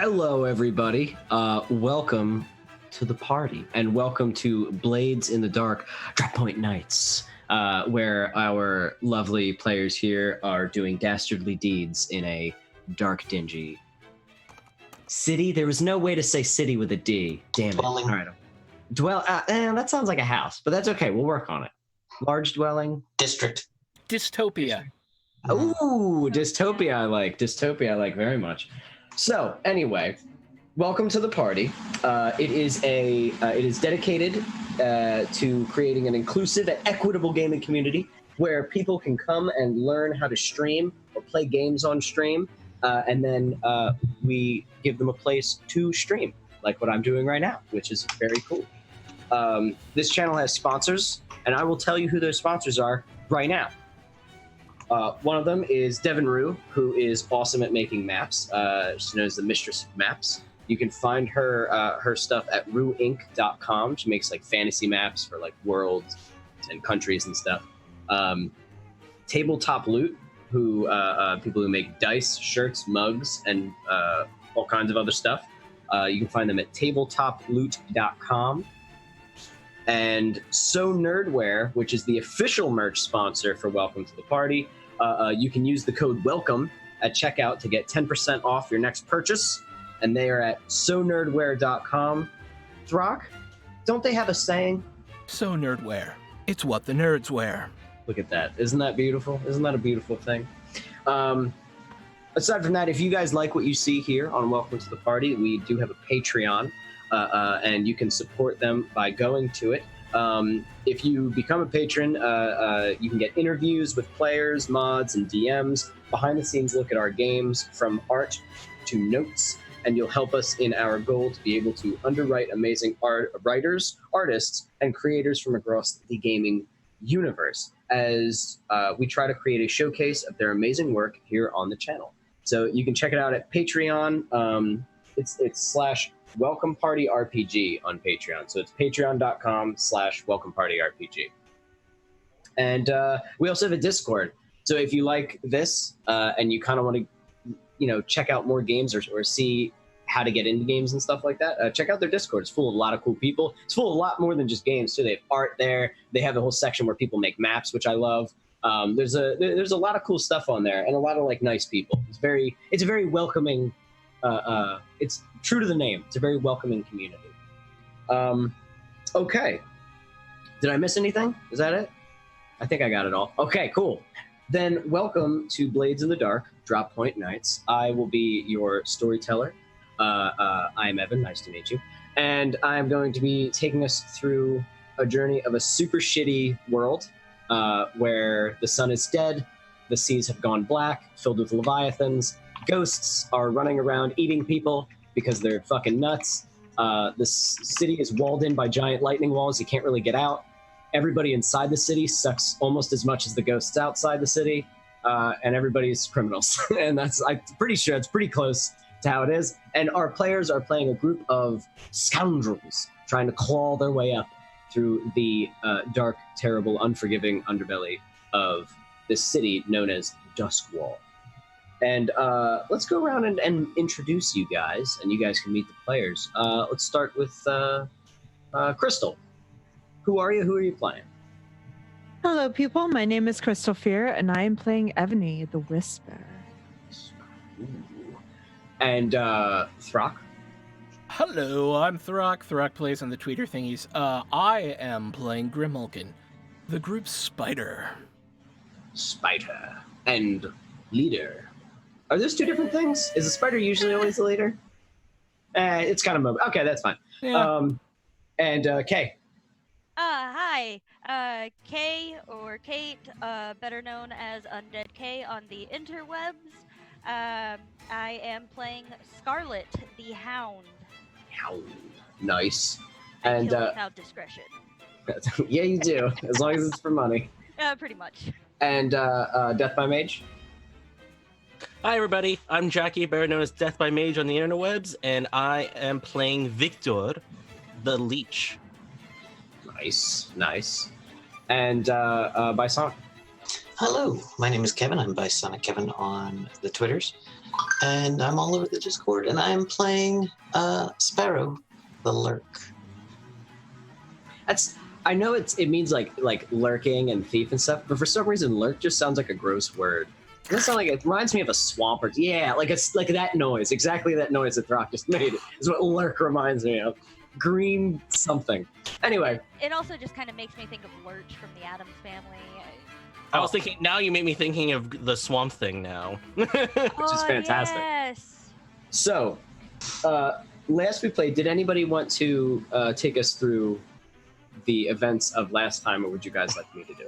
Hello, everybody. Welcome to the party, and welcome to Blades in the Dark Drop Point Nights, where our lovely players here are doing dastardly deeds in a dark, dingy city. There was no way to say city with a D. Damn it. Dwelling. All right. That sounds like a house, but that's okay. We'll work on it. Large dwelling. District. Dystopia. Ooh, dystopia I like. Dystopia I like very much. So, anyway, welcome to the party. It is dedicated to creating an inclusive and equitable gaming community where people can come and learn how to stream or play games on stream, and then we give them a place to stream, like what I'm doing right now, which is very cool. This channel has sponsors, and I will tell you who those sponsors are right now. One of them is Devin Rue, who is awesome at making maps. She's known as the Mistress of Maps. You can find her stuff at rueinc.com. She makes like fantasy maps for like worlds and countries and stuff. Tabletop Loot, who people who make dice, shirts, mugs, and all kinds of other stuff. You can find them at tabletoploot.com. And So Nerdware, which is the official merch sponsor for Welcome to the Party. You can use the code WELCOME at checkout to get 10% off your next purchase. And they are at sonerdware.com. Throck, don't they have a saying? So nerdwear. It's what the nerds wear. Look at that. Isn't that beautiful? Isn't that a beautiful thing? Aside from that, if you guys like what you see here on Welcome to the Party, we do have a Patreon. And you can support them by going to it. If you become a patron, you can get interviews with players, mods, and DMs, behind-the-scenes look at our games, from art to notes, and you'll help us in our goal to be able to underwrite amazing writers, artists, and creators from across the gaming universe as we try to create a showcase of their amazing work here on the channel. So you can check it out at Patreon. It's /Welcome Party RPG on Patreon. So it's patreon.com/Welcome Party RPG. And we also have a Discord. So if you like this and you kind of want to, check out more games or see how to get into games and stuff like that, check out their Discord. It's full of a lot of cool people. It's full of a lot more than just games too. They have art there. They have a whole section where people make maps, which I love. There's a lot of cool stuff on there and a lot of like nice people. It's a very welcoming. It's true to the name. It's a very welcoming community. Okay. Did I miss anything? Is that it? I think I got it all. Okay, cool. Then welcome to Blades in the Dark, Drop Point Nights. I will be your storyteller. I'm Evan. Nice to meet you. And I'm going to be taking us through a journey of a super shitty world where the sun is dead, the seas have gone black, filled with leviathans, ghosts are running around eating people because they're fucking nuts. This city is walled in by giant lightning walls. You can't really get out. Everybody inside the city sucks almost as much as the ghosts outside the city, and everybody's criminals. And I'm pretty sure it's pretty close to how it is. And our players are playing a group of scoundrels trying to claw their way up through the dark, terrible, unforgiving underbelly of this city known as Duskwall. And let's go around and introduce you guys, and you guys can meet the players. Let's start with Crystal. Who are you? Who are you playing? Hello, people. My name is Crystal Fear, and I am playing Ebony, the Whisper. Ooh. And Throck? Hello, I'm Throck. Throck plays on the Tweeter thingies. I am playing Grimulkin, the group Spider. Spider. And Leader. Are those two different things? Is a spider usually always the leader? It's kind of okay. That's fine. Yeah. And Kay. Hi. Kay or Kate, better known as Undead Kay on the interwebs. I am playing Scarlet, the Hound. Hound. Nice. I And kill without discretion. yeah, you do, as long as it's for money. Pretty much. And Death by Mage. Hi everybody, I'm Jackie, better known as Death by Mage on the interwebs, and I am playing Victor, the Leech. Nice. And by Sonic. Hello, my name is Kevin. I'm by Sonic Kevin on the Twitters, and I'm all over the Discord, and I'm playing Sparrow, the Lurk. I know it means like lurking and thief and stuff, but for some reason lurk just sounds like a gross word. It doesn't sound like it reminds me of a swamp or like it's like that noise, exactly that noise that Throck just made is what lurk reminds me of. Green something. Anyway. It also just kind of makes me think of Lurch from the Addams Family. I was thinking, now you made me thinking of the Swamp Thing now. Which is fantastic. Yes. So, last we played, did anybody want to take us through the events of last time, or would you guys like me to do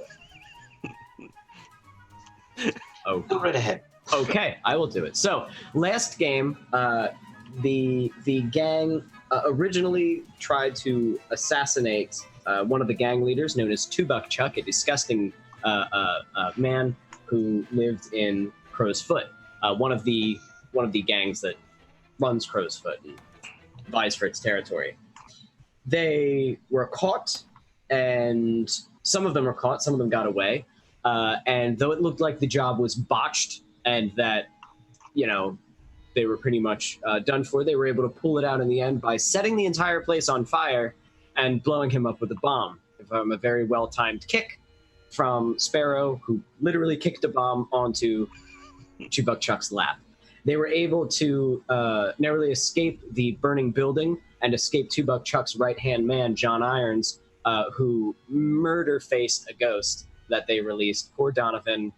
it? Oh, Go right ahead. Okay, I will do it. So, last game, the gang originally tried to assassinate one of the gang leaders, known as Two-Buck Chuck, a disgusting man who lived in Crow's Foot, one of the gangs that runs Crow's Foot and vies for its territory. They were caught, and some of them were caught, some of them got away. And though it looked like the job was botched and that, they were pretty much done for, they were able to pull it out in the end by setting the entire place on fire and blowing him up with a bomb. From a very well-timed kick from Sparrow, who literally kicked a bomb onto Two-Buck Chuck's lap. They were able to narrowly escape the burning building and escape Two-Buck Chuck's right-hand man, John Irons, who murder-faced a ghost that they released. Poor Donovan,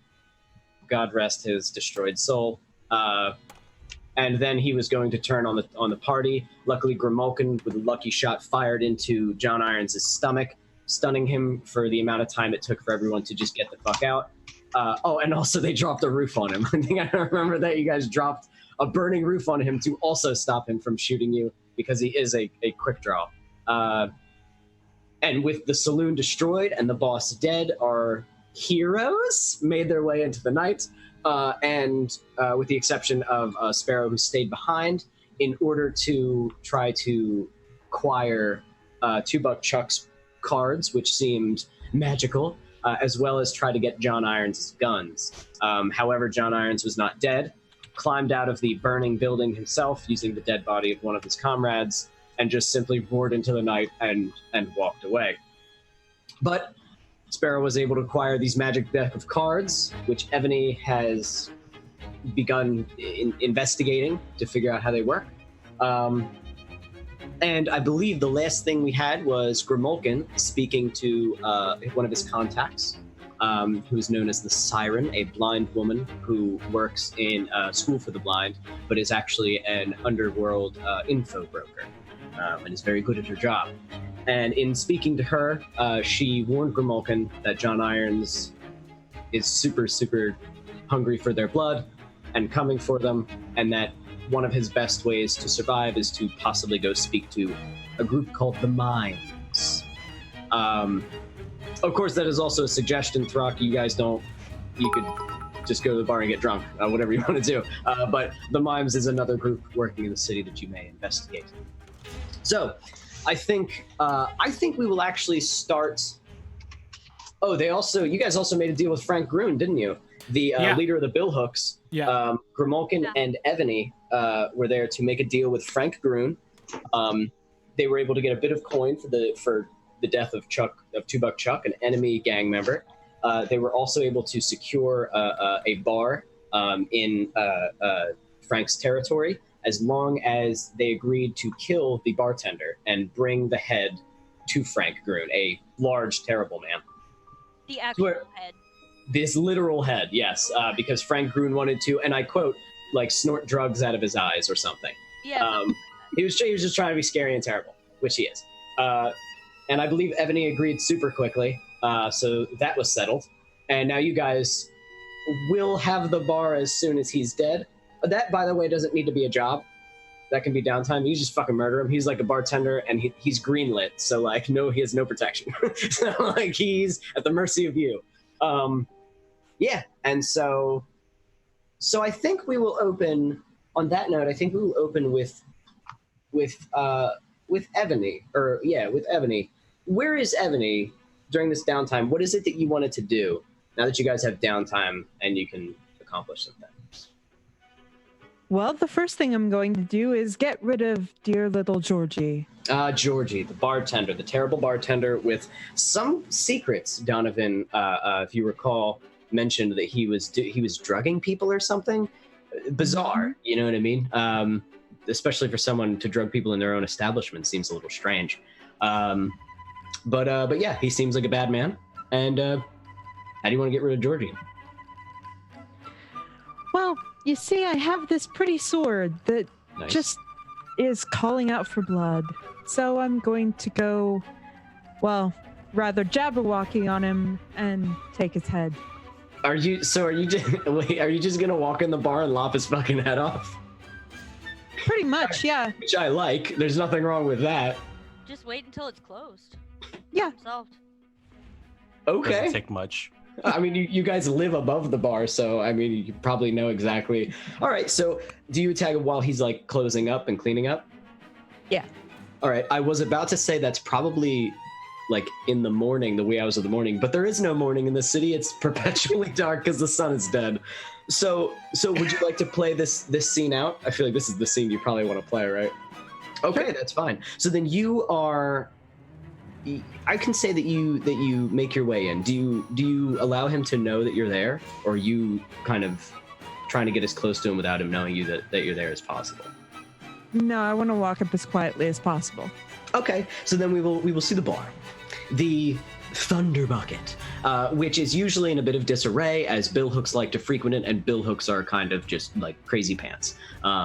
God rest his destroyed soul. And then he was going to turn on the party. Luckily, Grimalkin, with a lucky shot, fired into John Irons' stomach, stunning him for the amount of time it took for everyone to just get the fuck out. And also they dropped a roof on him. I think I remember that you guys dropped a burning roof on him to also stop him from shooting you, because he is a quick draw. And with the saloon destroyed and the boss dead, our heroes made their way into the night. And with the exception of Sparrow, who stayed behind in order to try to acquire Two-Buck Chuck's cards, which seemed magical, as well as try to get John Irons' guns. However, John Irons was not dead, climbed out of the burning building himself using the dead body of one of his comrades, and just simply roared into the night and walked away. But Sparrow was able to acquire these magic deck of cards, which Ebony has begun investigating to figure out how they work. And I believe the last thing we had was Grimalkin speaking to one of his contacts, who's known as the Siren, a blind woman who works in School for the Blind, but is actually an underworld info broker, and is very good at her job. And in speaking to her, she warned Grimalkin that John Irons is super, super hungry for their blood and coming for them, and that one of his best ways to survive is to possibly go speak to a group called the Mimes. Of course, that is also a suggestion, Throck. You could just go to the bar and get drunk, whatever you want to do. But the Mimes is another group working in the city that you may investigate. So, I think we will actually start. Oh, you guys also made a deal with Frank Grun, didn't you? The leader of the Billhooks. Yeah. Grimalkin and Ebony were there to make a deal with Frank Grun. They were able to get a bit of coin for the death of Two-Buck Chuck, an enemy gang member. They were also able to secure a bar in Frank's territory, as long as they agreed to kill the bartender and bring the head to Frank Grun, a large, terrible man. The actual head. This literal head, yes, because Frank Grun wanted to, and I quote, like, snort drugs out of his eyes or something. Yeah. He was just trying to be scary and terrible, which he is. And I believe Ebony agreed super quickly, so that was settled. And now you guys will have the bar as soon as he's dead. That, by the way, doesn't need to be a job. That can be downtime. You just fucking murder him. He's like a bartender, and he's greenlit, so like he has no protection. So like he's at the mercy of you. Yeah, and so I think we will open on that note. I think we will open with Ebony, with Ebony. Where is Ebony during this downtime? What is it that you wanted to do? now that you guys have downtime and you can accomplish some things? Well, the first thing I'm going to do is get rid of dear little Georgie. Georgie, the bartender, the terrible bartender with some secrets. Donovan, if you recall, mentioned that he was drugging people or something. Bizarre, you know what I mean? Especially for someone to drug people in their own establishment seems a little strange. But yeah, he seems like a bad man. And how do you want to get rid of Georgie? Well, you see, I have this pretty sword that Nice. just is calling out for blood. So I'm going to go, well, rather jabberwocky on him and take his head. Are you just gonna walk in the bar and lop his fucking head off? Pretty much, yeah. Which I like. There's nothing wrong with that. Just wait until it's closed. Yeah. Solved. Okay. Doesn't take much. I mean, you guys live above the bar, so I mean, you probably know exactly. All right, so do you attack him while he's like closing up and cleaning up? Yeah. All right, I was about to say that's probably like in the morning, the wee hours of the morning, but there is no morning in the city. It's perpetually dark because the sun is dead. So would you like to play this scene out? I feel like this is the scene you probably want to play, right? Okay, Sure. That's fine. So then you are. I can say that you make your way in. Do you allow him to know that you're there, or are you kind of trying to get as close to him without him knowing you that you're there as possible? No, I want to walk up as quietly as possible. Okay, so then we will see the bar, the Thunder Bucket, which is usually in a bit of disarray as billhooks like to frequent it, and billhooks are kind of just like crazy pants.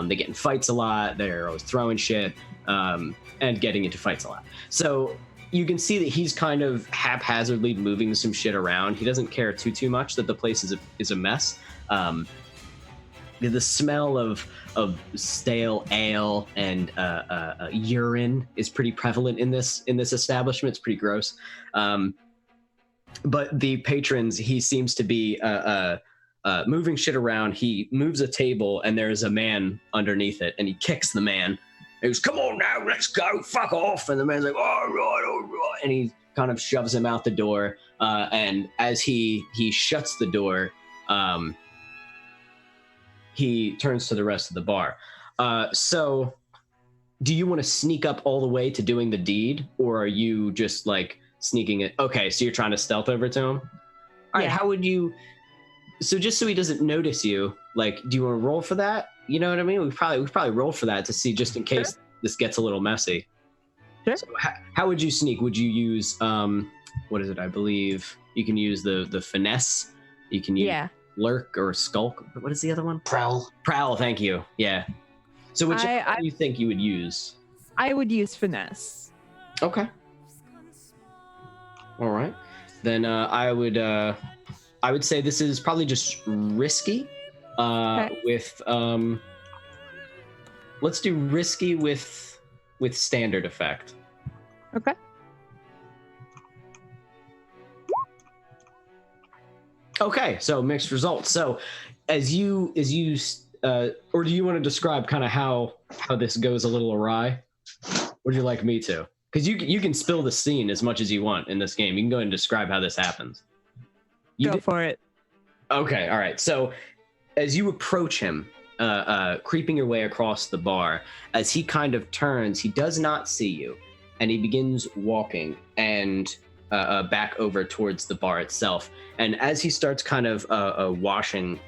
They get in fights a lot. They're always throwing shit and getting into fights a lot. So you can see that he's kind of haphazardly moving some shit around. He doesn't care too much that the place is a mess. The smell of stale ale and urine is pretty prevalent in this establishment. It's pretty gross. But the patrons, he seems to be moving shit around. He moves a table and there's a man underneath it, and he kicks the man. He goes, "Come on now, let's go, fuck off!" And the man's like, all right, and he kind of shoves him out the door. And as he shuts the door, he turns to the rest of the bar. So do you want to sneak up all the way to doing the deed, or are you just like sneaking it? Okay, so you're trying to stealth over to him? All right, Yeah. how would you... So just so he doesn't notice you, like, do you want to roll for that? You know what I mean? We probably roll for that to see, just in case this gets a little messy. Sure. So how would you sneak? Would you use, what is it? I believe you can use the finesse. You can use lurk or skulk. What is the other one? Prowl. Prowl, thank you. Yeah. So which one do you think you would use? I would use finesse. Okay. All right. Then I would say this is probably just risky. With let's do risky with standard effect. Okay. Okay, so mixed results. So as you or do you want to describe kind of how this goes a little awry? Would you like me to? Because you can spill the scene as much as you want in this game. You can go ahead and describe how this happens. Go for it. Okay, all right. So as you approach him, creeping your way across the bar, as he kind of turns, he does not see you, and he begins walking and back over towards the bar itself. And as he starts kind of washing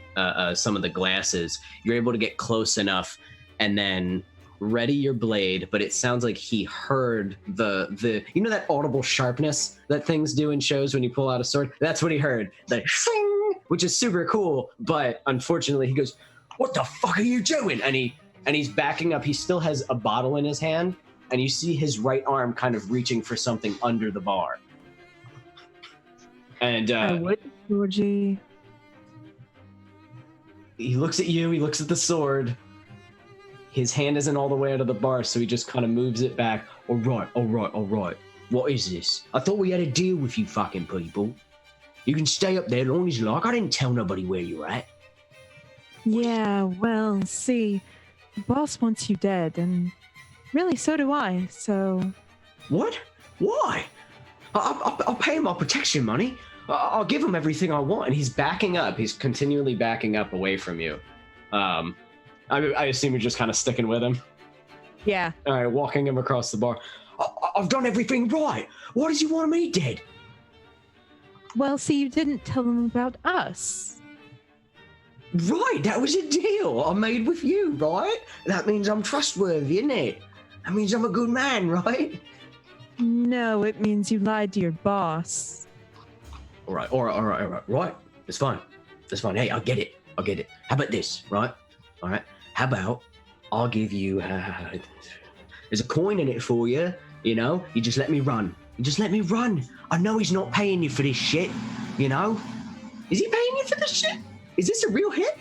some of the glasses, you're able to get close enough and then ready your blade, but it sounds like he heard the you know that audible sharpness that things do in shows when you pull out a sword? That's what he heard. Like shing, which is super cool, but unfortunately he goes, "What the fuck are you doing?" And he's backing up. He still has a bottle in his hand, and you see his right arm kind of reaching for something under the bar. And I would, Georgie. He looks at you, he looks at the sword. His hand isn't all the way out of the bar, so he just kind of moves it back. All right. What is this? I thought we had a deal with you fucking people. You can stay up there as long as you like. I didn't tell nobody where you're at. Yeah, well, see, the boss wants you dead, and really, so do I, so... What? Why? I'll pay him my protection money. I'll give him everything I want. And he's backing up. He's continually backing up away from you. I assume you're just kind of sticking with him. Yeah. All right, walking him across the bar. I've done everything right. Why does he want me dead? Well, see, you didn't tell him about us. Right, that was a deal I made with you, right? That means I'm trustworthy, isn't it? That means I'm a good man, right? No, it means you lied to your boss. All right. It's fine. Hey, I'll get it. How about this, right? All right. How about I'll give you, there's a coin in it for you, you know? You just let me run. I know he's not paying you for this shit, you know? Is he paying you for this shit? Is this a real hit?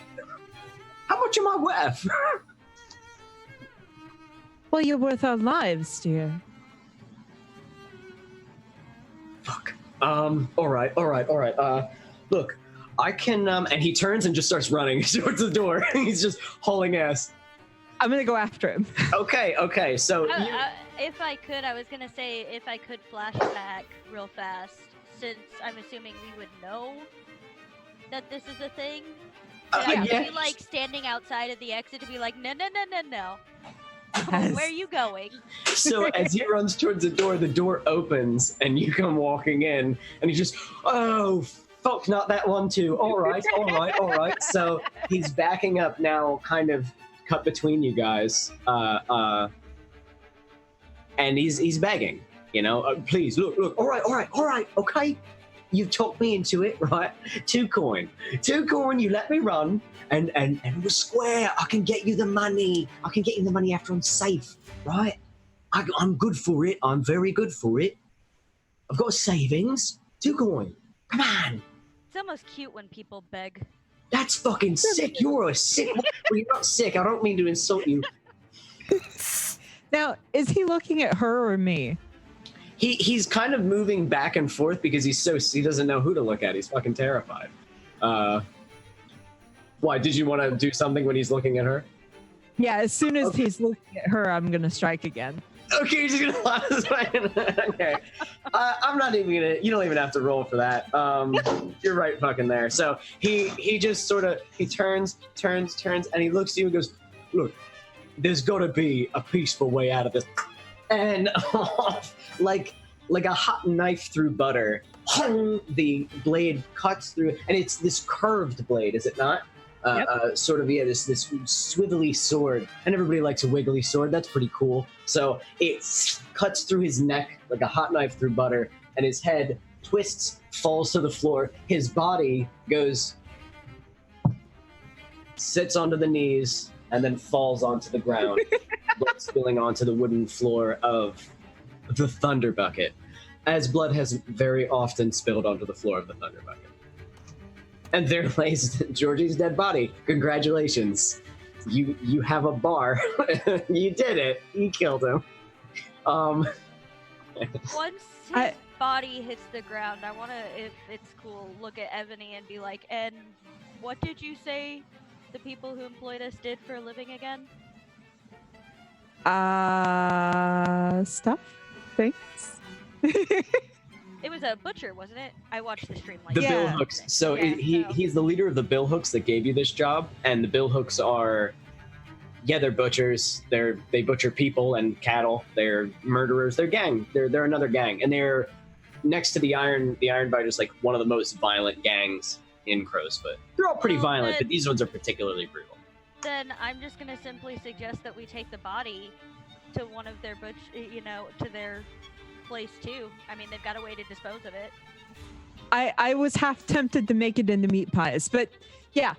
How much am I worth? Well, you're worth our lives, dear. Fuck. All right. Look, I can, and he turns and just starts running towards the door. He's just hauling ass. I'm gonna go after him. Okay, so... If I could, I was gonna say if I could flash back real fast, since I'm assuming we would know that this is a thing. I would be like standing outside of the exit to be like, no. Yes. Where are you going? So as he runs towards the door opens and you come walking in and he's just, oh, fuck, not that one too. All right. So he's backing up now, kind of cut between you guys. And he's begging, you know, please, look, all right, okay. You talked me into it, right? Two coin, you let me run, and we're square. I can get you the money. After I'm safe, right? I'm good for it. I'm very good for it. I've got savings. 2 coin. Come on. It's almost cute when people beg. That's fucking sick. You're a sick. Well, you're not sick. I don't mean to insult you. Now, is he looking at her or me? He's kind of moving back and forth because he doesn't know who to look at. He's fucking terrified. Why, did you want to do something when he's looking at her? Yeah, as soon as he's looking at her, I'm gonna strike again. Okay, you're just gonna lie this way. Okay. I'm not even gonna, you don't even have to roll for that. You're right fucking there. So he just sort of, he turns, and he looks at you and goes, look, there's gotta be a peaceful way out of this. And like a hot knife through butter, the blade cuts through, and it's this curved blade, is it not? Yep. Sort of, yeah, this swivelly sword, and everybody likes a wiggly sword. That's pretty cool. So it cuts through his neck like a hot knife through butter, and his head twists, falls to the floor. His body goes, sits onto the knees, and then falls onto the ground, blood spilling onto the wooden floor of the Thunder Bucket, as blood has very often spilled onto the floor of the Thunder Bucket. And there lays Georgie's dead body. Congratulations. You have a bar. You did it. You killed him. Once his body hits the ground, I want to, if it's cool, look at Ebony and be like, and what did you say the people who employed us did for a living again? Stuff? Thanks. It was a butcher, wasn't it? I watched the stream like The that. bill hooks. So Yeah, he's the leader of the bill hooks that gave you this job, and the bill hooks are, they're butchers. They butcher people and cattle. They're murderers. They're gang. They're another gang, and they're next to the Iron Bite is like one of the most violent gangs in Crowsfoot. They're all pretty violent, but these ones are particularly brutal. Then I'm just gonna simply suggest that we take the body to one of their to their place too. I mean, they've got a way to dispose of it. I was half tempted to make it into meat pies, but yeah.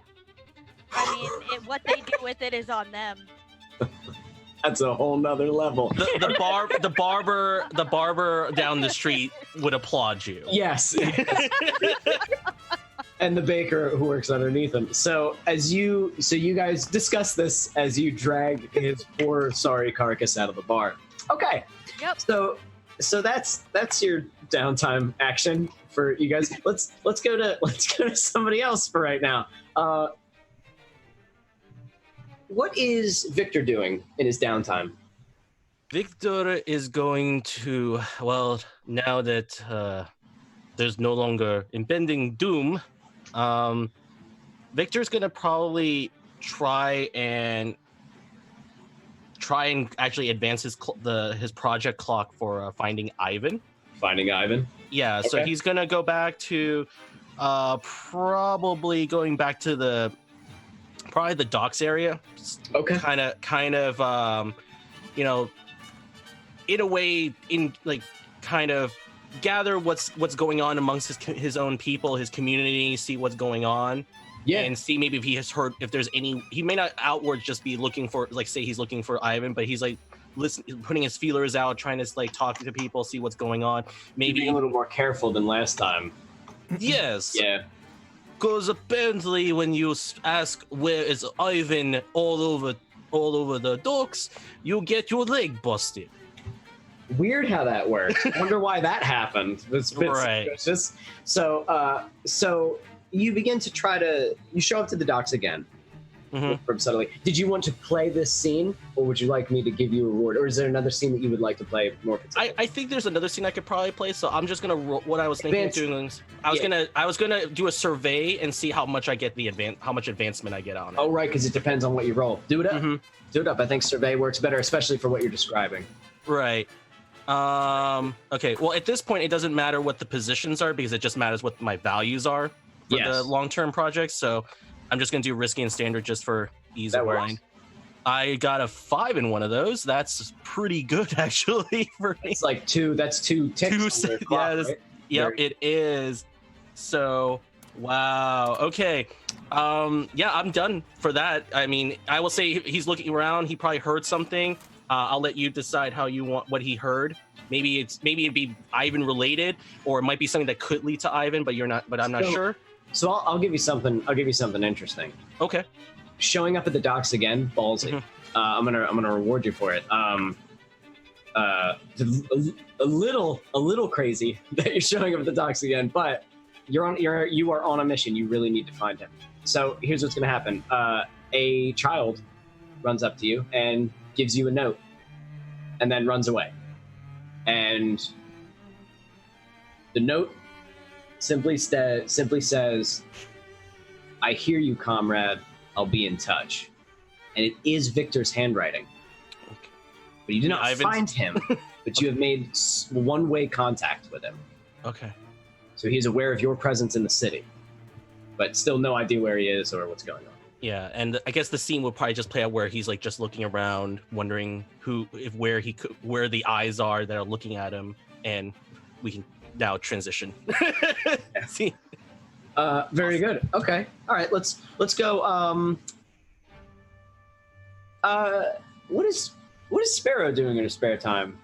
I mean, what they do with it is on them. That's a whole nother level. The barber down the street would applaud you. Yes. And the baker who works underneath him. So you guys discuss this as you drag his poor sorry carcass out of the bar. Okay. Yep. So that's your downtime action for you guys. Let's go to somebody else for right now. What is Victor doing in his downtime? Victor is going to, well, now that there's no longer impending doom, Victor's gonna probably try and actually advance his project clock for finding Ivan. Finding Ivan. Yeah, so Okay. he's gonna go back to probably going back to probably the docks area. Okay. Kind of you know, in a way, kind of gather what's going on amongst his own people, his community, see what's going on. Yeah. And see maybe if he has heard, if there's any, he may not outwards just be looking for, like, say he's looking for Ivan, but he's like putting his feelers out, trying to like talk to people, see what's going on. Maybe being a little more careful than last time. Yes. Yeah. Because apparently when you ask where is Ivan all over the docks, you get your leg busted. Weird how that works. I wonder why that happened. It's a bit Right. suspicious. So you begin to you show up to the docks again. From subtly. Did you want to play this scene, or would you like me to give you a reward, or is there another scene that you would like to play more? I think there's another scene I could probably play, so I'm just gonna what I was thinking of doing is I was gonna do a survey and see how much I get how much advancement I get on it. Oh right, because it depends on what you roll. Do it up. Do it up. I think survey works better, especially for what you're describing. Right. Okay. Well, at this point, it doesn't matter what the positions are because it just matters what my values are for the long-term projects. So I'm just gonna do risky and standard just for ease of mind. I got a 5 in one of those. That's pretty good, actually. For me. It's like that's two ticks. Right? Yep, it is. So, wow. Okay. Yeah, I'm done for that. I mean, I will say he's looking around. He probably heard something. I'll let you decide how you want what he heard. Maybe it'd be Ivan related, or it might be something that could lead to Ivan, but I'm not sure. So I'll give you something. I'll give you something interesting. Okay. Showing up at the docks again, ballsy. I'm gonna reward you for it. A little crazy that you're showing up at the docks again, but you are on a mission. You really need to find him. So here's what's gonna happen. A child runs up to you and gives you a note, and then runs away. And the note simply says, "I hear you, comrade. I'll be in touch." And it is Victor's handwriting. Okay. But you did not find him, but you have made one-way contact with him. Okay. So he's aware of your presence in the city, but still no idea where he is or what's going on. Yeah, and I guess the scene will probably just play out where he's like just looking around, wondering where the eyes are that are looking at him, and we can now transition. See. Very good. Okay. All right. Let's go. What is Sparrow doing in his spare time?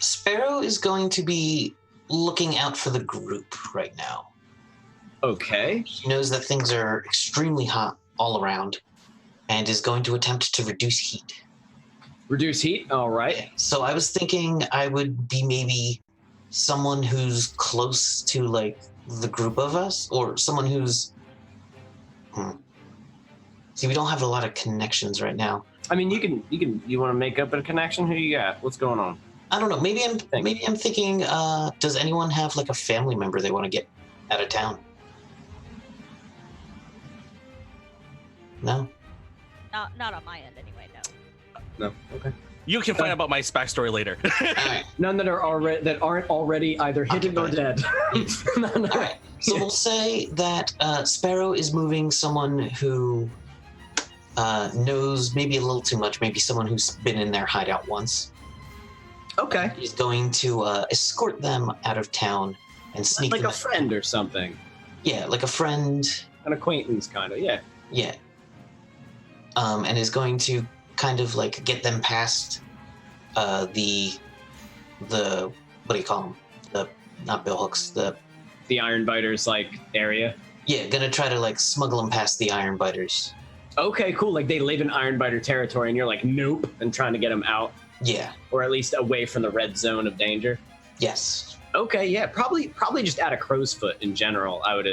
Sparrow is going to be looking out for the group right now. Okay. He knows that things are extremely hot all around and is going to attempt to reduce heat. Reduce heat? All right. Yeah. So I was thinking I would be maybe someone who's close to like the group of us, or someone who's See, we don't have a lot of connections right now. I mean, you want to make up a connection? Who you got? What's going on? I don't know. Maybe I'm thinking does anyone have like a family member they want to get out of town? No? Not on my end anyway, no. No. Okay. You can find out about my backstory later. All right. None that aren't already either hidden or dead. No. All right. So we'll say that Sparrow is moving someone who knows maybe a little too much, maybe someone who's been in their hideout once. Okay. He's going to escort them out of town and sneak like them a friend or something. Yeah, like a friend. An acquaintance, kind of. Yeah. Yeah. And is going to kind of like get them past the what do you call them? Not billhooks. The iron biters like area. Yeah, gonna try to like smuggle them past the iron biters. Okay, cool. Like they live in iron biter territory, and you're like, nope, and trying to get them out. Yeah. Or at least away from the red zone of danger. Yes. Okay, yeah, probably just out of Crowsfoot in general. I would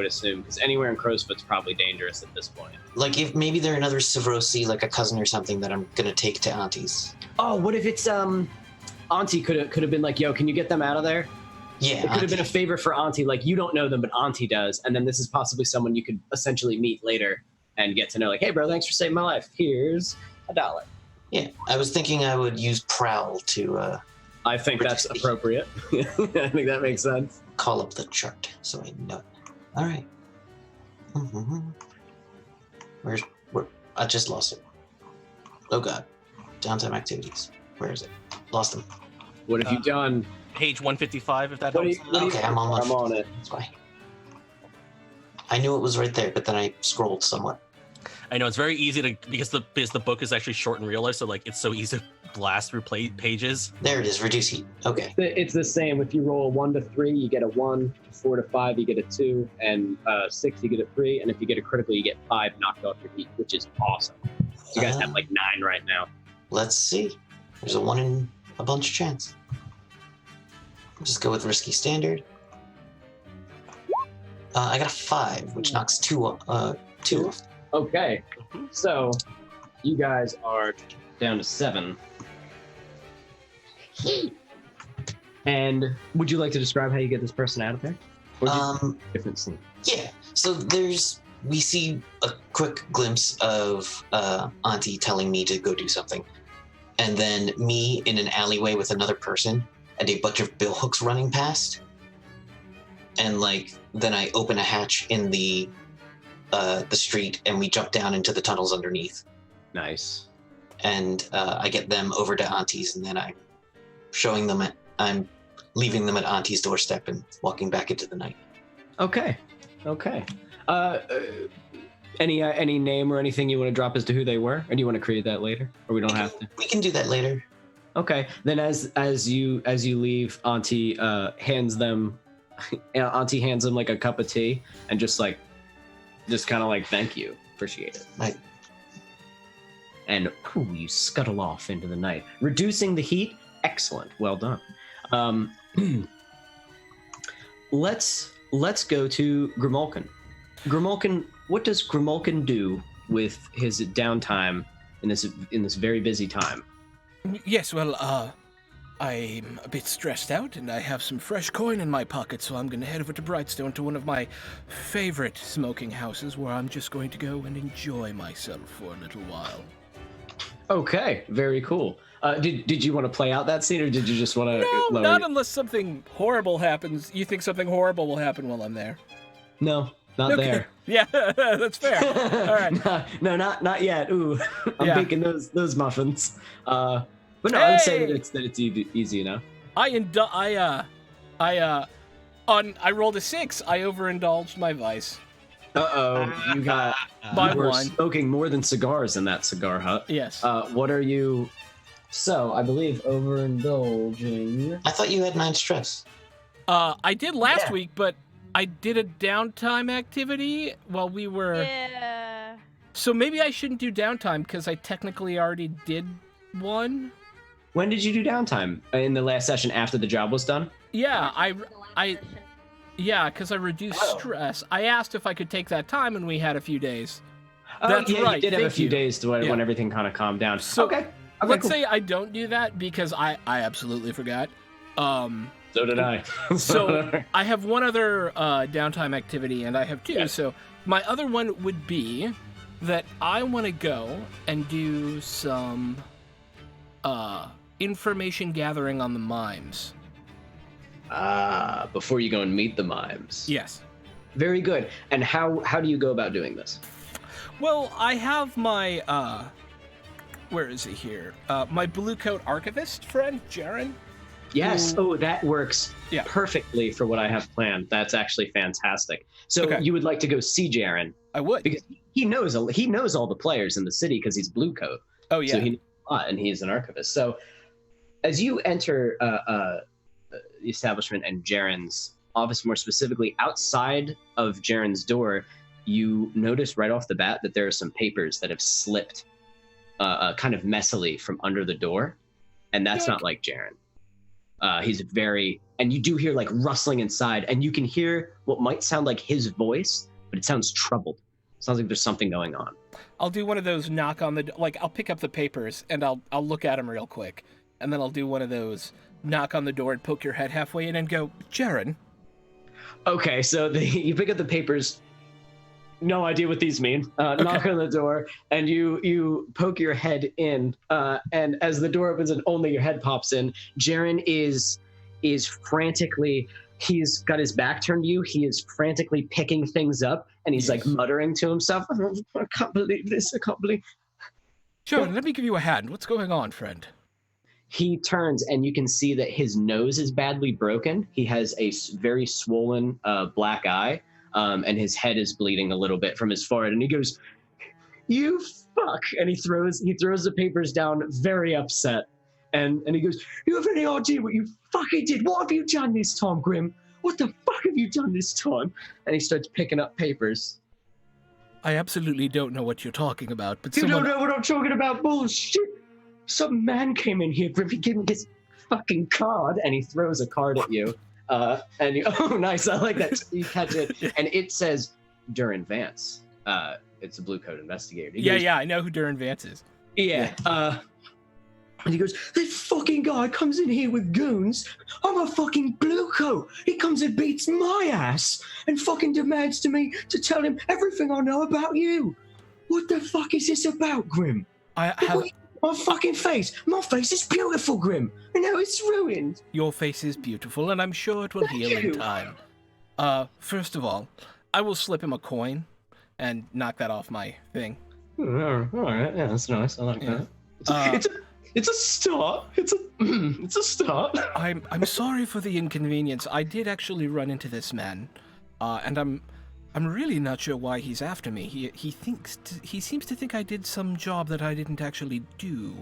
assume, because anywhere in Crowsfoot's probably dangerous at this point. Like if maybe they're another Savrosi, like a cousin or something that I'm gonna take to Auntie's. Oh, what if it's Auntie could have been like, yo, can you get them out of there? Yeah, It could have been a Auntie. favor for Auntie, like you don't know them, but Auntie does, and then this is possibly someone you could essentially meet later and get to know. Like, hey, bro, thanks for saving my life. Here's $1. Yeah, I was thinking I would use prowl to I think that's appropriate. I think that makes sense. call up the chart so I know. All right. Where? I just lost it. Oh God. Downtime activities. Where is it? Lost them. What have you done? Page 155, if that What do helps. you- Okay, I'm on I'm on it. That's why. I knew it was right there, but then I scrolled somewhat. I know it's very easy to because the book is actually short in real life, so like it's so easy to blast through pages. There it is. Reduce heat. Okay. It's the same. If you roll a 1 to 3, you get a 1. 4 to 5, you get a 2, and 6, you get a 3. And if you get a critical, you get 5 knocked off your heat, which is awesome. So you guys have like 9 right now. Let's see. There's a 1 in a bunch chance. Just go with risky standard. I got a 5, which knocks 2 off. Okay, so you guys are down to 7. And would you like to describe how you get this person out of there? Or do you different scene? Yeah. So we see a quick glimpse of Auntie telling me to go do something, and then me in an alleyway with another person and a bunch of billhooks running past, and like then I open a hatch in the street and we jump down into the tunnels underneath, Nice. and I get them over to Auntie's, and then I'm leaving them at Auntie's doorstep and walking back into the night. Okay. Any name or anything you want to drop as to who they were, or do you want to create that later, or we don't have to? We can do that later. Okay. Then as you leave, Auntie hands them like a cup of tea and just kind of like thank you, appreciate it. Right. And you scuttle off into the night, reducing the heat. Excellent, well done. Let's go to Grimulkin. Grimulkin, what does Grimulkin do with his downtime in this very busy time? Yes, well, I'm a bit stressed out, and I have some fresh coin in my pocket, so I'm going to head over to Brightstone to one of my favorite smoking houses, where I'm just going to go and enjoy myself for a little while. Okay, very cool. Did you want to play out that scene, or did you just want to? No, not unless something horrible happens. You think something horrible will happen while I'm there? No, not Okay. there. Yeah, that's fair. All right. No, not yet. Ooh, I'm Yeah. baking those muffins. But no, I would say that it's easy enough. I rolled a 6. I overindulged my vice. You got By you were one. smoking more than cigars in that cigar hut. Yes. What are you? So I believe overindulging. I thought you had 9 stress. I did last Yeah. week, but I did a downtime activity while we were. Yeah. So maybe I shouldn't do downtime because I technically already did one. When did you do downtime? In the last session after the job was done? Yeah, because I reduced Oh. stress. I asked if I could take that time, and we had a few days. Oh, That's yeah, right, you did have a thank few you. days to when Yeah. everything kind of calmed down. So, okay. Let's cool. say I don't do that because I absolutely forgot. So did I. So I have one other downtime activity, and I have 2. Yeah. So my other one would be that I want to go and do some information gathering on the mimes. Before you go and meet the mimes. Yes. Very good. And how do you go about doing this? Well, I have my where is he here? My blue coat archivist friend, Jaren. Yes. Ooh. Oh, that works Yeah. perfectly for what I have planned. That's actually fantastic. So Okay. you would like to go see Jaren I would. because he knows all the players in the city because he's blue coat. Oh yeah. So he knows a lot, and he's an archivist. So as you enter the establishment and Jaren's office, more specifically outside of Jaren's door, you notice right off the bat that there are some papers that have slipped kind of messily from under the door, and that's not like Jaren. He's and you do hear like rustling inside, and you can hear what might sound like his voice, but it sounds troubled. Sounds like there's something going on. I'll do one of those knock on the like I'll pick up the papers and I'll look at them real quick, and then I'll do one of those knock on the door and poke your head halfway in and go, Jaren. Okay, so you pick up the papers. No idea what these mean. Knock on the door, and you poke your head in. And as the door opens and only your head pops in, Jaren is frantically. He's got his back turned to you. He is frantically picking things up, and he's like muttering to himself, "I can't believe this. I can't believe." Jaren, let me give you a hand. What's going on, friend? He turns, and you can see that his nose is badly broken. He has a very swollen black eye. And his head is bleeding a little bit from his forehead, and he goes, "You fuck!" And he throws the papers down, very upset, and he goes, "You have any idea what you fucking did? What have you done this time, Grim? What the fuck have you done this time?" And he starts picking up papers. I absolutely don't know what you're talking about, but You don't know what I'm talking about? Bullshit! Some man came in here, Grim. He gave me this fucking card, and he throws a card at you. And you, oh, nice! I like that. You catch it, and it says Duran Vance. It's a blue coat investigator. He goes, I know who Duran Vance is. Yeah. And he goes, "This fucking guy comes in here with goons. I'm a fucking blue coat. He comes and beats my ass and fucking demands to me to tell him everything I know about you. What the fuck is this about, Grim? I have my fucking face. My face is beautiful, Grim, and now it's ruined." Your face is beautiful, and I'm sure it will heal in time. First of all, I will slip him a coin and knock that off my thing. All right, yeah, that's nice. I like that. It's a start. It's a start. I'm sorry for the inconvenience. I did actually run into this man, and I'm really not sure why he's after me. He seems to think I did some job that I didn't actually do.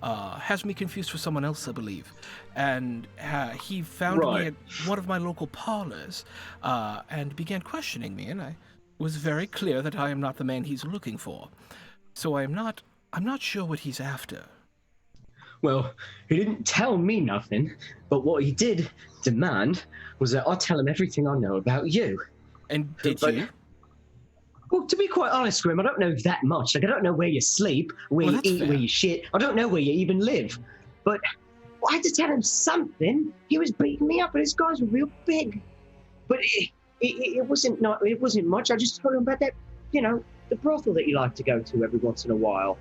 Has me confused for someone else, I believe. And he found me at one of my local parlors, and began questioning me, and I was very clear that I am not the man he's looking for. So I'm not sure what he's after. Well, he didn't tell me nothing, but what he did demand was that I tell him everything I know about you. And did you? Well, to be quite honest, Grim, I don't know that much. Like, I don't know where you sleep, where you eat, where you shit. I don't know where you even live. But I had to tell him something. He was beating me up, and his guys were real big. But it wasn't much. I just told him about that, the brothel that you like to go to every once in a while.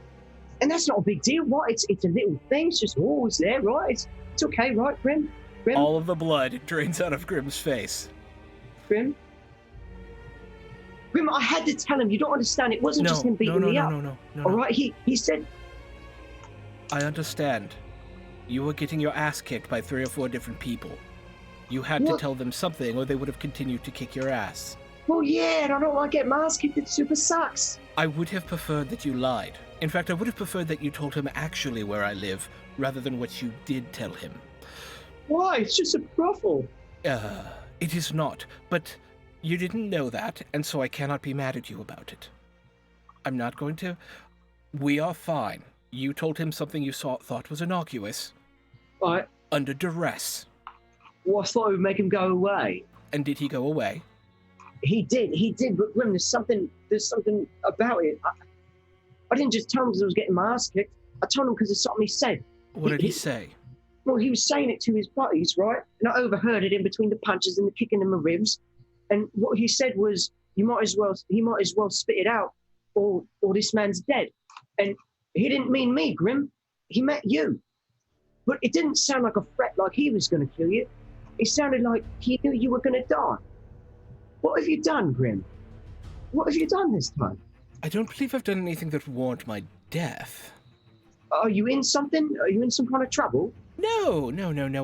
And that's not a big deal, right? It's a little thing. It's just always there, right? It's okay, right, Grim? All of the blood drains out of Grim's face. Grim, I had to tell him. You don't understand. It wasn't just him beating me up. No. All right, he said. I understand. You were getting your ass kicked by 3 or 4 different people. You had to tell them something, or they would have continued to kick your ass. Well, yeah, and I don't like getting my ass kicked. It super sucks. I would have preferred that you lied. In fact, I would have preferred that you told him actually where I live, rather than what you did tell him. Why? It's just a brothel. It is not, but you didn't know that, and so I cannot be mad at you about it. I'm not going to... We are fine. You told him something you thought was innocuous. Right. Under duress. Well, I thought it would make him go away. And did he go away? He did, but Grim, there's something about it. I didn't just tell him because I was getting my ass kicked. I told him because of something he said. What did he say? Well, he was saying it to his buddies, right? And I overheard it in between the punches and the kicking in my ribs. And what he said was, he might as well spit it out, or this man's dead. And he didn't mean me, Grim. He meant you. But it didn't sound like a threat, like he was going to kill you. It sounded like he knew you were going to die. What have you done, Grim? What have you done this time? I don't believe I've done anything that would warrant my death. Are you in something? Are you in some kind of trouble? No,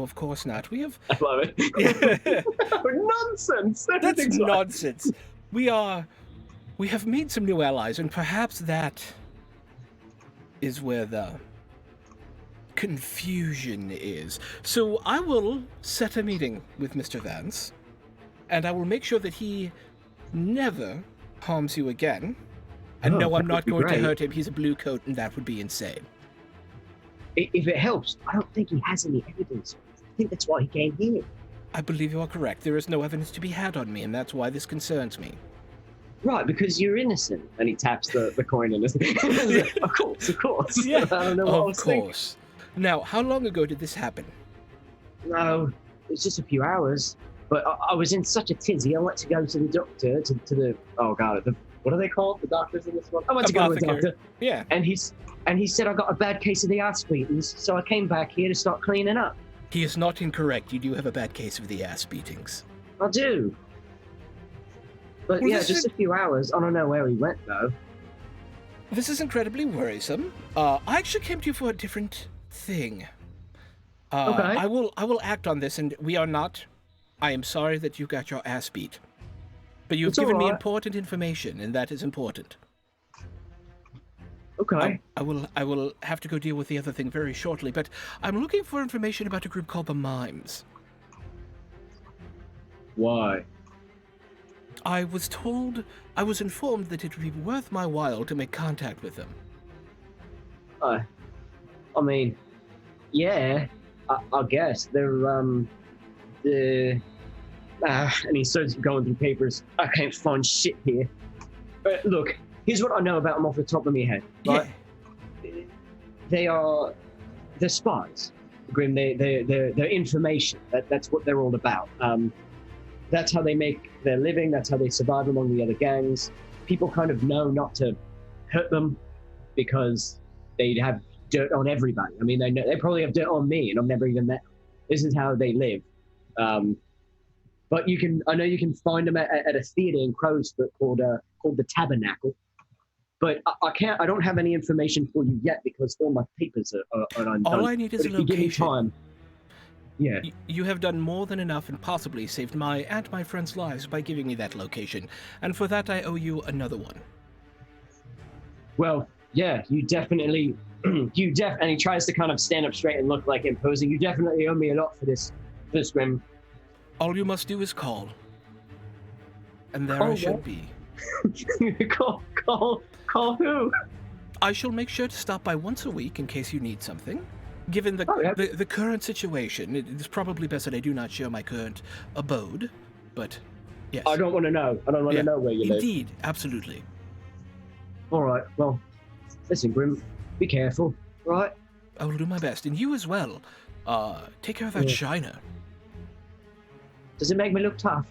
of course not. We have... I love it. Nonsense! That's nonsense. We have made some new allies, and perhaps that is where the confusion is. So I will set a meeting with Mr. Vance, and I will make sure that he never harms you again. And no, I'm not going to hurt him. He's a blue coat, and that would be insane. If it helps, I don't think he has any evidence. I think that's why he came here. I believe you are correct. There is no evidence to be had on me, and that's why this concerns me. Right, because you're innocent. And he taps the coin in his... Of course. Yeah, I don't know what I was of course. Now, how long ago did this happen? No, it's just a few hours. But I was in such a tizzy. I went to go to the doctor, to the oh god, what are they called? The doctors in this one. I went to go to a Apothecary. doctor, Yeah. and he said I got a bad case of the ass beatings. So I came back here to start cleaning up. He is not incorrect. You do have a bad case of the ass beatings. I do. But Well, yeah, this just is- a few hours. I don't know where he went though. This is incredibly worrisome. I actually came to you for a different thing. Okay. I will act on this, and we are not. I am sorry that you got your ass beat, but you've It's given me alright. important information, and that is important. Okay. I will have to go deal with the other thing very shortly, but I'm looking for information about a group called the Mimes. Why? I was informed that it would be worth my while to make contact with them. I mean, yeah, I guess they're and he starts going through papers. I can't find shit here. But look, here's what I know about them off the top of my head. Right? Yeah. They're spies, Grim. They're information. That's what they're all about. That's how they make their living. That's how they survive among the other gangs. People kind of know not to hurt them because they'd have dirt on everybody. I mean, they probably have dirt on me, and I've never even met them. This is how they live. But I know you can find them at a theater in Crowsfoot called the Tabernacle. But I don't have any information for you yet because all my papers are undone. All I need is But a if you give me location. time, yeah. You have done more than enough and possibly saved my and my friends' lives by giving me that location, and for that I owe you another one. Well, yeah, you definitely, and he tries to kind of stand up straight and look like imposing. You definitely owe me a lot for this, Grim. All you must do is call. And there Oh, I should yeah. be. Call who? I shall make sure to stop by once a week in case you need something. Given Oh, yeah. the current situation, it is probably best that I do not share my current abode, but yes. I don't want to know. I don't want to know where you live. Indeed, absolutely. All right. Well, listen, Grim. Be careful. Right? I will do my best, and you as well. Take care of that Yeah. shiner. Does it make me look tough?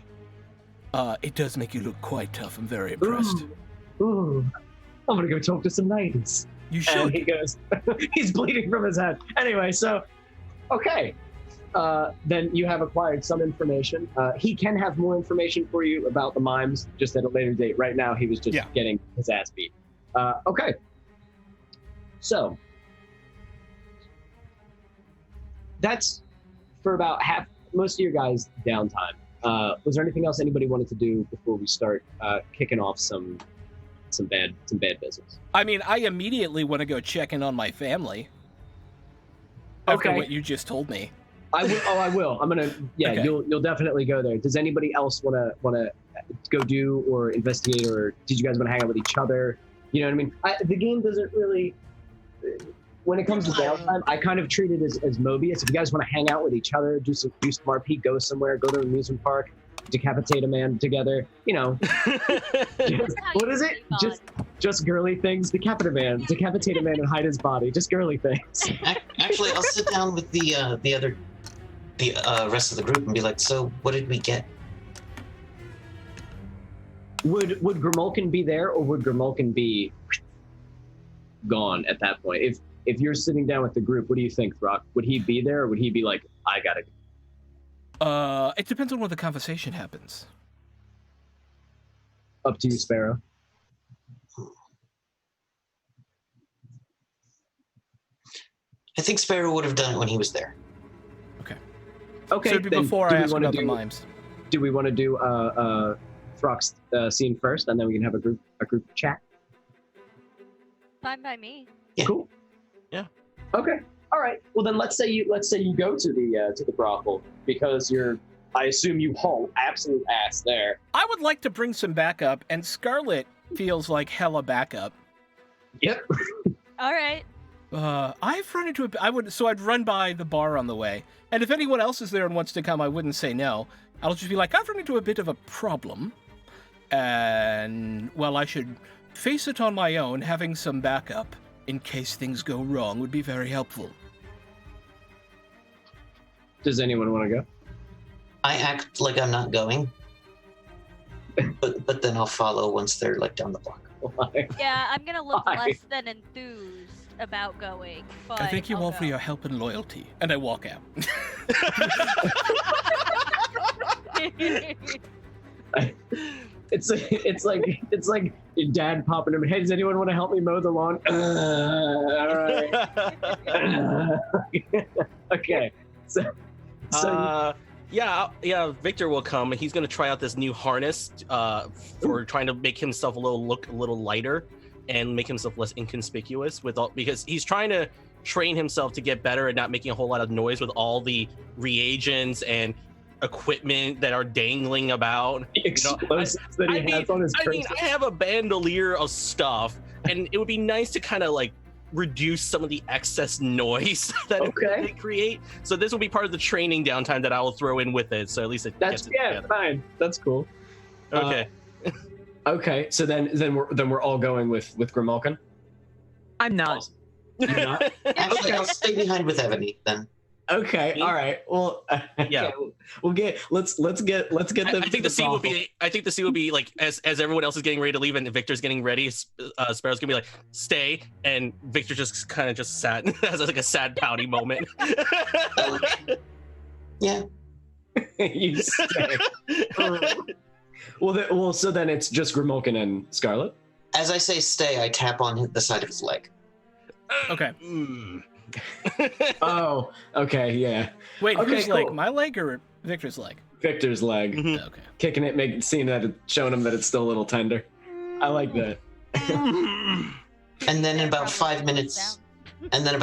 It does make you look quite tough. I'm very impressed. Ooh. I'm gonna go talk to some ladies. You And should. he goes, he's bleeding from his head. Anyway, so, okay. Then you have acquired some information. He can have more information for you about the mimes just at a later date. Right now, he was just getting his ass beat. Okay. So, that's for about most of your guys' downtime. Was there anything else anybody wanted to do before we start kicking off some bad business? I mean, I immediately want to go check in on my family. After Okay. what you just told me. I will. Oh, I will. I'm gonna. Yeah, Okay. you'll definitely go there. Does anybody else wanna go do or investigate, or did you guys want to hang out with each other? You know what I mean? The game doesn't really. When it comes to downtime, I kind of treat it as Mobius. If you guys want to hang out with each other, do some RP, go somewhere, go to an amusement park, decapitate a man together. You know, what is it? Just girly things. Decapitate a man and hide his body. Just girly things. Actually, I'll sit down with the rest of the group and be like, so what did we get? Would Grimulkin be there, or would Grimulkin be gone at that point? If you're sitting down with the group, what do you think, Throck? Would he be there, or would he be like, I gotta go? It depends on where the conversation happens. Up to you, Sparrow. I think Sparrow would have done it when he was there. Okay. Okay. So it'd be then before do I we ask wanna about the do- mimes. Do we want to do Throck's scene first, and then we can have a group chat? Fine by me. Yeah. Cool. Yeah. Okay. All right. Well, then let's say you go to the brothel because I assume you haul absolute ass there. I would like to bring some backup, and Scarlet feels like hella backup. Yep. All right. I've run into I'd run by the bar on the way, and if anyone else is there and wants to come, I wouldn't say no. I'll just be like, I've run into a bit of a problem, and well, I should face it on my own. Having some backup in case things go wrong would be very helpful. Does anyone want to go? I act like I'm not going, but then I'll follow once they're like down the block. Why? Yeah, I'm gonna look Why? less than enthused about going, but I thank you I'll all for go. your help and loyalty. And I walk out. It's like your dad popping him. Hey, does anyone want to help me mow the lawn? All right. Okay. So yeah, Victor will come. He's going to try out this new harness for trying to make himself look a little lighter and make himself less inconspicuous because he's trying to train himself to get better at not making a whole lot of noise with all the reagents and equipment that are dangling about. the explosives that he has on his person. I have a bandolier of stuff, and it would be nice to kind of like reduce some of the excess noise that they create. So this will be part of the training downtime that I will throw in with it. So at least it gets it together. Fine. That's cool. Okay. Okay. So then we're all going with Grimalkin. I'm not. You're not? Actually, I'll stay behind with Ebony then. Okay. All right. Well, Yeah. We'll get. Let's get them. I think the scene would be like as everyone else is getting ready to leave and Victor's getting ready. Sparrow's gonna be like, "Stay," and Victor just kind of just sat has like a sad pouty moment. Yeah. You stay. So then it's just Grimalkin and Scarlet. As I say stay, I tap on the side of his leg. Okay. Oh, okay, yeah. Wait, Okay, whose cool. leg? My leg or Victor's leg? Victor's leg, Mhm. Okay. kicking it, seeing that, showing him that it's still a little tender. I like that. And then in about Probably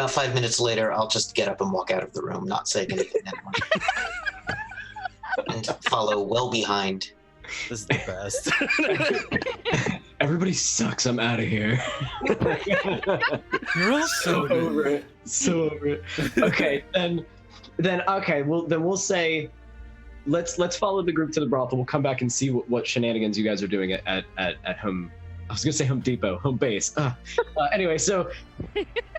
5 minutes, later, I'll just get up and walk out of the room, not saying anything to anyone, and follow well behind. This is the best. Everybody sucks. I'm out of here. You're all so good. over it. So over it. Okay, then okay. Well, then we'll say, let's follow the group to the brothel. We'll come back and see what shenanigans you guys are doing at home. I was gonna say Home Depot, home base. Anyway, so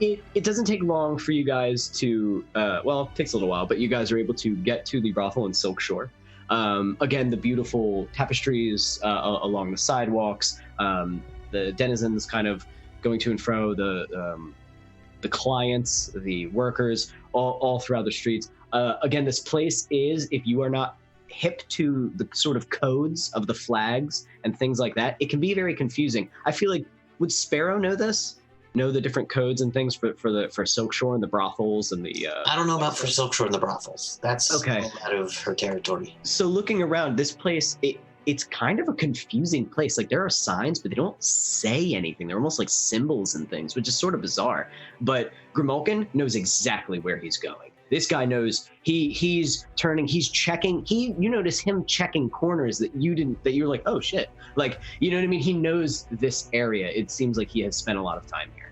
it doesn't take long for you guys to. Well, it takes a little while, but you guys are able to get to the brothel in Silk Shore. Again, the beautiful tapestries along the sidewalks, the denizens kind of going to and fro, the clients, the workers, all throughout the streets. Again, this place is, if you are not hip to the sort of codes of the flags and things like that, it can be very confusing. I feel like, would Sparrow know this? Know the different codes and things for Silk Shore and the brothels and the I don't know about for Silk Shore and the brothels. That's Okay. all out of her territory. So looking around this place, it's kind of a confusing place. Like, there are signs, but they don't say anything. They're almost like symbols and things, which is sort of bizarre. But Grimalkin knows exactly where he's going. This guy knows he's turning, he's checking. You notice him checking corners that you're like, oh shit. Like, you know what I mean? He knows this area. It seems like he has spent a lot of time here.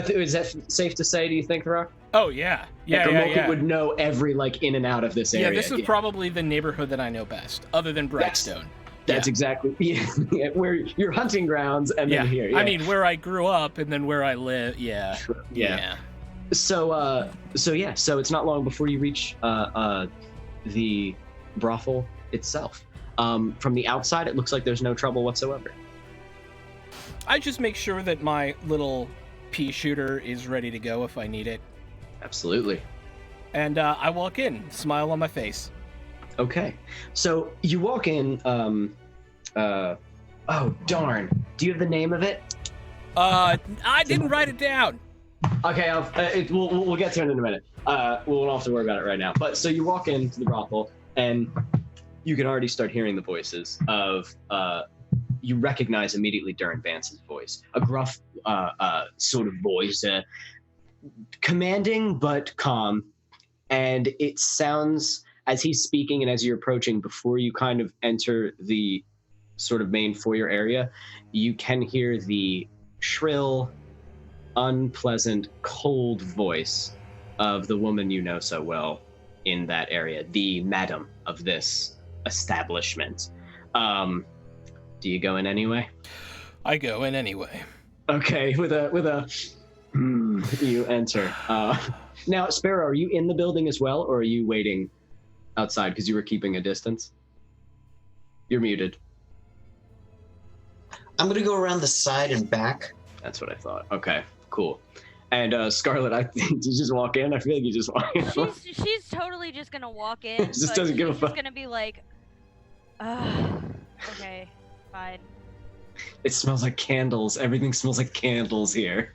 Is that safe to say, do you think, Rock? Oh, yeah. Yeah, Grimalkin would know every, like, in and out of this area. Yeah, this is probably the neighborhood that I know best, other than Brightstone. That's exactly where your hunting grounds, and then here. Yeah. I mean, where I grew up and then where I live. Yeah. So it's not long before you reach the brothel itself. From the outside, it looks like there's no trouble whatsoever. I just make sure that my little pea shooter is ready to go if I need it. Absolutely. And I walk in, smile on my face. Okay. So you walk in. Oh darn! Do you have the name of it? I didn't write it down. Okay, we'll get to it in a minute. We won't have to worry about it right now. But so you walk into the brothel, and you can already start hearing the voices of. You recognize immediately Durin Vance's voice, a gruff sort of voice, commanding but calm, and it sounds as he's speaking and as you're approaching. Before you kind of enter the sort of main foyer area, you can hear the shrill, unpleasant, cold voice of the woman you know so well in that area, the madam of this establishment. Do you go in anyway? I go in anyway. Okay, with a you enter. Now, Sparrow, are you in the building as well, or are you waiting outside because you were keeping a distance. You're muted. I'm gonna go around the side and back. That's what I thought. Okay, cool. And Scarlett, I think you just walk in. I feel like you just walk in. She's totally just gonna walk in. Just but doesn't give a she's fuck. just gonna be like, okay, fine. It smells like candles. Everything smells like candles here.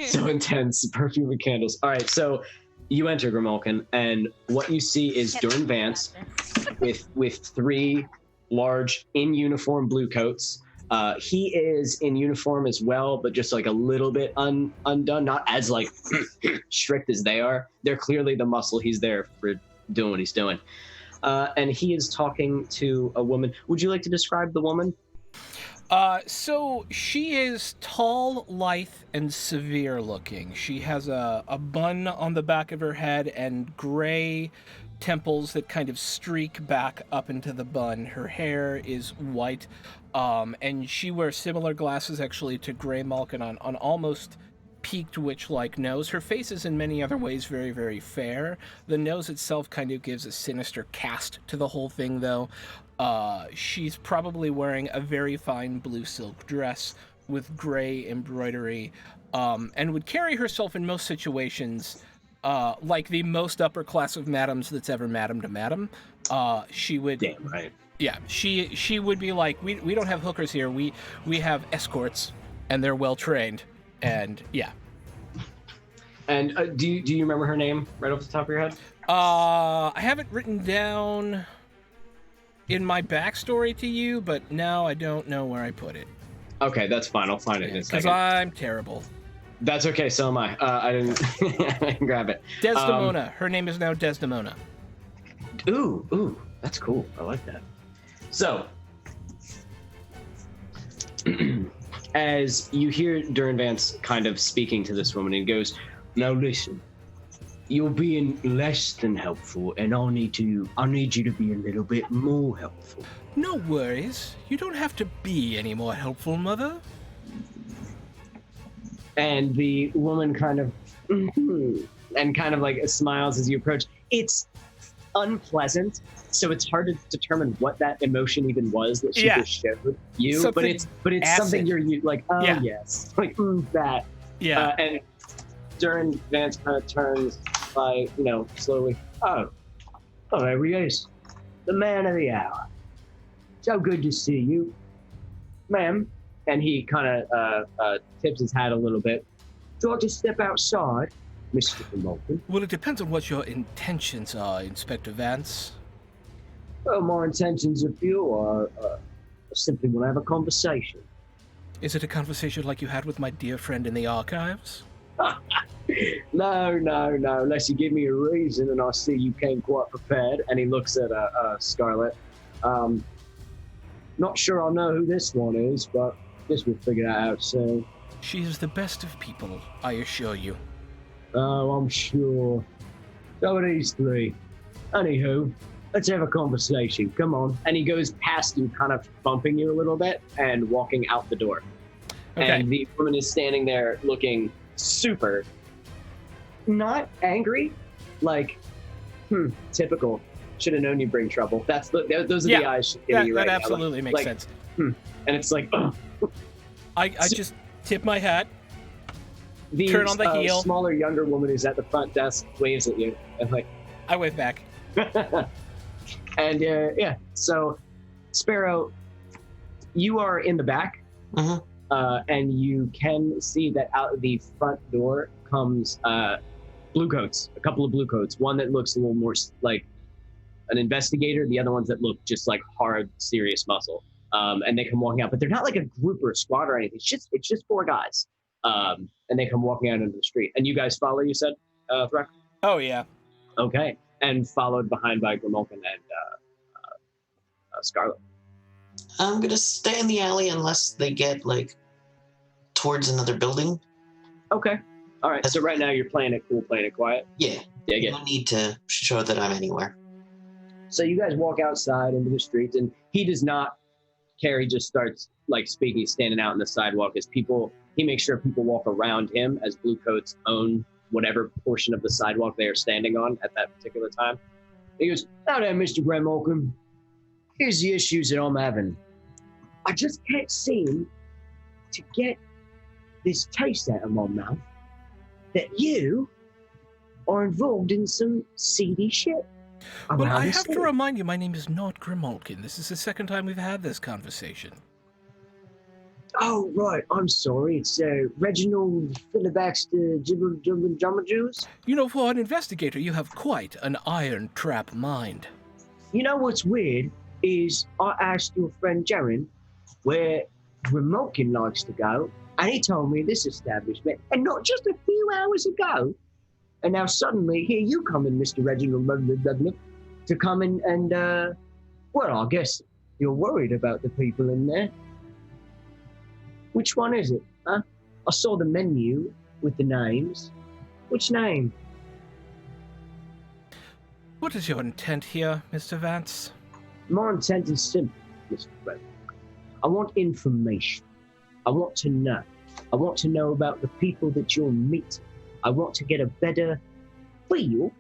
So intense. Perfume and candles. All right, so you enter Grimalkin, and what you see is Can't Durin believe Vance that. with 3 large in uniform blue coats. He is in uniform as well, but just like a little bit undone, not as like strict as they are. They're clearly the muscle. He's there for doing what he's doing. And he is talking to a woman. Would you like to describe the woman? So she is tall, lithe, and severe looking. She has a bun on the back of her head and gray temples that kind of streak back up into the bun. Her hair is white, and she wears similar glasses actually to Grey Malkin on almost peaked witch-like nose. Her face is in many other ways very, very fair. The nose itself kind of gives a sinister cast to the whole thing, though. She's probably wearing a very fine blue silk dress with gray embroidery, and would carry herself in most situations like the most upper class of madams that's ever madam to madam. She would... Damn right. Yeah, she would be like, we don't have hookers here, we have escorts, and they're well-trained, and yeah. And do you remember her name right off the top of your head? I have it written down in my backstory to you, but now I don't know where I put it. Okay, that's fine. I'll find it in a Because second. I'm terrible. That's okay. So am I. I didn't, I didn't grab it. Desdemona. Her name is now Desdemona. Ooh, that's cool. I like that. So, as you hear Durin Vance kind of speaking to this woman, he goes, "Now listen, you're being less than helpful, and I need you to be a little bit more helpful." No worries. You don't have to be any more helpful, Mother. And the woman kind of and kind of like smiles as you approach. It's unpleasant, so it's hard to determine what that emotion even was that she just showed you. Something but it's something acid. you're like, oh yes, like that. Yeah. And Durin Vance kind of turns by, slowly. Oh, there he is, the man of the hour. So good to see you, ma'am. And he kind of tips his hat a little bit. Do you want to step outside, Mr. Malkin? Well, it depends on what your intentions are, Inspector Vance. Well, my intentions of you are simply want to have a conversation. Is it a conversation like you had with my dear friend in the archives? No, unless you give me a reason and I see you came quite prepared. And he looks at Scarlett. Not sure I'll know who this one is, but guess we'll figure that out soon. She is the best of people, I assure you. Oh, I'm sure. So are these 3. Anywho, let's have a conversation. Come on. And he goes past you, kind of bumping you a little bit and walking out the door. Okay. And the woman is standing there looking super, not angry, like, typical. Should have known you'd bring trouble. Those are the eyes she's giving you right that now. absolutely makes sense. And it's like, ugh. I just tip my hat, The turn on the heel. Smaller, younger woman who's at the front desk waves at you. And like, I wave back. and so Sparrow, you are in the back, and you can see that out the front door comes bluecoats, a couple of bluecoats. One that looks a little more like an investigator, the other ones that look just like hard, serious muscle. And they come walking out, but they're not like a group or a squad or anything. It's just 4 guys. And they come walking out into the street. And you guys follow, you said, Thrak? Oh, yeah. Okay. And followed behind by Grimalkin and Scarlet. I'm gonna stay in the alley unless they get like towards another building. Okay. All right. So right now you're playing it cool, playing it quiet. Yeah. Yeah. No need to show that I'm anywhere. So you guys walk outside into the streets, and he does not care. He just starts like speaking, standing out on the sidewalk as he makes sure people walk around him as bluecoats own whatever portion of the sidewalk they are standing on at that particular time. He goes, "Now then, Mr. Graham, here's the issues that I'm having. I just can't seem to get this taste out of my mouth that you are involved in some seedy shit." Well, around I the have to city. remind you, my name is not Grimalkin. This is the second time we've had this conversation. Oh, right. I'm sorry. It's Reginald Filibaxter Jumble Juice. You know, for an investigator, you have quite an iron trap mind. You know what's weird is I asked your friend Jaren where Gromolkin likes to go, and he told me this establishment, and not just a few hours ago. And now suddenly here you come in, Mr. Reginald, to come in and, well, I guess you're worried about the people in there. Which one is it, huh? I saw the menu with the names. Which name? What is your intent here, Mr. Vance? My intent is simple, Mr. Reginald. I want information. I want to know. I want to know about the people that you're meeting. I want to get a better feel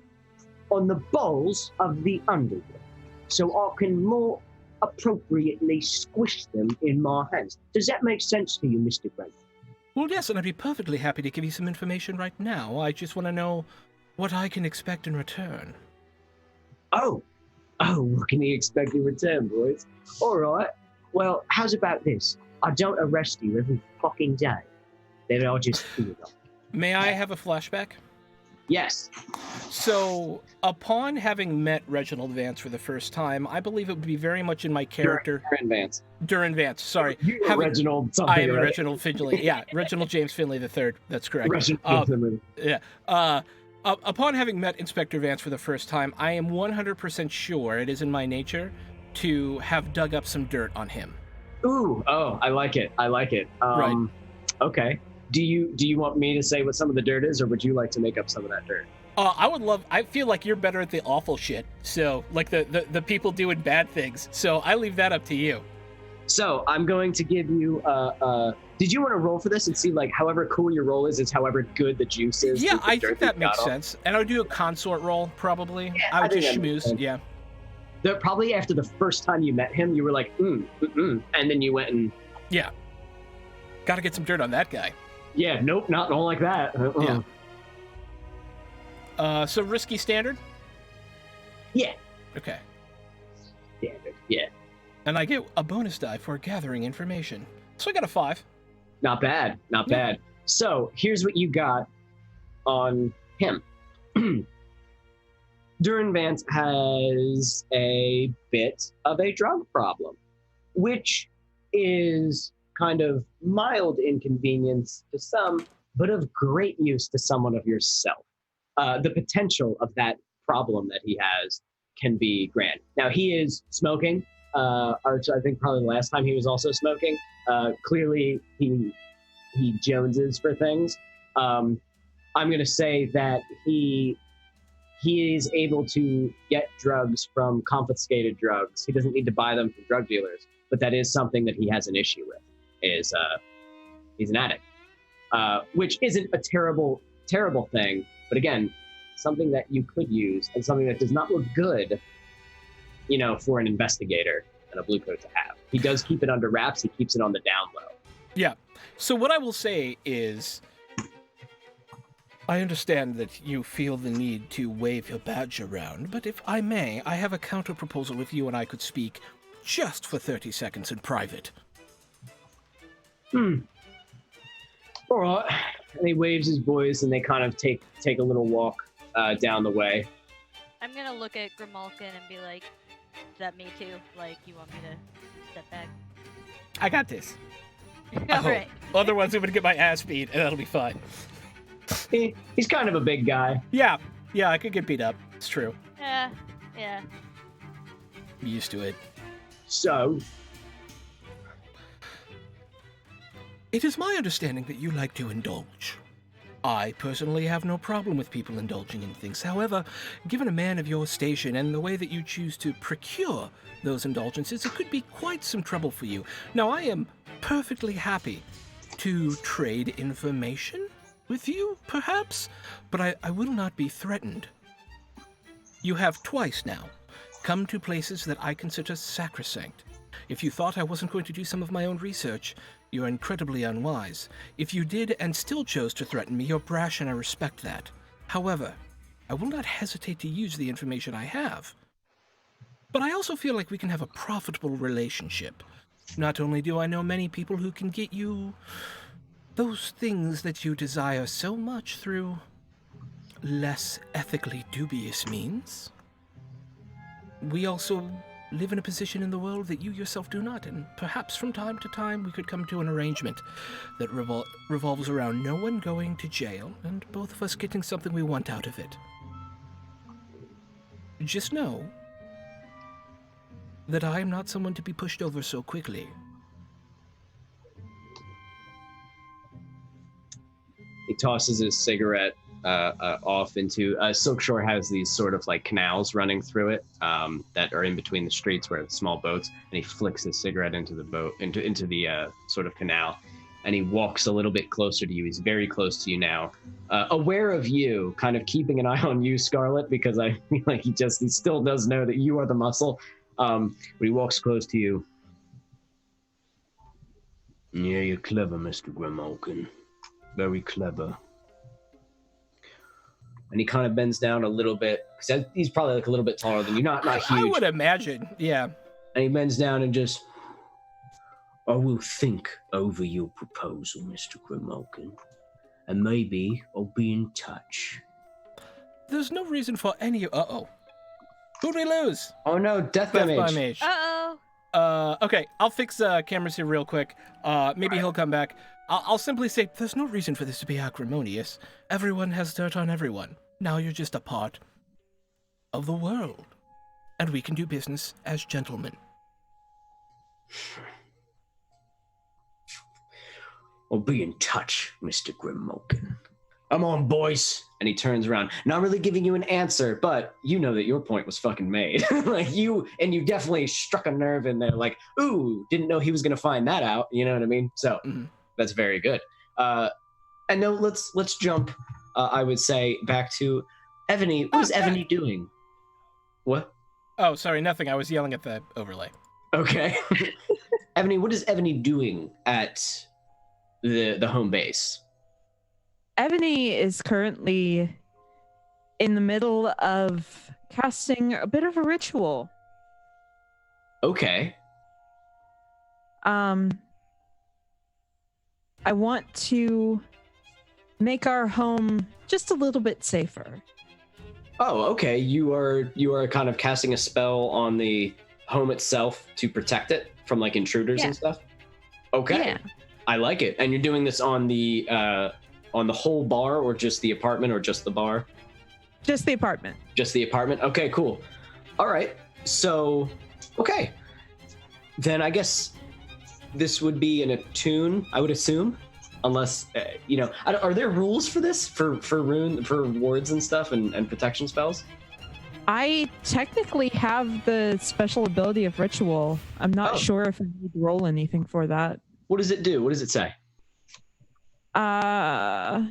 on the balls of the underworld, so I can more appropriately squish them in my hands. Does that make sense to you, Mr. Grant? Well, yes, and I'd be perfectly happy to give you some information right now. I just want to know what I can expect in return. Oh, what can you expect in return, boys? All right. Well, how's about this? I don't arrest you every fucking day. Then I'll just feel it. May I have a flashback? Yes. So, upon having met Reginald Vance for the first time, I believe it would be very much in my character. Durin Vance, sorry. You were Reginald something. I am right? Reginald Finley. Yeah, Reginald James Finley III. That's correct. Reginald Finley. Yeah. Upon having met Inspector Vance for the first time, I am 100% sure it is in my nature to have dug up some dirt on him. Ooh, I like it. Right. Okay. Do you want me to say what some of the dirt is, or would you like to make up some of that dirt? I feel like you're better at the awful shit. So, like the people doing bad things. So I leave that up to you. So I'm going to give you did you want to roll for this and see, like, however cool your roll is however good the juice is? Yeah, I think that makes sense. And I would do a consort roll, probably. Yeah, I would I just think that schmooze, makes sense. yeah. Probably after the first time you met him, you were like, and then you went and... Yeah. Gotta get some dirt on that guy. Yeah, nope, not like that. Yeah. So risky standard? Yeah. Okay. Standard, yeah. And I get a bonus die for gathering information. So I got a 5. Not bad, not bad. So here's what you got on him. Durin Vance has a bit of a drug problem, which is kind of mild inconvenience to some, but of great use to someone of yourself. The potential of that problem that he has can be grand. Now, he is smoking. I think probably the last time he was also smoking. Clearly, he joneses for things. I'm going to say that he is able to get drugs from confiscated drugs. He doesn't need to buy them from drug dealers, but that is something that he has an issue with. He's an addict, which isn't a terrible thing, but again, something that you could use and something that does not look good, for an investigator and a blue coat to have. He does keep it under wraps. He keeps it on the down low. Yeah. So what I will say is, I understand that you feel the need to wave your badge around, but if I may, I have a counter proposal if you and I could speak just for 30 seconds in private. All right. And he waves his boys, and they kind of take a little walk down the way. I'm gonna look at Grimalkin and be like, "Is that me too? Like, you want me to step back?" I got this. All right. Otherwise, I'm going to get my ass beat, and that'll be fine. He's kind of a big guy. Yeah, I could get beat up. It's true. Yeah. I'm used to it. So, it is my understanding that you like to indulge. I personally have no problem with people indulging in things. However, given a man of your station and the way that you choose to procure those indulgences, it could be quite some trouble for you. Now, I am perfectly happy to trade information with you, perhaps, but I will not be threatened. You have twice now come to places that I consider sacrosanct. If you thought I wasn't going to do some of my own research, you're incredibly unwise. If you did and still chose to threaten me, you're brash and I respect that. However, I will not hesitate to use the information I have. But I also feel like we can have a profitable relationship. Not only do I know many people who can get you those things that you desire so much through less ethically dubious means, we also live in a position in the world that you yourself do not, and perhaps from time to time we could come to an arrangement that revolves around no one going to jail and both of us getting something we want out of it. Just know that I am not someone to be pushed over so quickly. He tosses his cigarette off into Silkshore has these sort of like canals running through it that are in between the streets where the small boats, and he flicks his cigarette into the boat into the sort of canal, and he walks a little bit closer to you. He's very close to you now, aware of you, kind of keeping an eye on you, Scarlet, because I feel like he still does know that you are the muscle. But he walks close to you. Yeah, you're clever, Mr. Grimalkin. Very clever. And he kind of bends down a little bit, because he's probably like a little bit taller than you, not huge. I would imagine, yeah. And he bends down and just, I will think over your proposal, Mr. Grimalkin, and maybe I'll be in touch. There's no reason for any... Uh-oh. Who'd we lose? Oh no, Death by Mage. Uh-oh. Okay, I'll fix cameras here real quick. Maybe he'll come back. I'll simply say, there's no reason for this to be acrimonious. Everyone has dirt on everyone. Now you're just a part of the world. And we can do business as gentlemen. I'll be in touch, Mr. Grimalkin. I'm on, boys. And he turns around, not really giving you an answer, but you know that your point was fucking made. Like you definitely struck a nerve in there. Like, ooh, didn't know he was gonna find that out. You know what I mean? So that's very good. And no, let's jump. I would say back to Ebony. What is Ebony doing? What? Oh, sorry, nothing. I was yelling at the overlay. Okay. Ebony, what is Ebony doing at the home base? Ebony is currently in the middle of casting a bit of a ritual. Okay. I want to make our home just a little bit safer. Oh, okay. You are kind of casting a spell on the home itself to protect it from like intruders and stuff. Okay. Yeah. I like it. And you're doing this on the whole bar, or just the apartment, or just the bar? Just the apartment. Just the apartment? Okay, cool. All right. So, okay. Then I guess this would be an attune, I would assume, unless, are there rules for this? For wards and stuff and protection spells? I technically have the special ability of ritual. I'm not sure if I need to roll anything for that. What does it do? What does it say? Let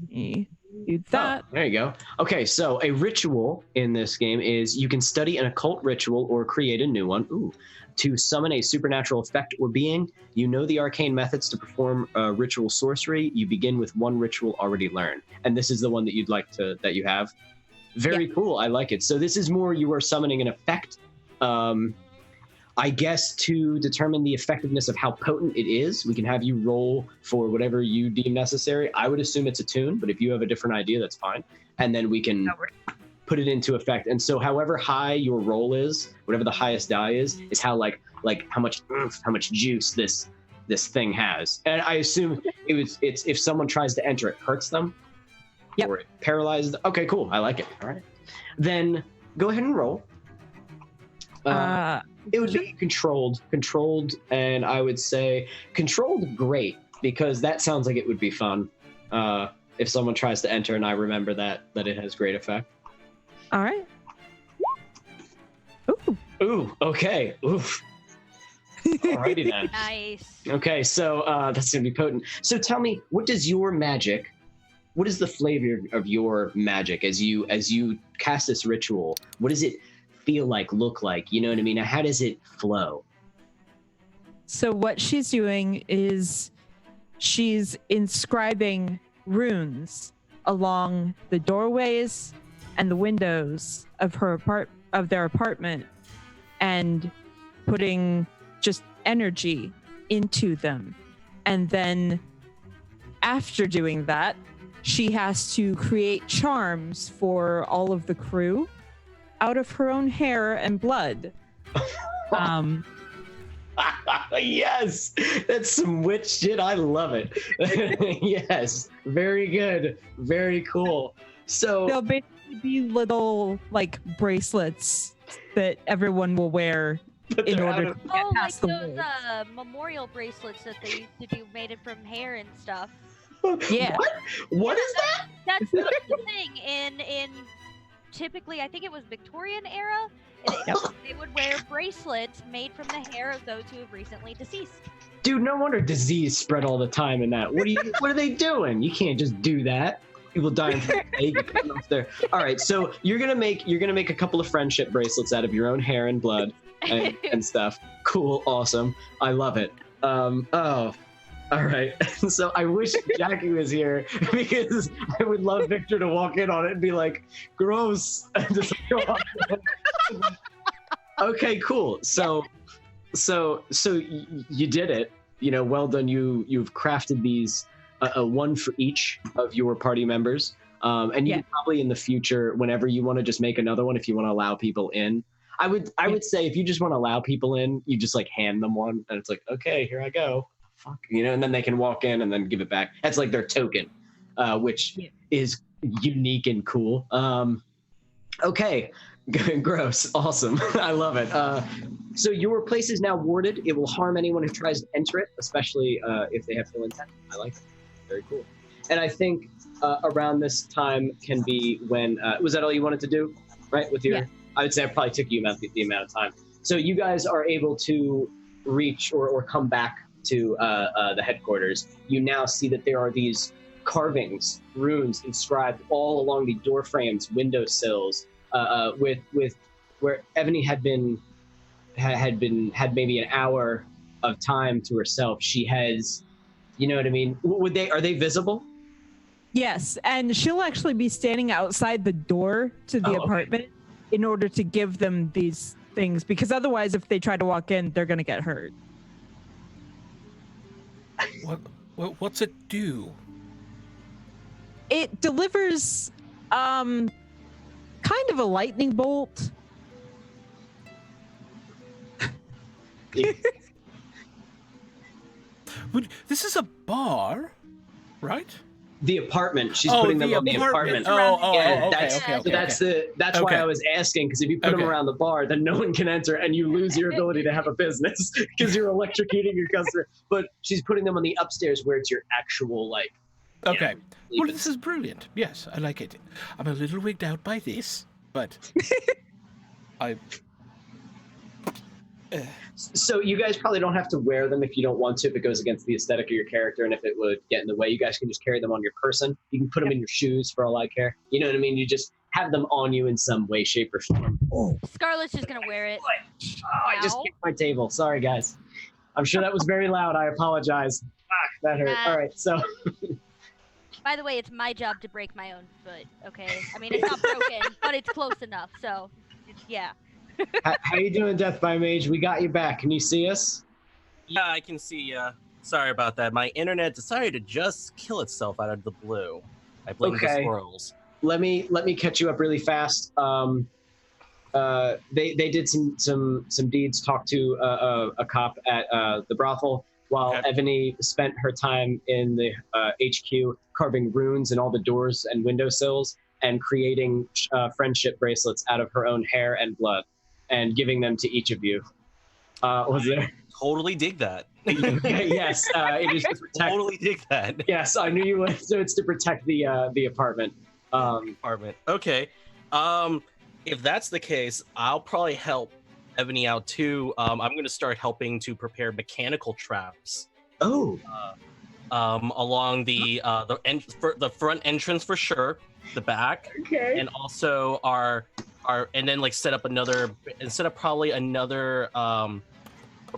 me do that. Oh, there you go. Okay, so a ritual in this game is you can study an occult ritual or create a new one. Ooh. To summon a supernatural effect or being, you know the arcane methods to perform ritual sorcery. You begin with one ritual already learned. And this is the one that you'd like that you have. Very cool. I like it. So this is more you are summoning an effect. I guess to determine the effectiveness of how potent it is, we can have you roll for whatever you deem necessary. I would assume it's a tune, but if you have a different idea, that's fine. And then we can put it into effect. And so however high your roll is, whatever the highest die is how like how much juice this thing has. And I assume it's if someone tries to enter, it hurts them. Yep. Or it paralyzes them. Okay, cool. I like it. All right. Then go ahead and roll. It would be controlled, and I would say controlled great, because that sounds like it would be fun if someone tries to enter and I remember that it has great effect. All right. Ooh, okay. Oof. Alrighty then. Nice. Okay, so that's going to be potent. So tell me, what does your magic what is the flavor of your magic as you cast this ritual? What does it feel like, look like? You know what I mean? How does it flow? So what she's doing is she's inscribing runes along the doorways and the windows of their apartment, and putting just energy into them. And then after doing that, she has to create charms for all of the crew out of her own hair and blood. Yes, that's some witch shit. I love it. Yes, very good, very cool. So They'll basically be little like bracelets that everyone will wear in order to get Oh, like past the those walls. memorial bracelets that they used to do, made it from hair and stuff. Yeah. What is that? That's the thing in typically, I think it was Victorian era. They would wear bracelets made from the hair of those who have recently deceased. Dude, no wonder disease spread all the time in that. What are they doing? You can't just do that. People dying from there. All right, so you're gonna make a couple of friendship bracelets out of your own hair and blood and stuff. Cool, awesome. I love it. All right. So I wish Jackie was here because I would love Victor to walk in on it and be like, gross. And just go on. Okay, cool. So you did it. You know, well done. You've crafted these, one for each of your party members. And you can probably in the future, whenever you want to just make another one, if you want to allow people in. I would say if you just want to allow people in, you just like hand them one and it's like, okay, here I go. Fuck, you know, and then they can walk in and then give it back. That's like their token, which is unique and cool. Okay, gross, awesome. I love it. So your place is now warded. It will harm anyone who tries to enter it, especially if they have ill intent. I like it. Very cool. And I think around this time can be when was that all you wanted to do, right? With your, I would say it probably took you the amount of time. So you guys are able to reach or come back to the headquarters. You now see that there are these carvings, runes inscribed all along the door frames, window sills, with where Ebony had maybe an hour of time to herself. She has, you know what I mean? Are they visible? Yes, and she'll actually be standing outside the door to the apartment in order to give them these things, because otherwise if they try to walk in, they're going to get hurt. What's it do? It delivers kind of a lightning bolt. This is a bar, right? The apartment. She's putting them on the apartment. That's why I was asking, because if you put them around the bar, then no one can enter, and you lose your ability to have a business because you're electrocuting your customer. But she's putting them on the upstairs where it's your actual like. Okay. Well, this is brilliant. Yes, I like it. I'm a little wigged out by this, but I. So you guys probably don't have to wear them if you don't want to, if it goes against the aesthetic of your character and if it would get in the way. You guys can just carry them on your person. You can put them in your shoes for all I care. You know what I mean? You just have them on you in some way, shape, or form. Scarlett's just gonna wear it. I just kicked my table. Sorry, guys. I'm sure that was very loud. I apologize. Fuck, that hurt. All right, so... By the way, it's my job to break my own foot, okay? I mean, it's not broken, but it's close enough, so, yeah. How you doing, Death by Mage? We got you back. Can you see us? Yeah, I can see ya. Sorry about that. My internet decided to just kill itself out of the blue. I blame the squirrels. Let me catch you up really fast. They did some deeds. Talked to a cop at the brothel while Ebony spent her time in the HQ carving runes in all the doors and windowsills and creating friendship bracelets out of her own hair and blood and giving them to each of you. Was there? Totally dig that. Yes, it is to protect. Totally dig that. Yes, I knew you would. So it's to protect the apartment. Apartment. Okay. If that's the case, I'll probably help Ebony out too. I'm going to start helping to prepare mechanical traps. Oh. along the front entrance for sure, the back, Okay. and also our and then like set up another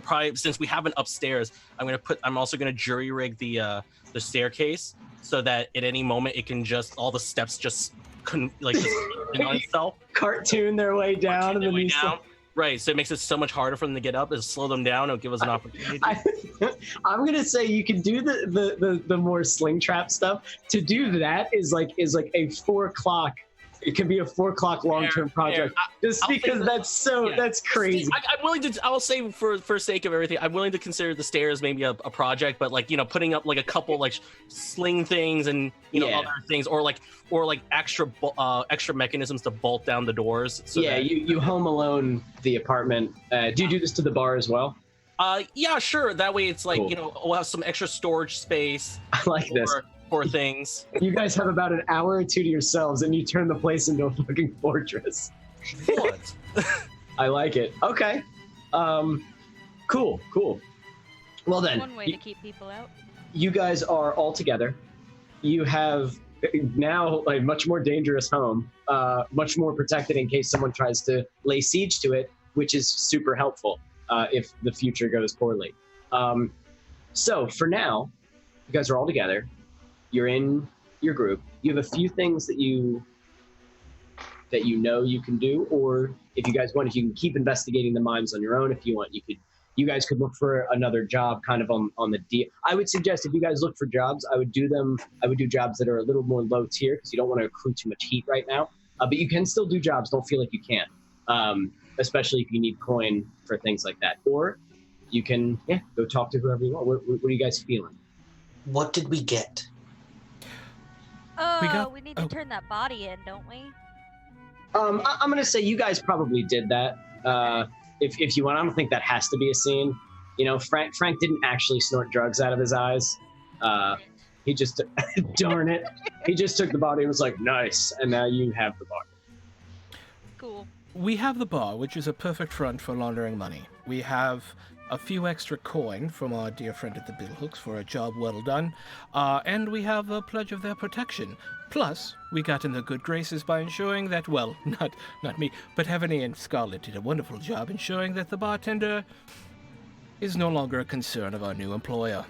probably since we have an upstairs, I'm also gonna jury rig the staircase so that at any moment it can just all the steps just couldn't like just on itself. Cartoon their way down and then you Right, so it makes it so much harder for them to get up. It'll slow them down. It'll give us an opportunity. I'm gonna say you can do the more sling trap stuff. To do that is like a 4 o'clock. It can be a 4 o'clock long-term project. Just because that's crazy. I'm willing to. I'll say for sake of everything, I'm willing to consider the stairs maybe a project, but like putting up like a couple like sling things and other things, or like extra mechanisms to bolt down the doors. So you Home Alone the apartment. Do you do this to the bar as well? Yeah, sure. That way it's like Cool. we'll have some extra storage space. I like this. For things. You guys have about an hour or two to yourselves, and you turn the place into a fucking fortress. What? I like it. Okay. Cool. Well then, One way to keep people out. you guys are all together. You have now a much more dangerous home, much more protected in case someone tries to lay siege to it, which is super helpful if the future goes poorly. So for now, you guys are all together. You're in your group. You have a few things that you know you can do, or if you guys want, you can keep investigating the mimes on your own. If you want, you guys could look for another job kind of on the deal. I would suggest if you guys look for jobs, I would do jobs that are a little more low tier because you don't want to accrue too much heat right now. But you can still do jobs. Don't feel like you can't, especially if you need coin for things like that. Or you can go talk to whoever you want. What are you guys feeling? What did we get? We need to turn that body in, don't we? I'm gonna say you guys probably did that. If you want, I don't think that has to be a scene. Frank didn't actually snort drugs out of his eyes. He just darn it. He just took the body and was like, nice, and now you have the body. Cool. We have the bar, which is a perfect front for laundering money. We have a few extra coin from our dear friend at the Billhooks for a job well done, and we have a pledge of their protection. Plus, we got in their good graces by ensuring that, well, not me, but Heavenly and Scarlet did a wonderful job ensuring that the bartender is no longer a concern of our new employer.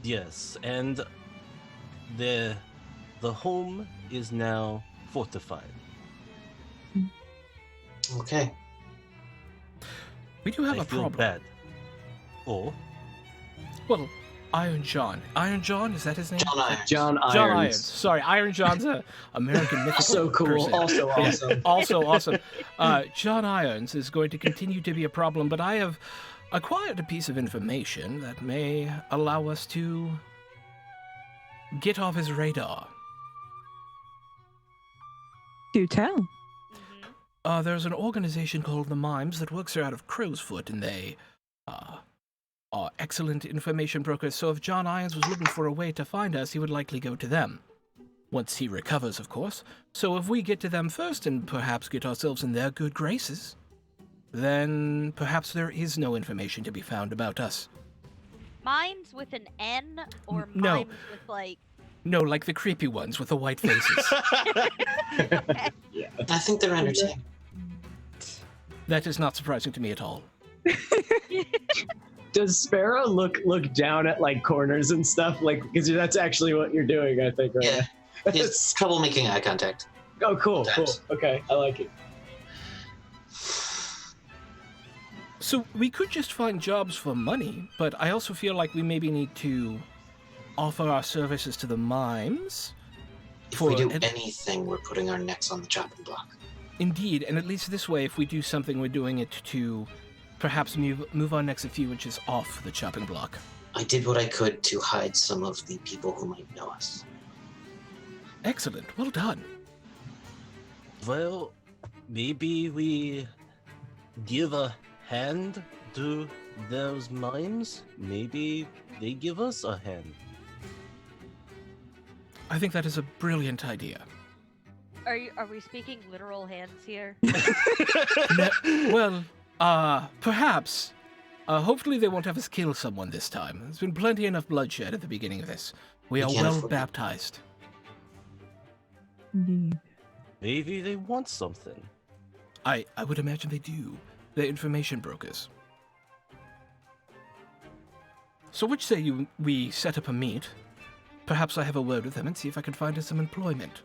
Yes, and the home is now fortified. Okay. We do have I a feel problem. bad. Oh, Well, Iron John. Iron John, is that his name? John Irons. John Irons. John Irons. Sorry, Iron John's a American mythical So cool. person. Also Yeah, awesome. also awesome. John Irons is going to continue to be a problem, but I have acquired a piece of information that may allow us to get off his radar. Do tell. There's an organization called the Mimes that works out of Crowsfoot, and they are excellent information brokers, so if John Irons was looking for a way to find us, he would likely go to them. Once he recovers, of course. So if we get to them first and perhaps get ourselves in their good graces, then perhaps there is no information to be found about us. Mimes with an N or No. mimes with like... No, like the creepy ones with the white faces. Okay. I think they're entertaining. That is not surprising to me at all. Does Sparrow look down at like corners and stuff? Like, because that's actually what you're doing, I think, right? Yeah. He has trouble making eye contact. Oh, cool. Sometimes. Okay, I like it. So we could just find jobs for money, but I also feel like we maybe need to offer our services to the mimes. If we do For- anything, we're putting our necks on the chopping block. Indeed, and at least this way, if we do something, we're doing it to perhaps move our necks a few inches off the chopping block. I did what I could to hide some of the people who might know us. Excellent, well done. well, maybe we give a hand to those mimes. Maybe they give us a hand. I think that is a brilliant idea. Are we speaking literal hands here? Well, perhaps Hopefully they won't have us kill someone this time. There's been plenty enough bloodshed at the beginning of this. We are can't well afford it. baptized. Indeed. Maybe they want something. I would imagine they do. They're information brokers. So which say we set up a meet? Perhaps I have a word with them and see if I can find her some employment.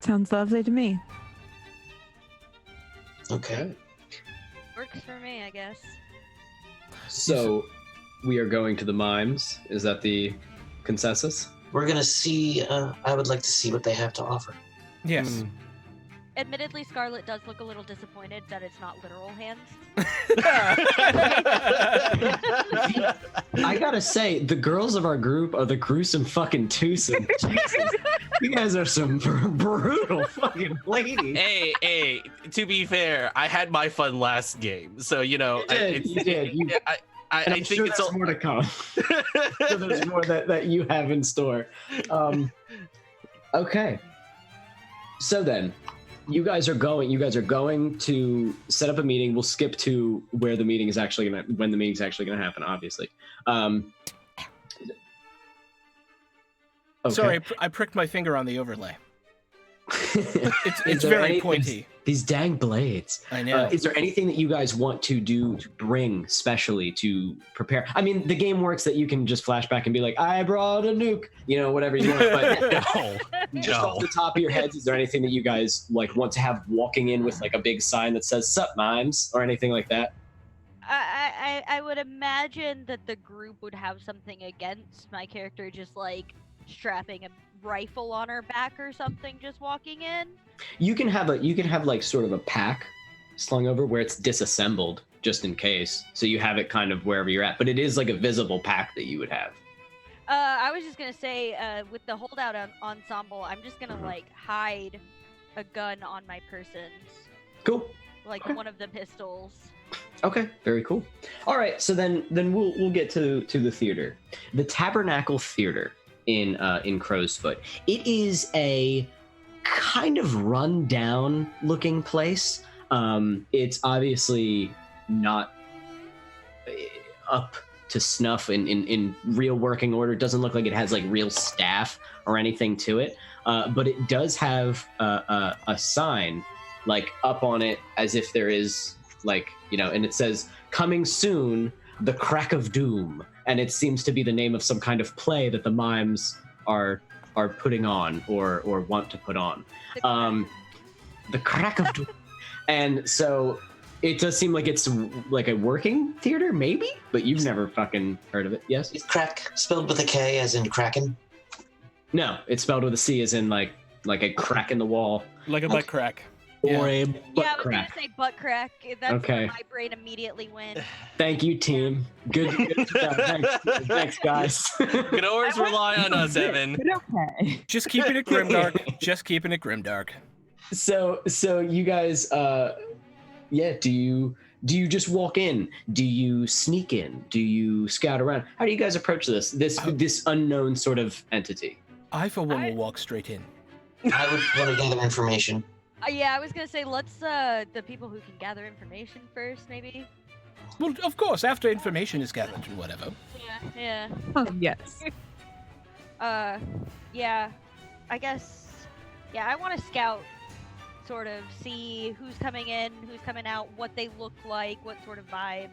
Sounds lovely to me. Okay. Works for me, I guess. So we are going to the mimes. Is that the consensus? We're gonna see. I would like to see what they have to offer. Yes. Admittedly, Scarlet does look a little disappointed that it's not literal hands. I gotta say, the girls of our group are the gruesome fucking twosome. Jesus. You guys are some brutal fucking ladies. Hey, to be fair, I had my fun last game, so you know. You did. I And I'm think sure it's there's more to come. So there's more that you have in store. Okay. So then, you guys are going to set up a meeting. We'll skip to where the meeting is actually when the meeting's actually gonna happen, obviously. Okay. Sorry, I pricked my finger on the overlay. It's Is there very any- pointy. These dang blades. I know. Is there anything that you guys want to do to bring specially to prepare? I mean, the game works that you can just flash back and be like, I brought a nuke, whatever you want. But just off the top of your heads, is there anything that you guys like want to have walking in with like a big sign that says "Sup, mimes" or anything like that? I would imagine that the group would have something against my character just like strapping a rifle on her back or something, just walking in. You can have like sort of a pack slung over where it's disassembled just in case. So you have it kind of wherever you're at, but it is like a visible pack that you would have. I was just gonna say, with the holdout ensemble, I'm just gonna like hide a gun on my persons, Cool. like Okay. one of the pistols. Okay, very cool. All right, so then we'll get to the theater, the Tabernacle Theater in Crowsfoot. It is a kind of run down looking place. It's obviously not up to snuff in real working order. It doesn't look like it has like real staff or anything to it, but it does have a sign like up on it as if there is like, and it says coming soon, the Crack of Doom, and it seems to be the name of some kind of play that the mimes are putting on or want to put on. The Crack of Doom. And so it does seem like it's like a working theater, maybe, but you've never fucking heard of it. Yes? Is crack spelled with a K as in Kraken? No, it's spelled with a C as in like a crack in the wall Like a butt crack. or a Yeah, butt I was crack. gonna say butt crack. That's Okay. where my brain immediately went. Thank you, team. Good thanks, guys. You can always rely on us, Evan. But okay. Just keeping it grimdark. Just keeping it grimdark. So you guys, do you just walk in? Do you sneak in? Do you scout around? How do you guys approach this unknown sort of entity? I, for one, will walk straight in. I would want to gather information. Yeah, I was gonna say let's the people who can gather information first, maybe. Well, of course, after information is gathered and whatever. Yeah. Oh, yes. Yeah. I guess. Yeah, I want to scout, sort of see who's coming in, who's coming out, what they look like, what sort of vibes.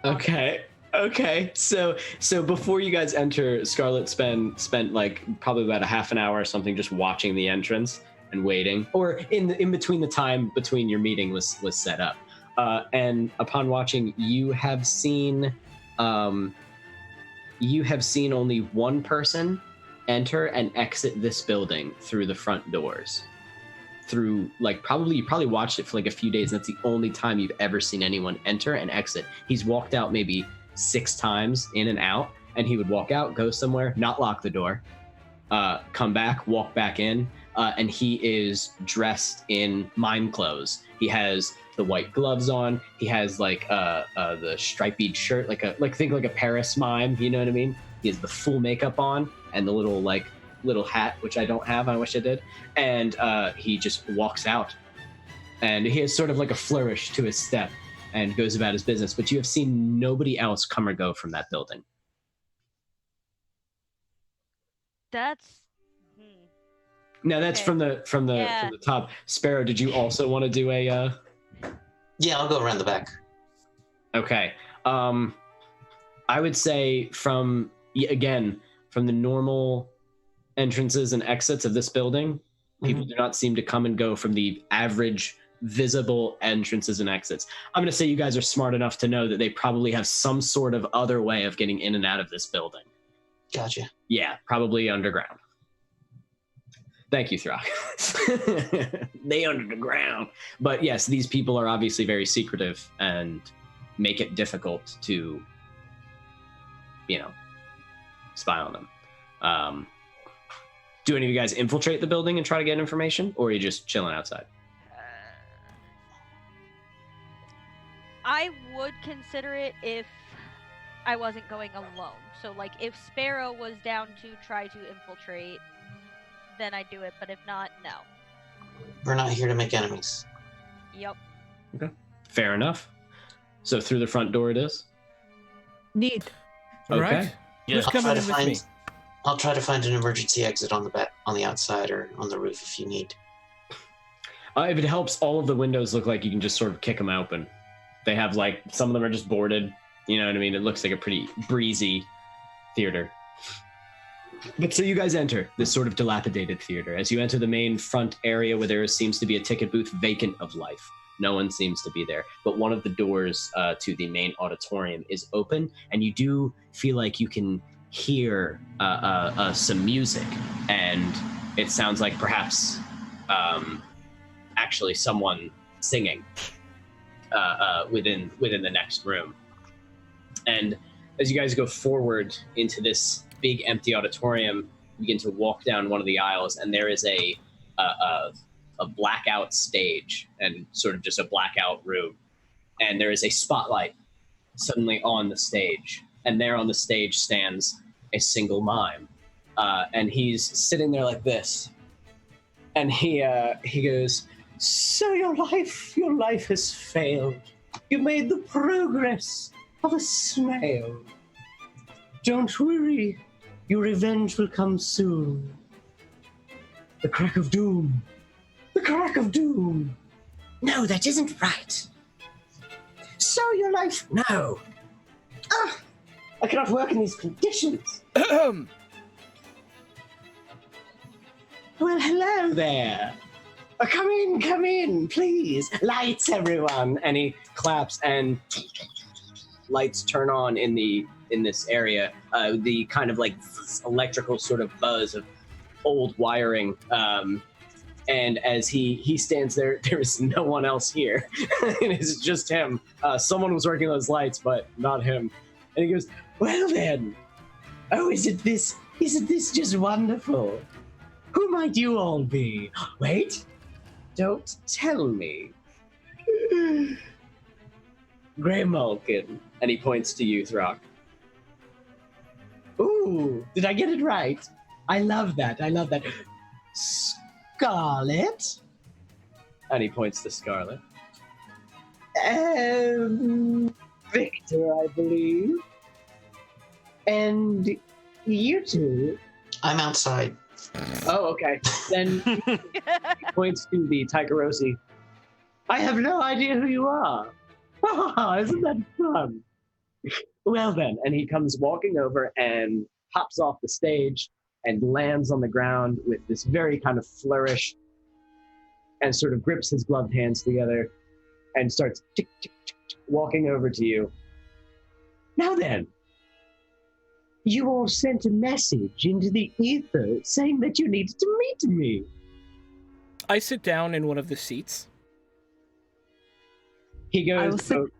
Okay. So before you guys enter, Scarlett spent like probably about a half an hour or something just watching the entrance and waiting, or in between the time between your meeting was set up. And upon watching, you have seen only one person enter and exit this building through the front doors. Through like you probably watched it for like a few days, and that's the only time you've ever seen anyone enter and exit. He's walked out maybe 6 times in and out, and he would walk out, go somewhere, not lock the door, come back, walk back in, and he is dressed in mime clothes. He has the white gloves on. He has like the striped shirt, think like a Paris mime. You know what I mean? He has the full makeup on and the little hat, which I don't have. I wish I did. And he just walks out, and he has sort of like a flourish to his step, and goes about his business, but you have seen nobody else come or go from that building. That's. Now that's Okay. from the top. Sparrow, did you also want to do a? Yeah, I'll go around the back. Okay. I would say from the normal entrances and exits of this building, people do not seem to come and go from the average visible entrances and exits. I'm going to say you guys are smart enough to know that they probably have some sort of other way of getting in and out of this building. Gotcha. Yeah, probably underground. Thank you, Throck. They under the ground. But yes, these people are obviously very secretive and make it difficult to, spy on them. Do any of you guys infiltrate the building and try to get information, or are you just chilling outside? I would consider it if I wasn't going alone. So, like, if Sparrow was down to try to infiltrate, then I'd do it. But if not, no. We're not here to make enemies. Yep. Okay. Fair enough. So through the front door it is? Neat. All Okay. right. Yeah. Just come in with me. I'll try to find an emergency exit on the outside or on the roof if you need. If it helps, all of the windows look like you can just sort of kick them open. They have some of them are just boarded. You know what I mean? It looks like a pretty breezy theater. But so you guys enter this sort of dilapidated theater. As you enter the main front area where there seems to be a ticket booth vacant of life. No one seems to be there. But one of the doors to the main auditorium is open, and you do feel like you can hear some music. And it sounds like perhaps actually someone singing within the next room. And as you guys go forward into this big empty auditorium, you begin to walk down one of the aisles, and there is a blackout stage and sort of just a blackout room. And there is a spotlight suddenly on the stage. And there on the stage stands a single mime. And he's sitting there like this. And he goes, "So your life has failed. You made the progress of a snail. Don't worry, your revenge will come soon. The crack of doom. The crack of doom. No, that isn't right. So your life... No. I cannot work in these conditions. Well, hello there. Come in, please. Lights, everyone." And he claps, and lights turn on in this area. The kind of electrical sort of buzz of old wiring. And as he stands there, there is no one else here. And it's just him. Someone was working those lights, but not him. And he goes, "Well then, isn't this just wonderful? Who might you all be? Wait, don't tell me. Grey Malkin." And he points to you, Throck. Ooh, did I get it right? I love that. Scarlet? And he points to Scarlet. Victor, I believe. And you two? I'm outside. Oh, okay. Then he points to the Taikarosi. "I have no idea who you are. Isn't that fun? Well then," and he comes walking over and hops off the stage and lands on the ground with this very kind of flourish and sort of grips his gloved hands together and starts tick, tick, tick, tick, walking over to you. "Now then, you all sent a message into the ether saying that you needed to meet me." I sit down in one of the seats. He I will goes, sit-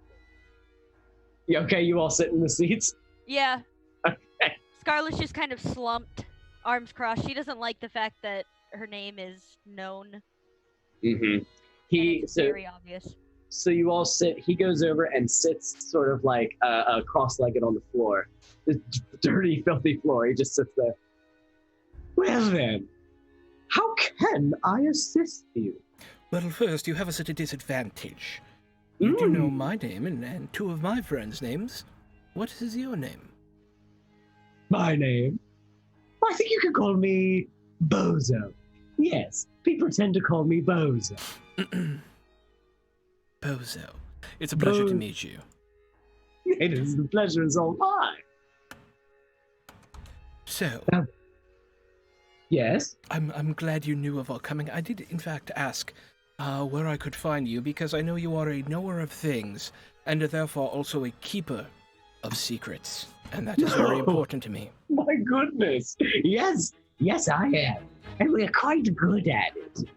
"Yeah, okay, you all sit in the seats?" Yeah. Okay. Scarlett's just kind of slumped, arms crossed. She doesn't like the fact that her name is known. Mm-hmm. It's very obvious. So you all sit. He goes over and sits sort of like cross-legged on the floor. The dirty, filthy floor. He just sits there. "Well then, how can I assist you?" Well, first, you have us at a disadvantage. You do know my name and two of my friends' names. What is your name? My name? I think you could call me Bozo. Yes, people tend to call me Bozo. Bozo. It's a pleasure to meet you. It is, the pleasure is all mine. So, yes? I'm glad you knew of our coming. I did, in fact, ask where I could find you, because I know you are a knower of things, and therefore also a keeper of secrets. And that is very important to me. My goodness. Yes, I am. And we're quite good at it.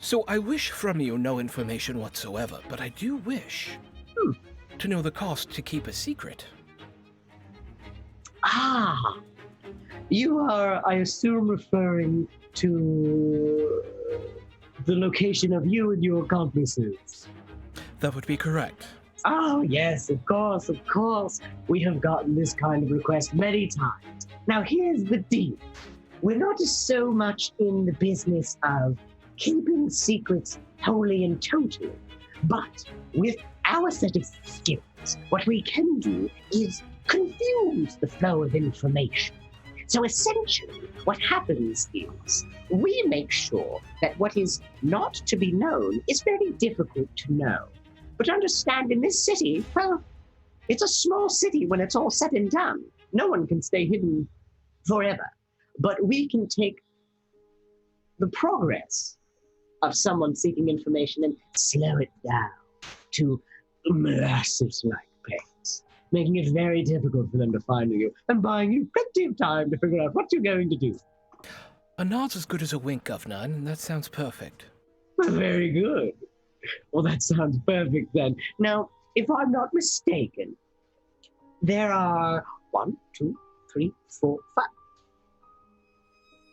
So I wish from you no information whatsoever, but I do wish to know the cost to keep a secret. Ah, you are, I assume, referring to the location of you and your accomplices. That would be correct. Oh, yes, of course. We have gotten this kind of request many times. Now, here's the deal. We're not so much in the business of keeping secrets wholly and totally, but with our set of skills, what we can do is confuse the flow of information. So essentially, what happens is we make sure that what is not to be known is very difficult to know. But understand, in this city, well, it's a small city when it's all said and done. No one can stay hidden forever. But we can take the progress of someone seeking information and slow it down to molasses-like pace, making it very difficult for them to find you and buying you plenty of time to figure out what you're going to do. A nod's as good as a wink, Governor, and that sounds perfect. Very good. Well, that sounds perfect then. Now, if I'm not mistaken, there are 1, 2, 3, 4, 5.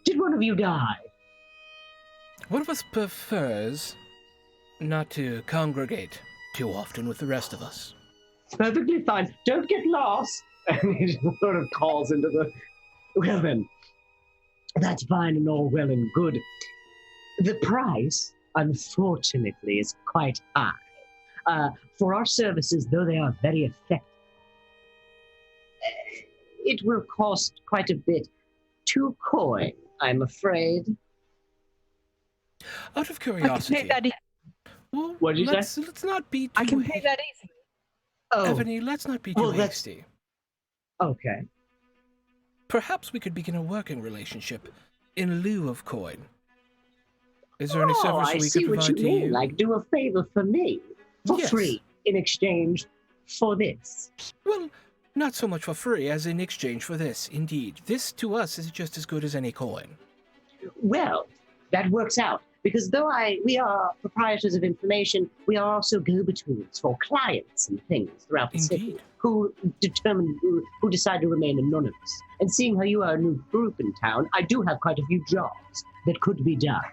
Did one of you die? One of us prefers not to congregate too often with the rest of us. Perfectly fine. Don't get lost. And he sort of calls into the... Well then, that's fine and all well and good. The price, unfortunately, is quite high. For our services, though they are very effective, it will cost quite a bit to coin, I'm afraid. Out of curiosity. I can pay that Well, What did you let's not be too I can pay that easily. Oh, Ebony, let's not be too well, that's- hasty. okay. Perhaps we could begin a working relationship in lieu of coin. Is there any Oh, service I we see could what provide you to mean. you? Like, do a favor for me for Yes. free in exchange for this. Well, not so much for free as in exchange for this, indeed. This to us is just as good as any coin. Well, that works out. Because though we are proprietors of information, we are also go-betweens for clients and things throughout the city Indeed. who decide to remain anonymous. And seeing how you are a new group in town, I do have quite a few jobs that could be done.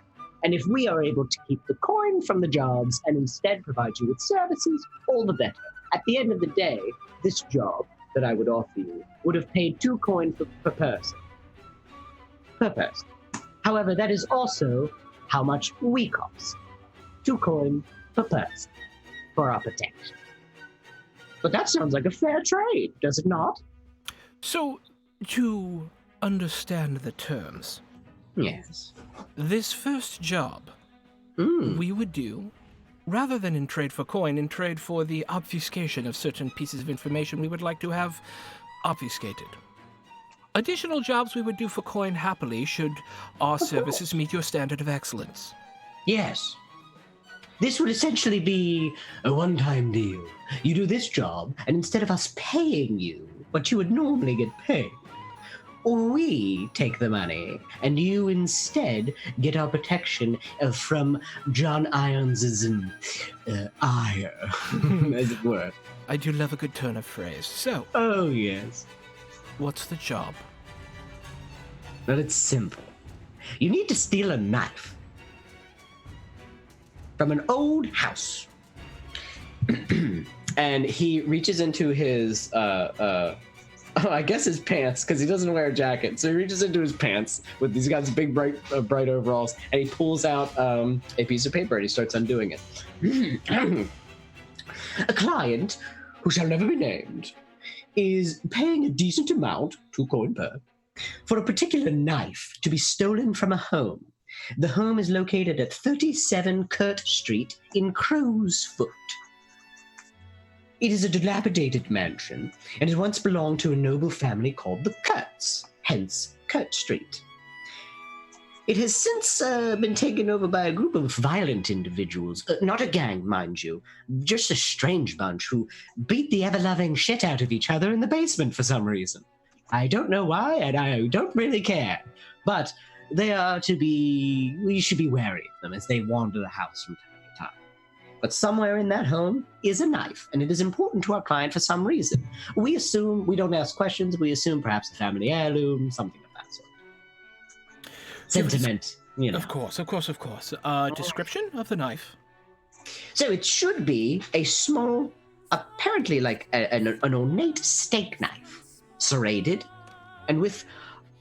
And if we are able to keep the coin from the jobs and instead provide you with services, all the better. At the end of the day, this job that I would offer you would have paid 2 coin per person. Per person. However, that is also how much we cost. 2 coin per person for our protection. But that sounds like a fair trade, does it not? So, to understand the terms, Yes. this first job Mm. we would do, rather than in trade for coin, in trade for the obfuscation of certain pieces of information we would like to have obfuscated. Additional jobs we would do for coin happily should our services meet your standard of excellence. Yes. This would essentially be a one-time deal. You do this job, and instead of us paying you what you would normally get paid, we take the money, and you instead get our protection from John Irons' ire, as it were. I do love a good turn of phrase. So, Oh, yes. what's the job? Well, it's simple. You need to steal a knife from an old house. And he reaches into his I guess his pants, because he doesn't wear a jacket. So he reaches into his pants with these guys big bright overalls, and he pulls out a piece of paper and he starts undoing it. A client, who shall never be named, is paying a decent amount, 2 coin per, for a particular knife to be stolen from a home. The home is located at 37 Kurt Street in Crow's Foot. It is a dilapidated mansion, and it once belonged to a noble family called the Kurtz, hence Kurt Street. It has since been taken over by a group of violent individuals, not a gang, mind you, just a strange bunch who beat the ever-loving shit out of each other in the basement for some reason. I don't know why, and I don't really care, but we should be wary of them as they wander the house from time to time. But somewhere in that home is a knife, and it is important to our client for some reason. We don't ask questions, we assume perhaps a family heirloom, something of that sort. Sentiment, you know. Of course. Description of the knife? So it should be a small, apparently like an ornate steak knife, serrated, and with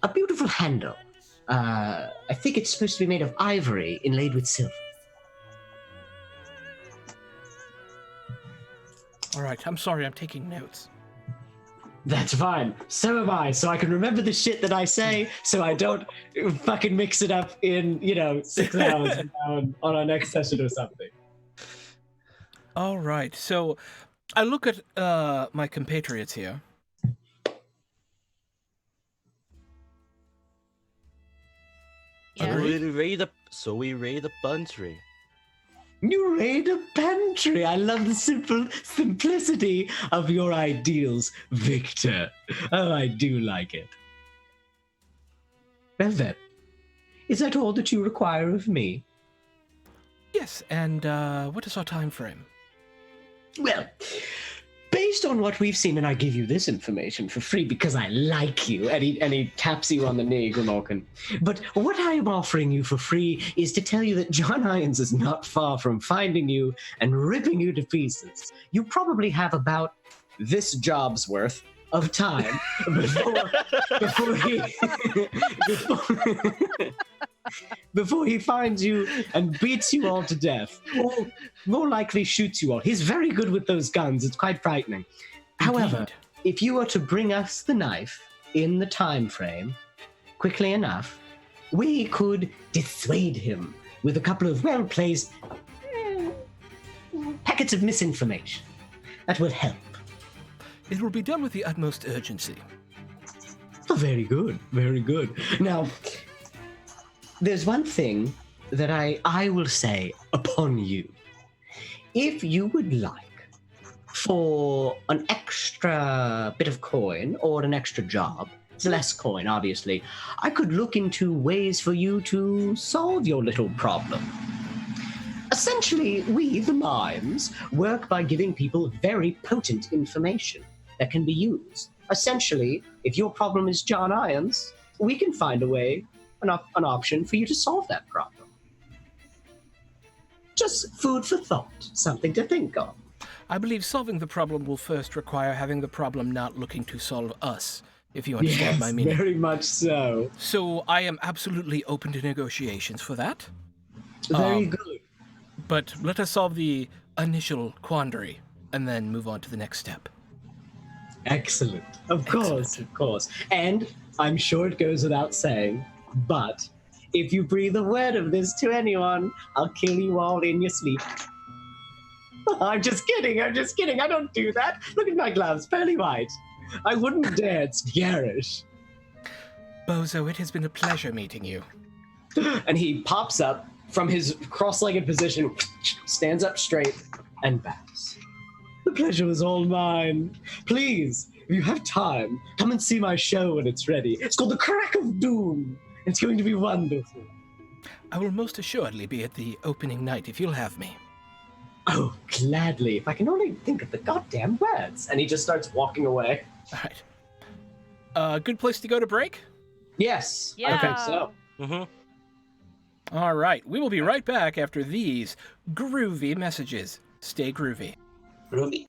a beautiful handle. I think it's supposed to be made of ivory inlaid with silver. All right, I'm sorry, I'm taking notes. That's fine. So am I, so I can remember the shit that I say, so I don't fucking mix it up in, 6 hours on our next session or something. All right, so I look at my compatriots here. Yeah. So we raid a pantry. You raid a pantry. I love the simplicity of your ideals, Victor. Oh, I do like it. Well then, is that all that you require of me? Yes, and what is our time frame? Well, based on what we've seen, and I give you this information for free because I like you, and he taps you on the knee, Grimalkin. But what I am offering you for free is to tell you that John Irons is not far from finding you and ripping you to pieces. You probably have about this job's worth of time before he finds you and beats you all to death, or more likely shoots you all. He's very good with those guns. It's quite frightening. However, Indeed. if you were to bring us the knife in the time frame quickly enough, we could dissuade him with a couple of well-placed packets of misinformation. That would help. It will be done with the utmost urgency. Oh, very good, very good. Now, there's one thing that I will say upon you. If you would like for an extra bit of coin or an extra job, it's less coin, obviously, I could look into ways for you to solve your little problem. Essentially, we, the mimes, work by giving people very potent information that can be used. Essentially, if your problem is John Irons, we can find a way, an option for you to solve that problem. Just food for thought, something to think of. I believe solving the problem will first require having the problem not looking to solve us, if you understand my meaning. Very much so. So I am absolutely open to negotiations for that. Very good. But let us solve the initial quandary and then move on to the next step. Excellent. Of course. And I'm sure it goes without saying, but if you breathe a word of this to anyone, I'll kill you all in your sleep. I'm just kidding. I don't do that. Look at my gloves, pearly white. I wouldn't dare. It's garish. Bozo, it has been a pleasure meeting you. And he pops up from his cross-legged position, stands up straight, and bows. The pleasure was all mine. Please, if you have time, come and see my show when it's ready. It's called The Crack of Doom. It's going to be wonderful. I will most assuredly be at the opening night if you'll have me. Oh, gladly. If I can only think of the goddamn words. And he just starts walking away. All right. Good place to go to break? Yes, Yeah. I think so. Mm-hmm. All right. We will be right back after these groovy messages. Stay groovy. Ruby.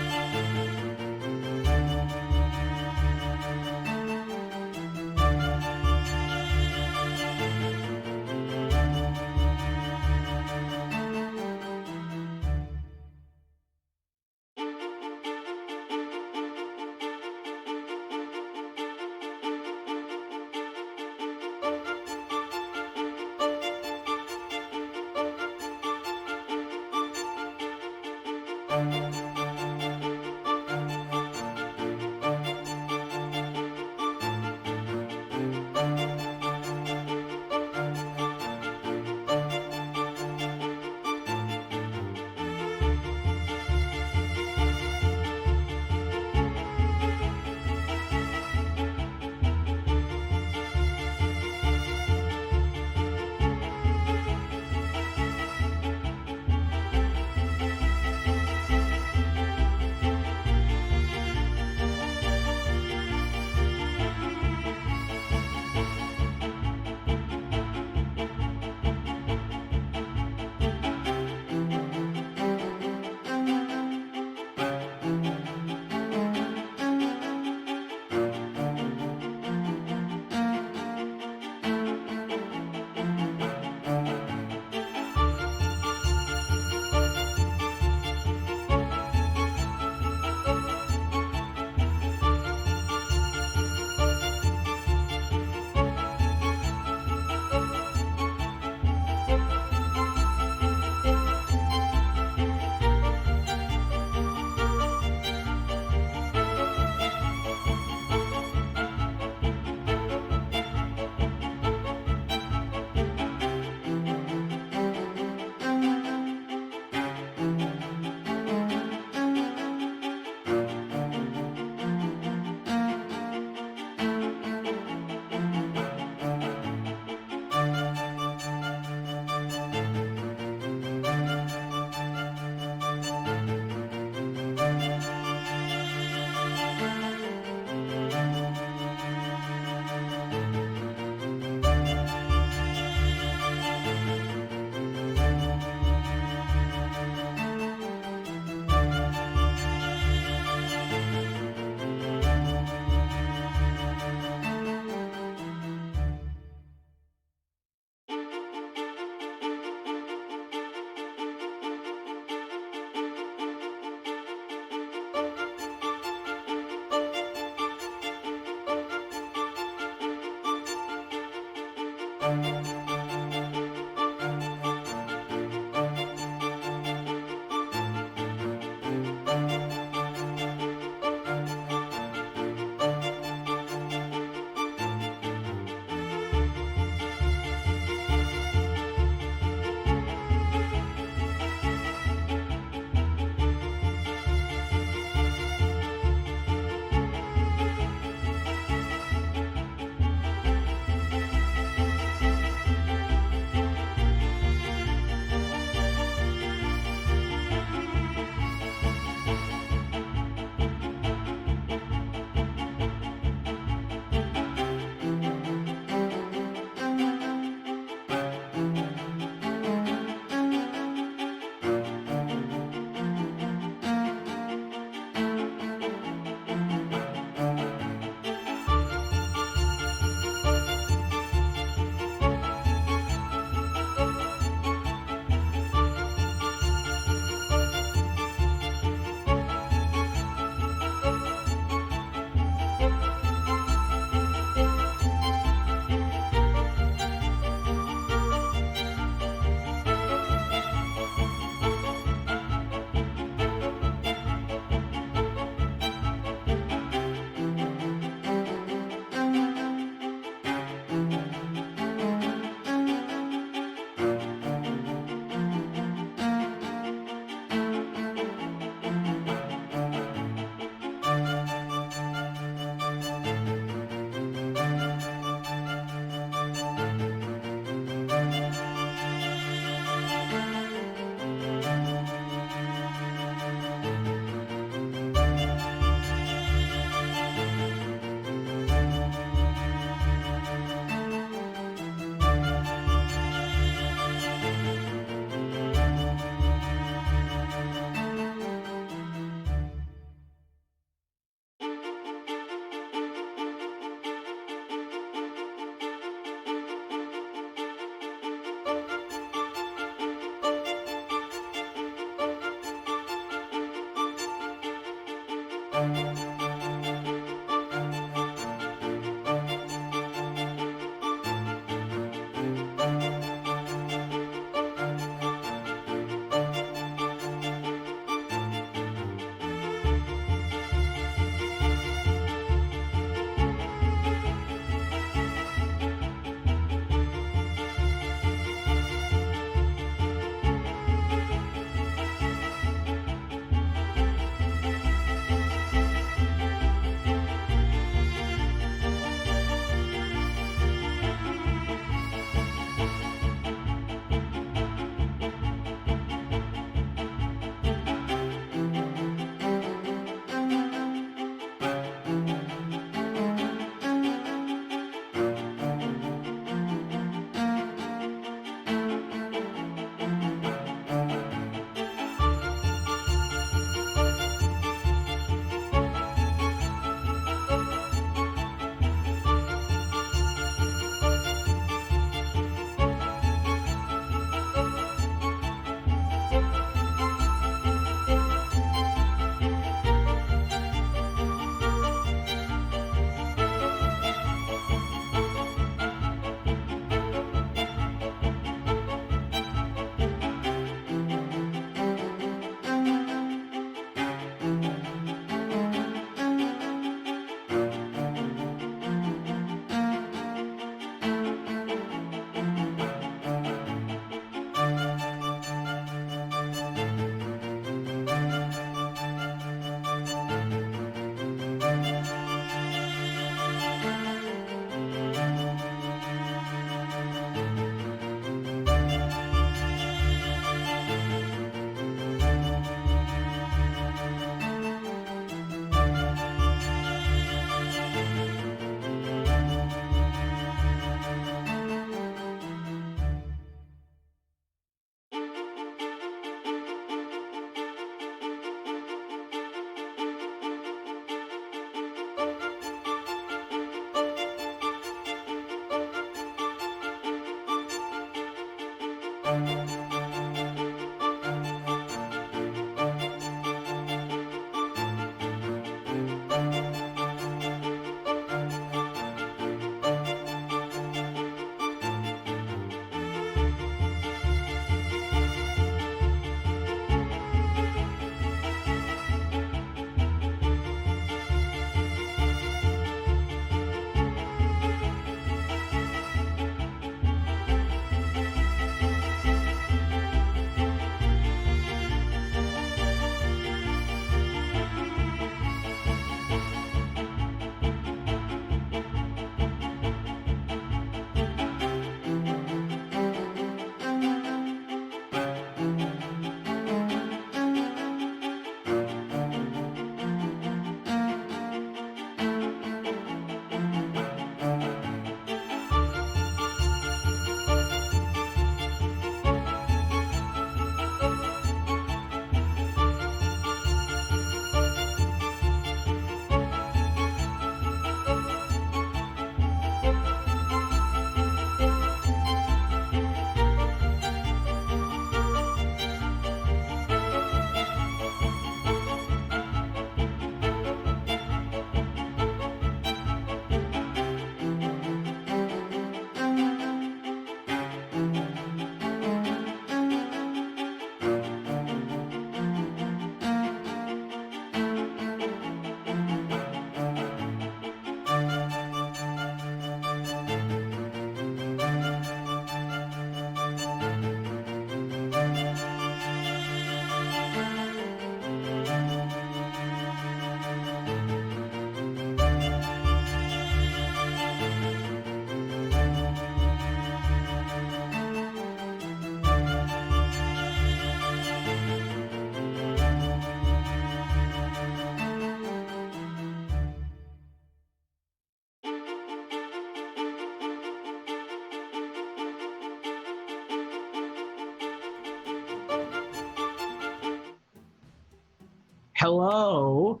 Hello,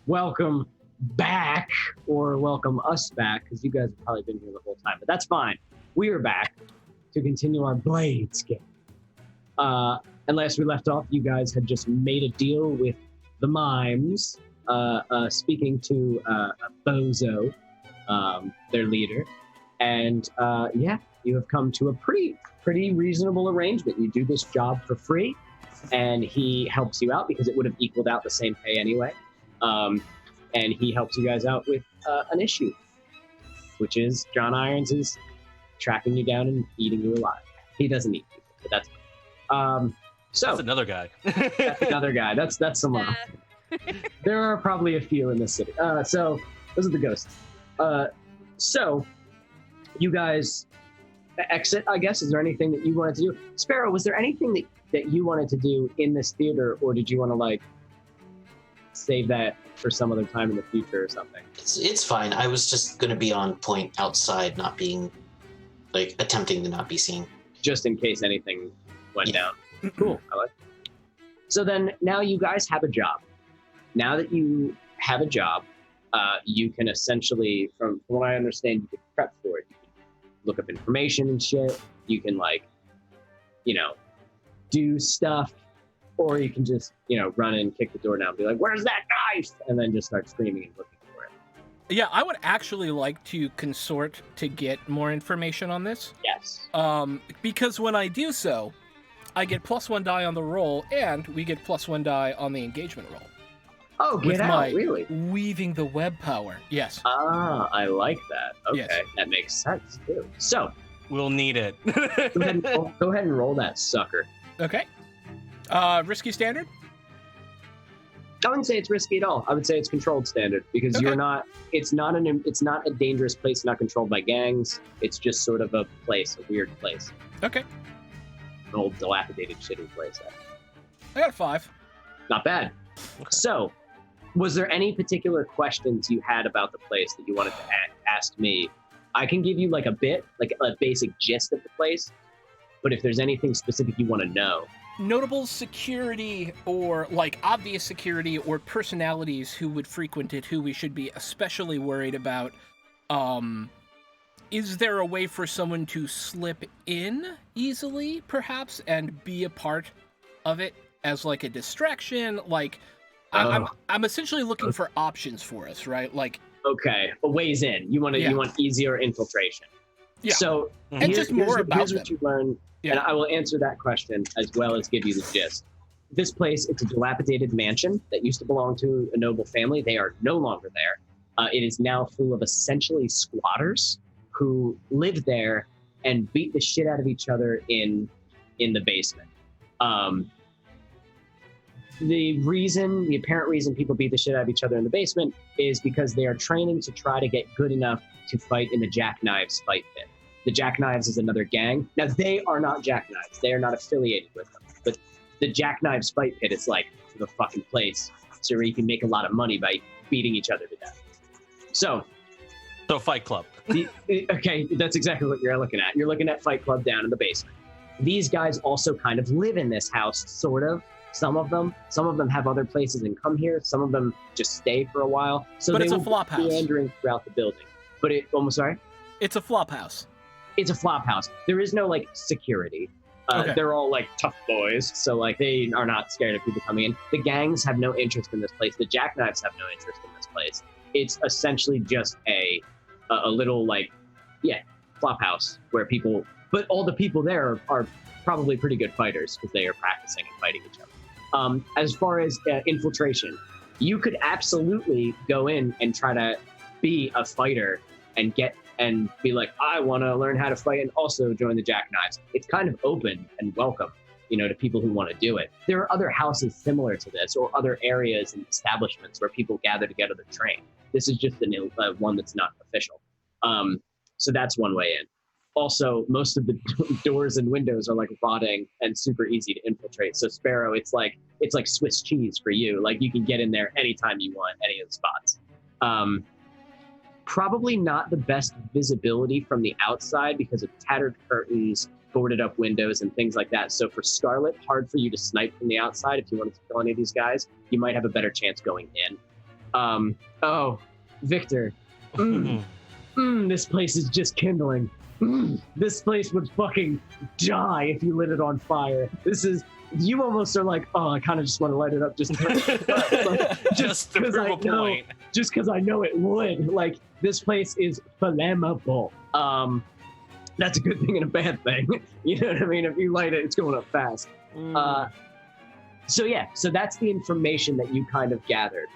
welcome back, or welcome us back, because you guys have probably been here the whole time, but that's fine. We are back to continue our Blades game. And last we left off, you guys had just made a deal with the mimes, speaking to Bozo, their leader, and you have come to a pretty reasonable arrangement. You do this job for free, and he helps you out because it would have equaled out the same pay anyway. And he helps you guys out with an issue, which is John Irons is tracking you down and eating you alive. He doesn't eat people, but that's fine. So That's another guy. that's another guy. That's someone else. There are probably a few in this city. So those are the ghosts. So you guys exit, I guess. Is there anything that you wanted to do? Sparrow, was there anything that you wanted to do in this theater, or did you want to like save that for some other time in the future or something? It's fine. I was just going to be on point outside, not being, like, attempting to not be seen. Just in case anything went down. Cool. I like it. So then now you guys have a job. Now that you have a job, you can essentially, from what I understand, you can prep for it. You can look up information and shit. You can, like, do stuff, or you can just, run in, kick the door down, and be like, "Where's that knife?" and then just start screaming and looking for it. Yeah, I would actually like to consort to get more information on this. Yes. Because when I do so, I get +1 die on the roll, and we get +1 die on the engagement roll. Oh, With get out, my really? Weaving the web power. Yes. Ah, I like that. Okay, Yes. that makes sense, too. So, We'll need it. go ahead and roll that sucker. Okay. Risky standard? I wouldn't say it's risky at all. I would say it's controlled standard, because Okay. it's not a dangerous place, not controlled by gangs. It's just sort of a weird place. Okay. An old dilapidated shitty place. I got a 5. Not bad. So, was there any particular questions you had about the place that you wanted to ask me? I can give you like a basic gist of the place, but if there's anything specific you want to know. Notable security, or like obvious security, or personalities who would frequent it, who we should be especially worried about. Is there a way for someone to slip in easily, perhaps, and be a part of it as like a distraction? Like, I'm essentially looking for options for us, right? Like, Okay, a ways in. You want easier infiltration. Yeah. So And just more about here's them. what you learn, Yeah. and I will answer that question as well as give you the gist. This place, it's a dilapidated mansion that used to belong to a noble family. They are no longer there. It is now full of essentially squatters who live there and beat the shit out of each other in the basement. The apparent reason people beat the shit out of each other in the basement is because they are training to try to get good enough to fight in the Jackknives fight pit. The Jackknives is another gang. Now, they are not Jackknives. They are not affiliated with them. But the Jackknives fight pit is like the fucking place so where you can make a lot of money by beating each other to death. So Fight Club. okay, that's exactly what you're looking at. You're looking at Fight Club down in the basement. These guys also kind of live in this house, sort of. Some of them have other places and come here. Some of them just stay for a while. So But they it's a will flop be house. meandering throughout the building. But it's a flop house. it's a flop house. There is no like security. Okay. They're all like tough boys, so like they are not scared of people coming in. The gangs have no interest in this place. The Jackknives have no interest in this place. It's essentially just a little flop house where people. But all the people there are probably pretty good fighters because they are practicing and fighting each other. As far as infiltration, you could absolutely go in and try to be a fighter and be like, I want to learn how to fight and also join the Jackknives. It's kind of open and welcome, to people who want to do it. There are other houses similar to this or other areas and establishments where people gather together to train. This is just one that's not official. So that's one way in. Also, most of the doors and windows are like rotting and super easy to infiltrate. So Sparrow, it's like Swiss cheese for you. Like you can get in there anytime you want, any of the spots. Probably not the best visibility from the outside because of tattered curtains boarded up windows and things like that. So for Scarlet, hard for you to snipe from the outside. If you wanted to kill any of these guys, you might have a better chance going in. Oh, Victor. This place is just kindling. This place would fucking die if you lit it on fire. You almost are like, oh, I kind of just want to light it up just just to prove a point. Just because I know it would. Like, this place is flammable. That's a good thing and a bad thing. You know what I mean? If you light it, it's going up fast. So that's the information that you kind of gathered.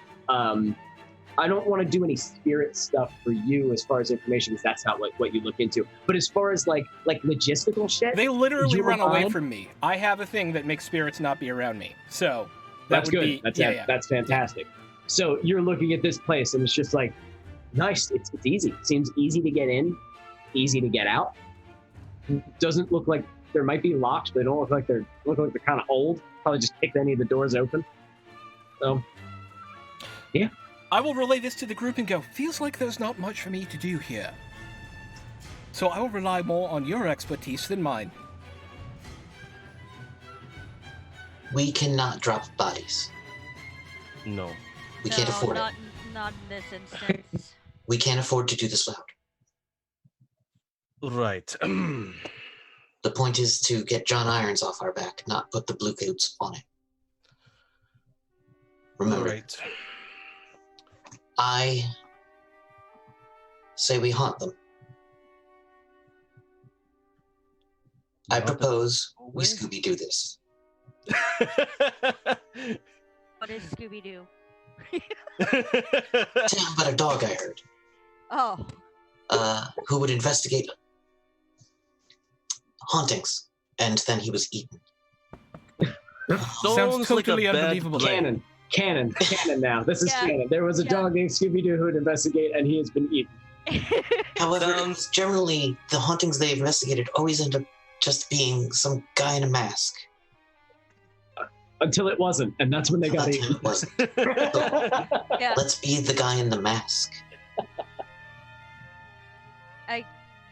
I don't want to do any spirit stuff for you as far as information, because that's not what you look into. But as far as like logistical shit, They literally you run were away fine. from me. I have a thing that makes spirits not be around me. So That's would good. be That's fantastic. So you're looking at this place, and it's just like, nice. It's easy. It seems easy to get in, easy to get out. Doesn't look like there might be locks, but they don't look like they're kind of old. Probably just kicked any of the doors open. So, yeah. I will relay this to the group and go, feels like there's not much for me to do here. So I will rely more on your expertise than mine. We cannot drop bodies. No. We can't afford not, it. Not in this instance. We can't afford to do this loud. Right. The point is to get John Irons off our back, not put the blue coats on it. Remember, Right. I say we haunt them. I propose we Scooby-Doo this. What is Scooby-Doo? Tell about a dog I heard. Oh. Who would investigate hauntings, and then he was eaten. Sounds like a totally bad unbelievable. plan. Canon now. This is Yeah. canon. There was a dog named Scooby-Doo who would investigate, and he has been eaten. However, generally, the hauntings they investigated always end up just being some guy in a mask. Until it wasn't, and that's when they got That's eaten. when it wasn't. So, Yeah, let's be the guy in the mask.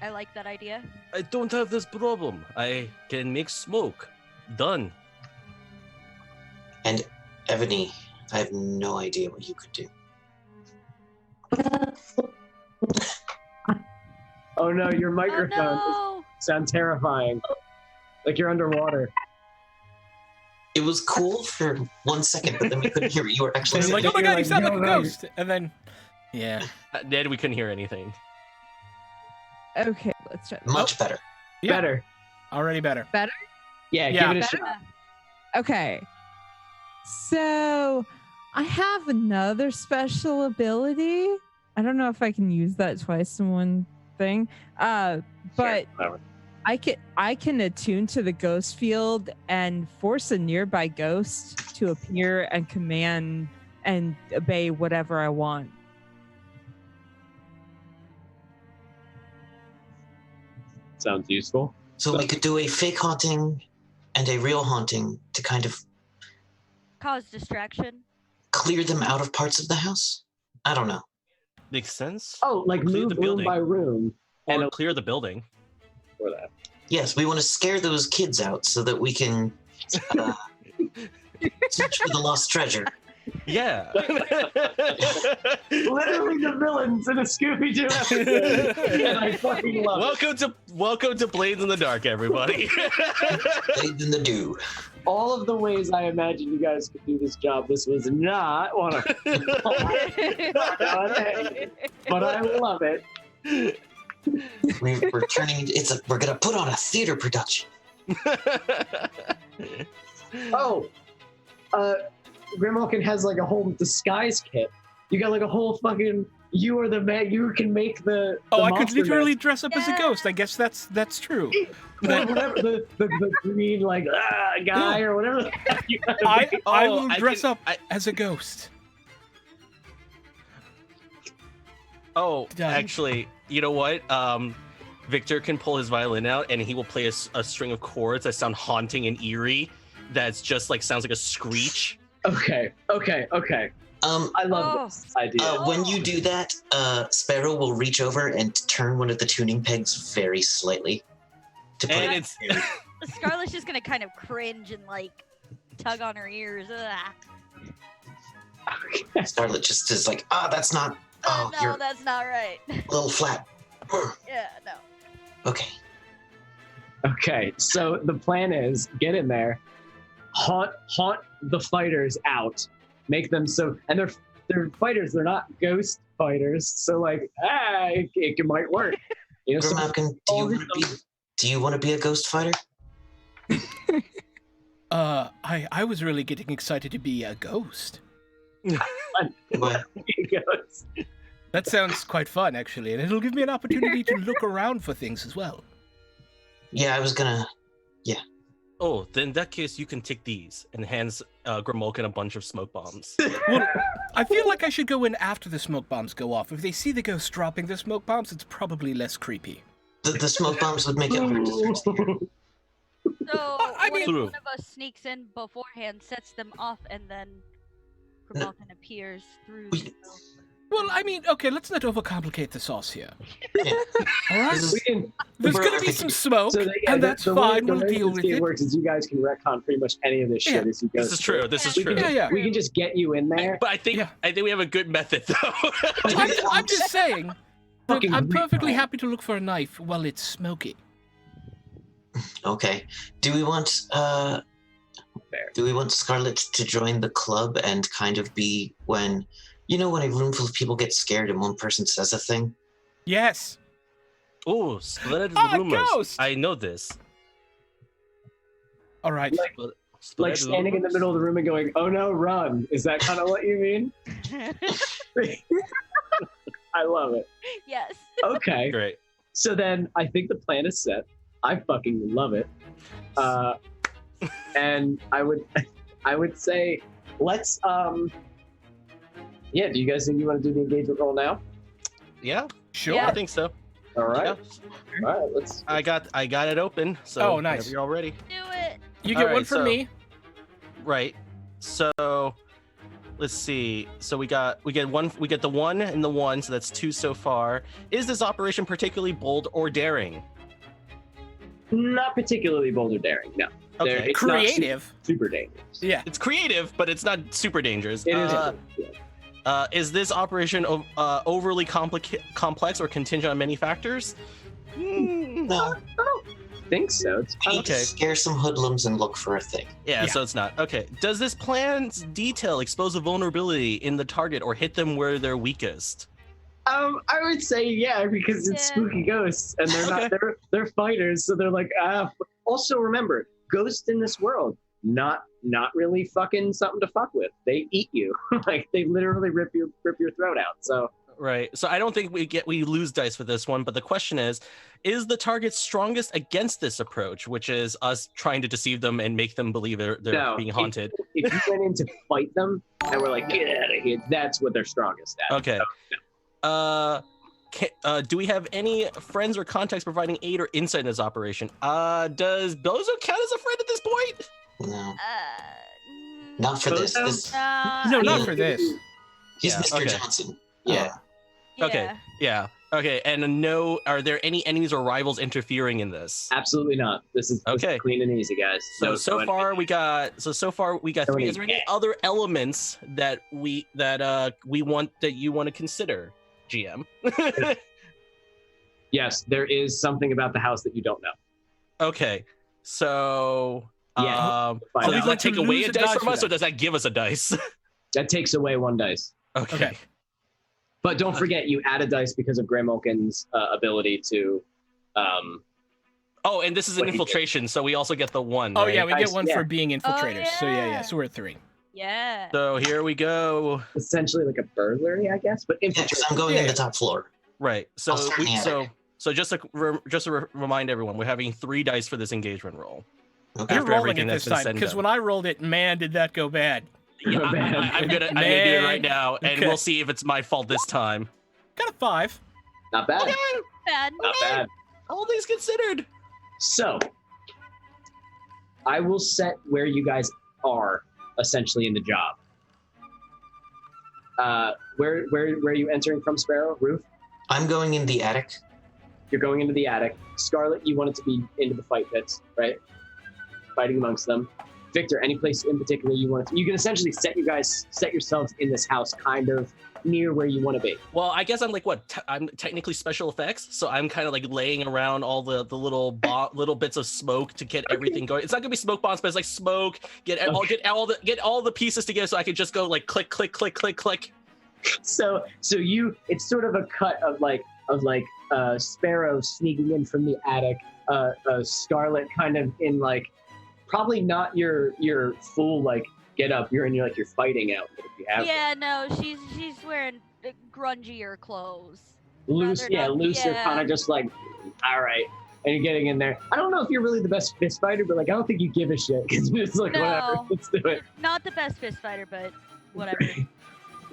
I like that idea. I don't have this problem. I can make smoke. Done. And Ebony, I have no idea what you could do. Oh no, your microphone Oh sounds terrifying. Like you're underwater. It was cool for 1 second, but then we couldn't hear what you were actually It's saying. like, oh my god, you sound like a no. ghost. And then, yeah. Ned, we couldn't hear anything. Okay, let's try. Much better. Yeah. Better. Already better. Yeah, Yeah. give it a no. shot. Okay. So I have another special ability. I don't know if I can use that twice in one thing. But Sure. I can attune to the ghost field and force a nearby ghost to appear and command and obey whatever I want. Sounds useful. So we could do a fake haunting and a real haunting to kind of Cause distraction. clear them out of parts of the house? I don't know. Makes sense. Oh, like Clear move the room building. by room. Or And clear the building. for that. Yes, we want to scare those kids out so that we can search for the lost treasure. Yeah. Literally the villains in a Scooby-Doo episode. And I fucking love it. welcome to Blades in the Dark, everybody. Blades in the dew. All of the ways I imagined you guys could do this job, this was not one of them. But I love it. We're turning. We're gonna put on a theater production. Oh, Grimmalkin has like a whole disguise kit. You got like a whole fucking. You are the man. You can make the. Oh, the I could monster literally dress up as a Yeah. ghost. I guess that's true. mask. Whatever the green like guy or whatever. The heck you gotta I be. will dress up as a ghost. Done. Actually, you know what? Victor can pull his violin out and he will play a string of chords that sound haunting and eerie. That's just like sounds like a screech. Okay. I love Oh. this idea. When you do that, Sparrow will reach over and turn one of the tuning pegs very slightly To put And it it's Scarlett's just gonna kind of cringe and like tug on her ears. Ugh. Scarlet just is like, that's not. Oh, No, you're that's not right. a little flat. Yeah, no. Okay. Okay, so the plan is get in there, haunt the fighters out, make them so, and they're fighters. They're not ghost fighters. So like, it might work. You know, so Grimmalkin, do you want to be a ghost fighter? I was really getting excited to be a ghost. What? ghost. That sounds quite fun, actually, and it'll give me an opportunity to look around for things as well. Yeah, I was gonna. oh, then in that case, you can take these and hands Grimmalkin a bunch of smoke bombs. Well, I feel like I should go in after the smoke bombs go off. If they see the ghost dropping the smoke bombs, it's probably less creepy. The smoke bombs would make it hard to steer. So I what if mean- one of us sneaks in beforehand, sets them off, and then Grimalkin appears through We- the door? Well, I mean, okay, let's not overcomplicate the sauce here. Yeah. All right? This is- We can, There's going to be some smoke, and that's the way- fine. the We'll way deal this with game it. works is you guys can retcon pretty much any of this shit Yeah. as you go. This is true. This is We can true. just, Yeah. we can just get you in there. But I think Yeah. we have a good method though. I'm just saying that Fucking I'm perfectly retcon. happy to look for a knife while it's smoky. Okay. Do we want Scarlet to join the club and kind of be when when a room full of people get scared and one person says a thing? Yes. Oh, spread the Ah, rumors. ghost! I know this. All right. Spread Like the standing in the rumors? middle of the room and going, "Oh no, run!" Is that kind of what you mean? I love it. Yes. Okay, Great. so then I think the plan is set. I fucking love it. And I would say let's yeah. Do you guys think you want to do the engagement roll now? Yeah, Sure. Yeah. I think so. All right, Yeah. all right. Let's. I got it open. So Oh, nice. whenever you're all ready. Do it. You get All right, one from so- me. Right. So let's see. So we get the 1 and the 1, so that's 2 so far. Is this operation particularly bold or daring? Not particularly bold or daring. No. Okay. It's not Creative. super dangerous. Yeah. It's creative, but it's not super dangerous. It is. Is this operation overly complex or contingent on many factors? No. I think so. It's We need to Okay. scare some hoodlums and look for a thing. Yeah, Yeah. so it's not. Okay. Does this plan's detail expose a vulnerability in the target or hit them where they're weakest? I would say yeah, because it's Yeah. spooky ghosts, and they're Okay. not they're fighters, so they're like Also remember, ghosts in this world, not really fucking something to fuck with. They eat you, like they literally rip your throat out. So Right. So I don't think we lose dice for this one, but the question is the target strongest against this approach, which is us trying to deceive them and make them believe they're No, being haunted? if you went in to fight them and we're like, get out of here, that's what they're strongest at. Okay. Do we have any friends or contacts providing aid or insight in this operation? Does Bozo count as a friend at this point? No. Mm, Not for this. Bozo? This No, I not mean, for this. he's Yeah, Mr. okay. Johnson. Yeah. Okay. yeah. Yeah. Okay. And no, are there any enemies or rivals interfering in this? Absolutely not. This is Okay. clean and easy, guys. So far we got No 3. Is there any any- other elements that you want to consider, GM? Yes, there is something about the house that you don't know. Okay. So Yeah. so Find we does out. going that to take away lose a a dice die from for us, that? or does that give us a dice? That takes away 1 dice. Okay. But don't forget, you add a dice because of Grimmalkin's ability to. Oh, and this is an What he did. infiltration, so we also get the 1. Oh right? yeah, we get Nice, one yeah. for being infiltrators. So yeah, yeah. so we're at 3. Yeah. So here we go. Essentially like a burglary, I guess, but Yeah, because infiltrate. I'm going in Yeah. the top floor. Right. So I'll start in the so just to remind everyone, we're having 3 dice for this engagement roll. Okay. You're After rolling everything it that's this been time said and because done. when I rolled it, man, did that go bad. Yeah, I'm gonna do it right now, and Okay. we'll see if it's my fault this time. Got a 5. Not bad. Okay, Bad. Not bad. all things considered. So, I will set where you guys are essentially in the job. Where are you entering from, Sparrow? Roof? I'm going in the attic. You're going into the attic. Scarlet, you wanted to be into the fight pits, right? Fighting amongst them. Victor, any place in particular you want to? You can essentially set yourselves in this house, kind of near where you want to be. Well, I guess I'm like I'm technically special effects, so I'm kind of like laying around all the little little bits of smoke to get everything going. It's not gonna be smoke bombs, but it's like smoke. Get all the pieces together so I can just go like click click click click click. So it's sort of a cut of Sparrow sneaking in from the attic, Scarlet kind of in like probably not your full like get up. You're in your fighting outfit if you have. Yeah, no, she's wearing grungier clothes. Looser, kind of just like, all right. And you're getting in there. I don't know if you're really the best fist fighter, but like I don't think you give a shit because it's like whatever. Let's do it. Not the best fist fighter, but whatever.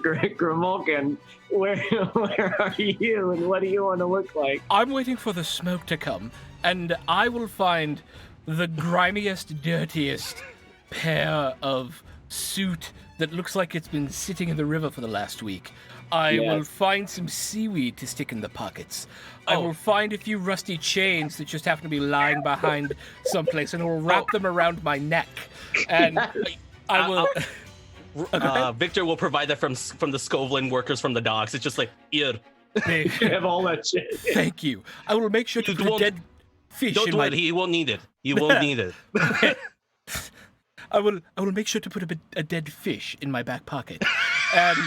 Grimulkin, where are you and what do you want to look like? I'm waiting for the smoke to come, and I will find the grimiest, dirtiest pair of suit that looks like it's been sitting in the river for the last week. I will find some seaweed to stick in the pockets. I will find a few rusty chains that just happen to be lying behind someplace, and I will wrap them around my neck. And I will... Victor will provide that from the Skovlin workers from the docks. It's just like, here. You have all that shit. Thank you. I will make sure to put a dead fish Don't in do my... it. He won't need it. He won't need it. I will make sure to put a dead fish in my back pocket. And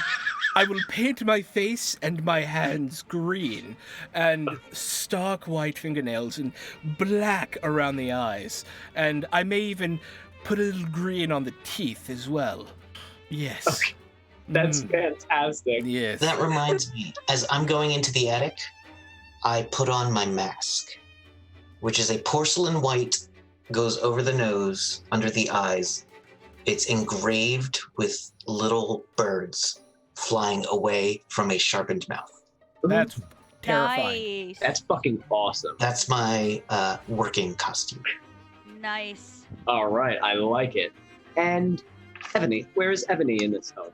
I will paint my face and my hands green and stark white fingernails and black around the eyes. And I may even put a little green on the teeth as well. Yes. Okay. That's fantastic. Yes. That reminds me, as I'm going into the attic, I put on my mask, which is a porcelain white, goes over the nose, under the eyes. It's engraved with little birds flying away from a sharpened mouth. That's terrifying. Nice. That's fucking awesome. That's my working costume. Nice. All right, I like it. And Ebony, where is Ebony in this home?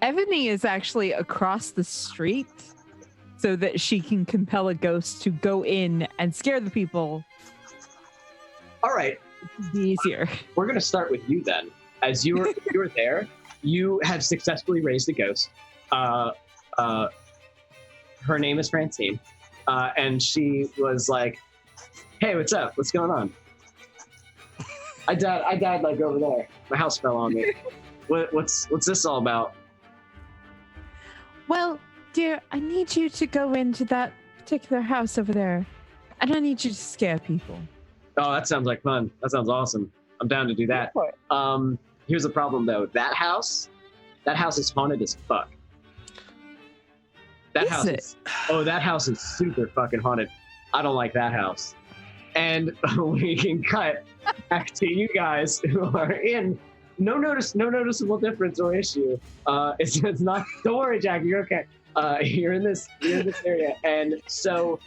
Ebony is actually across the street so that she can compel a ghost to go in and scare the people. All right. It'd be easier. We're going to start with you then. As you're there, you have successfully raised a ghost. Her name is Francine. And she was like, hey, what's up? What's going on? I died like over there. My house fell on me. What's this all about? Well, dear, I need you to go into that particular house over there. And I need you to scare people. Oh, that sounds like fun. That sounds awesome. I'm down to do that. Here's the problem though. That house is haunted as fuck. That house is super fucking haunted. I don't like that house. And we can cut back to you guys who are in no noticeable difference or issue. It's not. Don't worry, Jack. You're okay. You're in this area, and so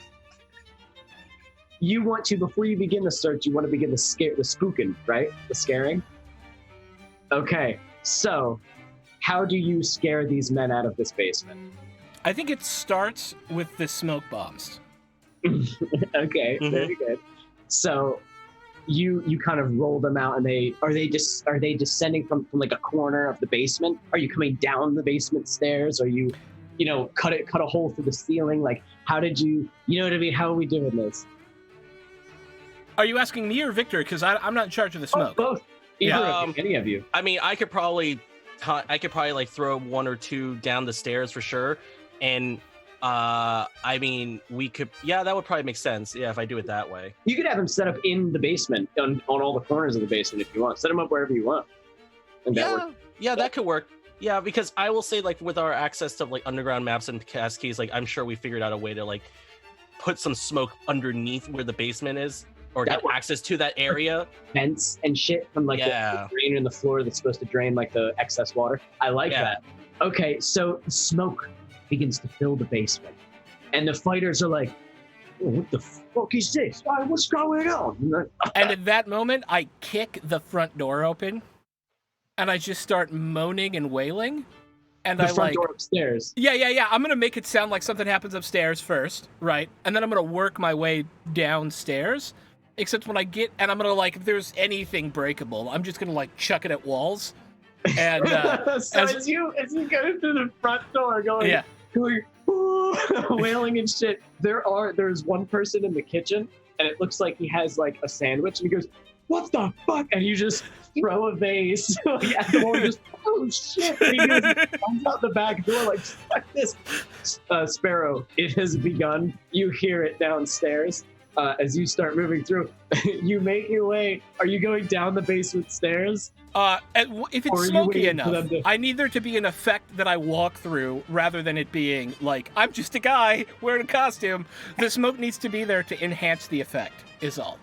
you want to, before you begin the search, you want to begin the spooking, right? The scaring. Okay. So, how do you scare these men out of this basement? I think it starts with the smoke bombs. Okay, very good. So you kind of roll them out, and are they descending from like a corner of the basement? Are you coming down the basement stairs? Are you cut a hole through the ceiling? Like, how did you know what I mean? How are we doing this? Are you asking me or Victor? Because I'm not in charge of the smoke. Both. Either of you, any of you. I mean, I could probably like throw one or two down the stairs for sure, and I mean, we could. Yeah, that would probably make sense. Yeah, if I do it that way. You could have them set up in the basement on all the corners of the basement if you want. Set them up wherever you want. And that could work. Yeah, because I will say, like, with our access to like underground maps and cast keys, like, I'm sure we figured out a way to like put some smoke underneath where the basement is, or get access to that area. Vents and shit from like the drain in the floor that's supposed to drain like the excess water. I like that. Okay, so smoke begins to fill the basement, and the fighters are like, oh, what the fuck is this? What's going on? And at that moment, I kick the front door open, and I just start moaning and wailing, and The I front like. door upstairs. Yeah. I'm gonna make it sound like something happens upstairs first, right? And then I'm gonna work my way downstairs. Except when I get, and I'm gonna like, if there's anything breakable, I'm just gonna like chuck it at walls. And so as you go through the front door, going, "Ooh," wailing and shit. There's one person in the kitchen, and it looks like he has like a sandwich, and he goes, "What the fuck?" And you just throw a vase like, at the wall, just oh shit! And he just comes out the back door like, "Fuck this." Sparrow, it has begun. You hear it downstairs. As you start moving through, you make your way. Are you going down the basement stairs? If it's smoky enough, I need there to be an effect that I walk through rather than it being like, I'm just a guy wearing a costume. The smoke needs to be there to enhance the effect, is all.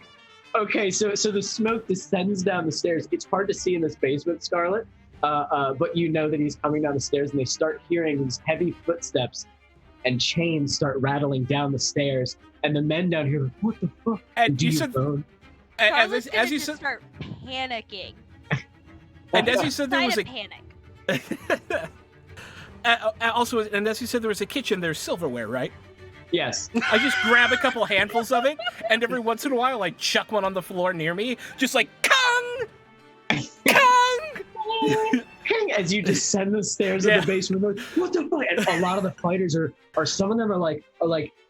Okay, so the smoke descends down the stairs. It's hard to see in this basement, Scarlet, but you know that he's coming down the stairs, and they start hearing these heavy footsteps, and chains start rattling down the stairs. And the men down here are like, what the fuck? And you said, as you said, start panicking. And as you said, there was a panic. Also, and as you said, there was a kitchen. There's silverware, right? Yes. I just grab a couple handfuls of it, and every once in a while, I chuck one on the floor near me, just like Kong, Kong. As you descend the stairs of the basement, like, what the fuck? And a lot of the fighters are some of them are like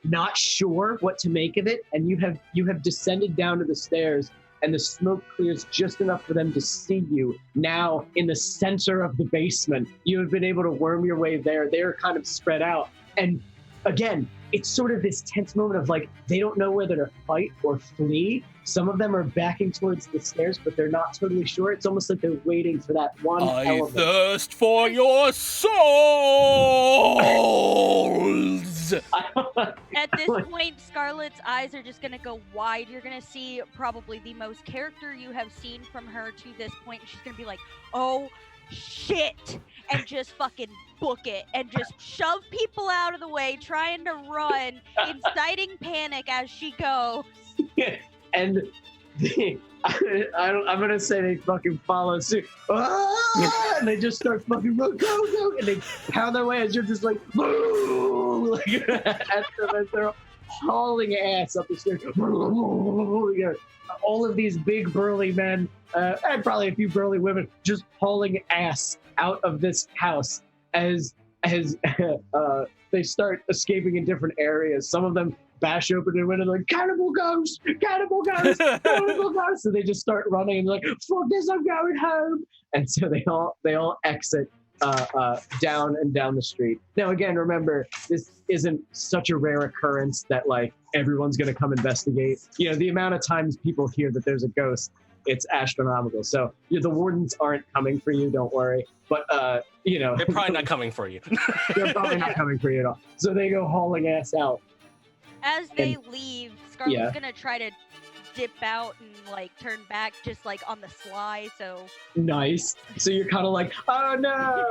not sure what to make of it, and you have descended down to the stairs, and the smoke clears just enough for them to see you now in the center of the basement. You have been able to worm your way there. They're kind of spread out, and again, it's sort of this tense moment of like they don't know whether to fight or flee. Some of them are backing towards the stairs, but they're not totally sure. It's almost like they're waiting for that one element. Thirst for your souls! At this point, Scarlet's eyes are just going to go wide. You're going to see probably the most character you have seen from her to this point. She's going to be like, oh, shit! And just fucking book it and just shove people out of the way, trying to run, inciting panic as she goes. And I'm gonna say they fucking follow suit. Ah! And they just start fucking go, and they pound their way as you're just like, like as they're hauling ass up the stairs. All of these big burly men and probably a few burly women just hauling ass out of this house as they start escaping in different areas. Some of them bash open their window like, cannibal ghost, cannibal ghost, cannibal ghost. So they just start running and like, fuck this, I'm going home. And so they all exit down the street. Now again, remember, this isn't such a rare occurrence that like everyone's gonna come investigate. You know, the amount of times people hear that there's a ghost, it's astronomical. So the wardens aren't coming for you, don't worry. But you know, they're probably not coming for you. They're probably not coming for you at all. So they go hauling ass out. As they leave, Scarlet's gonna try to dip out and like turn back just like on the sly, so nice. So you're kind of like, oh no.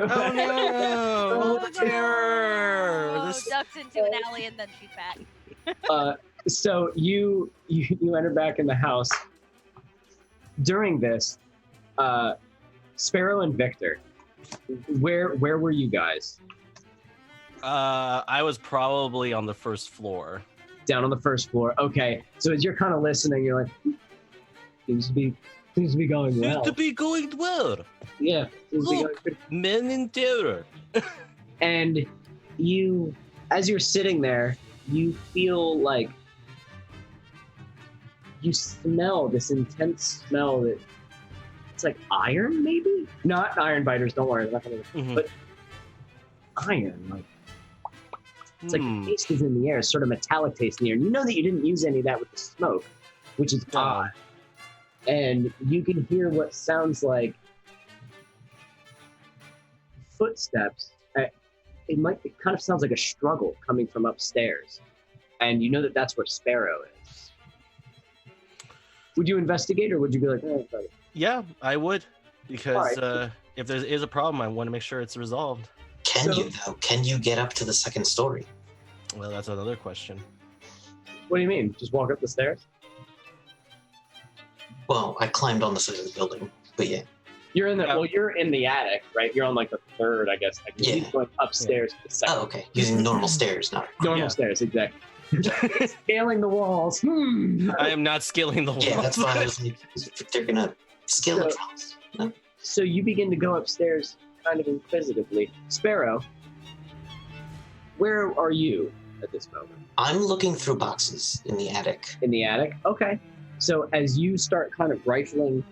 Oh no. Oh, terror. Ducks into an alley and then she's back. So you enter back in the house. During this, Sparrow and Victor, where were you guys? I was probably on the first floor. Down on the first floor. Okay. So as you're kind of listening, you're like, seems to be going well. Seems to be going well. Yeah. Look, men in terror. And you, as you're sitting there, you feel like you smell this intense smell that it's like iron, maybe? Not iron biters, don't worry. Not gonna, but iron, like it's like the taste is in the air, sort of metallic taste in the air. And you know that you didn't use any of that with the smoke, which is odd. And you can hear what sounds like footsteps. It kind of sounds like a struggle coming from upstairs. And you know that that's where Sparrow is. Would you investigate, or would you be like, oh, buddy? Yeah, I would. Because right. If there is a problem, I want to make sure it's resolved. Can you, though? Can you get up to the second story? Well, that's another question. What do you mean? Just walk up the stairs? Well, I climbed on the side of the building, but yeah. You're in the you're in the attic, right? You're on like the third, I guess. Like, he's Yeah. going upstairs to the second. Oh, okay. Using normal stairs, not Normal stairs, exactly. Scaling the walls. I am not scaling the wall. Yeah, that's why I was like, they're gonna scale the walls. No? So you begin to go upstairs kind of inquisitively. Sparrow, where are you at this moment? I'm looking through boxes in the attic. In the attic? Okay. So as you start kind of rifling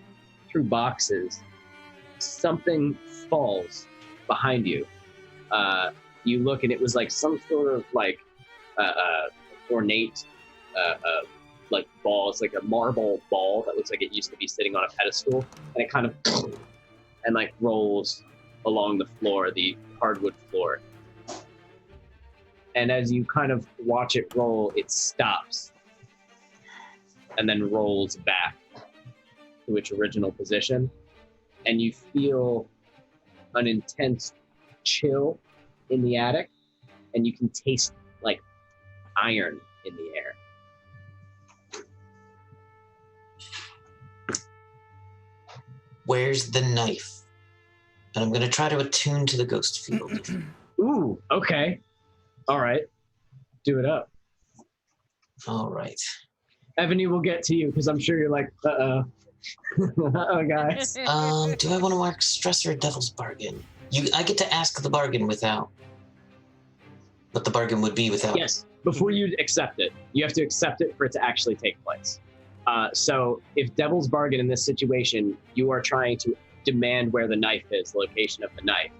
through boxes, something falls behind you. You look and it was like some sort of like ornate like ball. It's like a marble ball that looks like it used to be sitting on a pedestal, and it kind of and like rolls along the floor, the hardwood floor. And as you kind of watch it roll, it stops and then rolls back to its original position. And you feel an intense chill in the attic, and you can taste like iron in the air. Where's the knife? And I'm gonna try to attune to the ghost field. Ooh, okay. All right. Do it up. All right. Ebony will get to you because I'm sure you're like, uh-oh. Uh-oh, guys. Do I want to mark stress or devil's bargain? I get to ask the bargain without what the bargain would be without. Yes. Before you accept it, you have to accept it for it to actually take place. So if devil's bargain in this situation, you are trying to demand where the knife is, the location of the knife.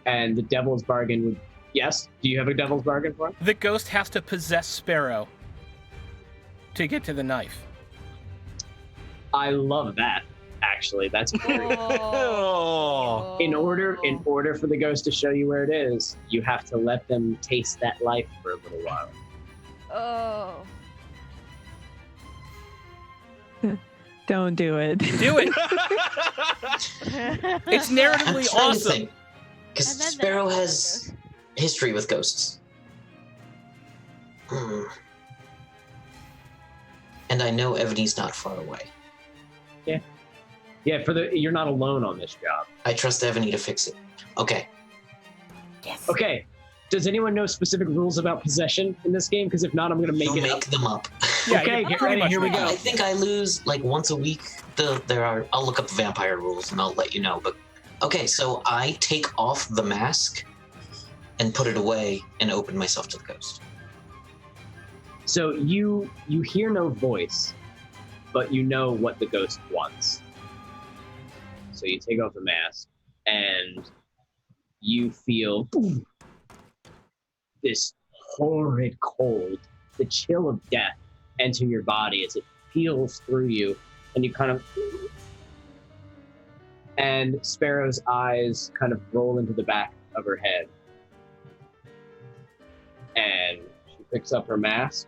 And the devil's bargain would, yes? Do you have a devil's bargain for him? The ghost has to possess Sparrow to get to the knife. I love that, actually. That's great. Oh. In order for the ghost to show you where it is, you have to let them taste that life for a little while. Oh. Don't do it. Do it. It's narratively awesome. Because And then Sparrow the- has history with ghosts. And I know Ebony's not far away. Yeah, you're not alone on this job. I trust Ebony to fix it. Okay. Yes. Okay. Does anyone know specific rules about possession in this game? Because if not, I'm going to make You'll it up. make them up. Yeah, Okay, you're get pretty ready, much here we right. go. I think I lose like once a week. I'll look up the vampire rules and I'll let you know. But okay, so I take off the mask and put it away and open myself to the ghost. So you hear no voice, but you know what the ghost wants. So you take off the mask and you feel this horrid cold, the chill of death enter your body as it peels through you, and you kind of, and Sparrow's eyes kind of roll into the back of her head. And she picks up her mask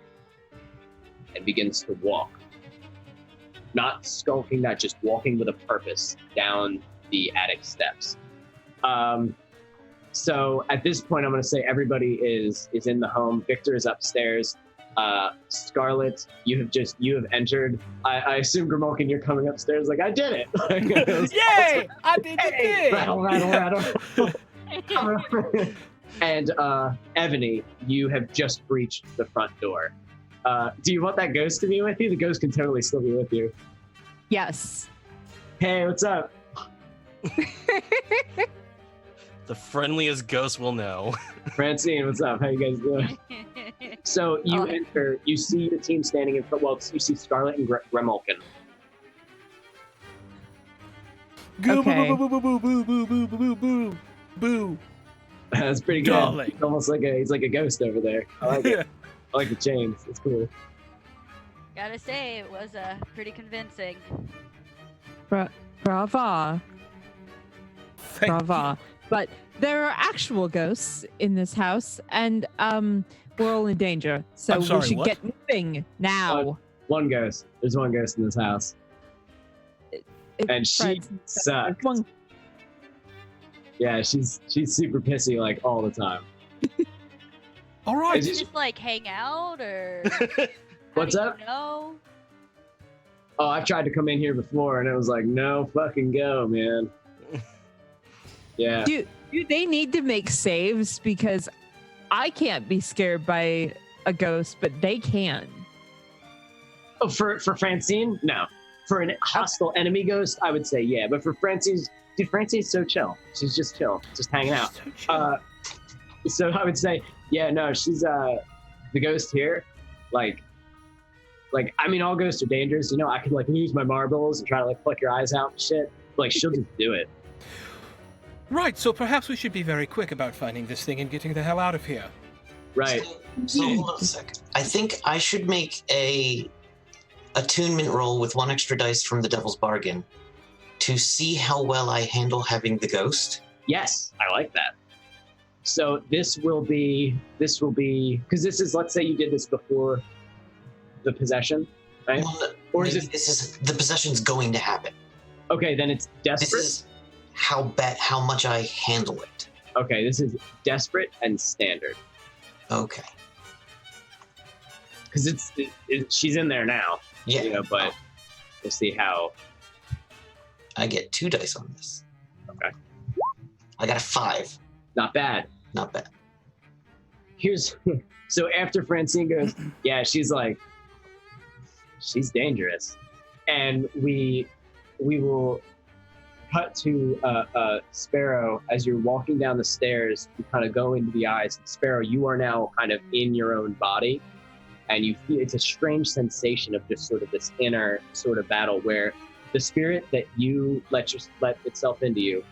and begins to walk. Not skulking, not just walking with a purpose down the attic steps. So at this point, I'm going to say everybody is in the home. Victor is upstairs. Scarlet, you have entered. I assume Grimalkin, you're coming upstairs. Like I did it. Yay! I did the thing! Rattle. And Ebony, you have just breached the front door. Do you want that ghost to be with you? The ghost can totally still be with you. Yes. Hey, what's up? The friendliest ghost will know. Francine, what's up? How you guys doing? So you enter, you see the team standing in front. Well, you see Scarlet and Grimalkin. Okay. Boo, boo, boo, boo, boo, boo, boo, boo, boo, boo. That's pretty good. Darling. He's almost like he's like a ghost over there. I like it. I like the chains. It's cool. Gotta say, it was pretty convincing. Brava. Thank Brava. But there are actual ghosts in this house, and we're all in danger. So I'm sorry, we should what? get moving now. One ghost. There's one ghost in this house. And she Fred, sucks. one- Yeah, she's super pissy like all the time. All right. Is Did it- you just like hang out or? What's how do up? You know? Oh, I've tried to come in here before, and it was like, no fucking go, man. Yeah. Do they need to make saves? Because I can't be scared by a ghost, but they can. Oh, for Francine, no. For an hostile enemy ghost, I would say yeah. But for Francine's, dude, Francine's so chill. She's just chill, just hanging out. So chill. So I would say, yeah, no, she's the ghost here, like I mean, all ghosts are dangerous. You know, I could like lose my marbles and try to like pluck your eyes out and shit. But, like, she'll just do it. Right, so perhaps we should be very quick about finding this thing and getting the hell out of here. Right. So hold on a second. I think I should make a attunement roll with 1 extra dice from the Devil's Bargain to see how well I handle having the ghost. Yes, I like that. So this will be because this is, let's say you did this before the possession, right? Well, Or is maybe it this is the possession's going to happen. okay? Then it's desperate. This is how much I handle it. Okay, this is desperate and standard Okay. because she's in there now. Yeah. You know, but we'll see how. I get 2 dice on this. Okay. I got a 5. Not bad. Not bad. Here's so after Francine goes, yeah, she's dangerous, and we will cut to Sparrow as you're walking down the stairs. You kind of go into the eyes. Sparrow, you are now kind of in your own body, and you feel it's a strange sensation of just sort of this inner sort of battle where the spirit that you let itself into you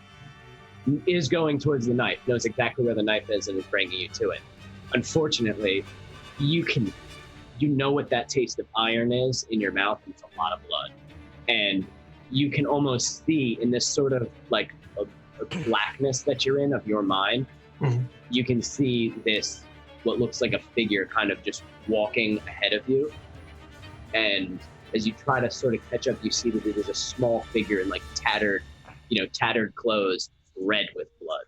is going towards the knife, knows exactly where the knife is, and is bringing you to it. Unfortunately, you know what that taste of iron is in your mouth, and it's a lot of blood. And you can almost see in this sort of like a blackness that you're in of your mind, you can see this, what looks like a figure kind of just walking ahead of you. And as you try to sort of catch up, you see that it is a small figure in like tattered clothes, red with blood,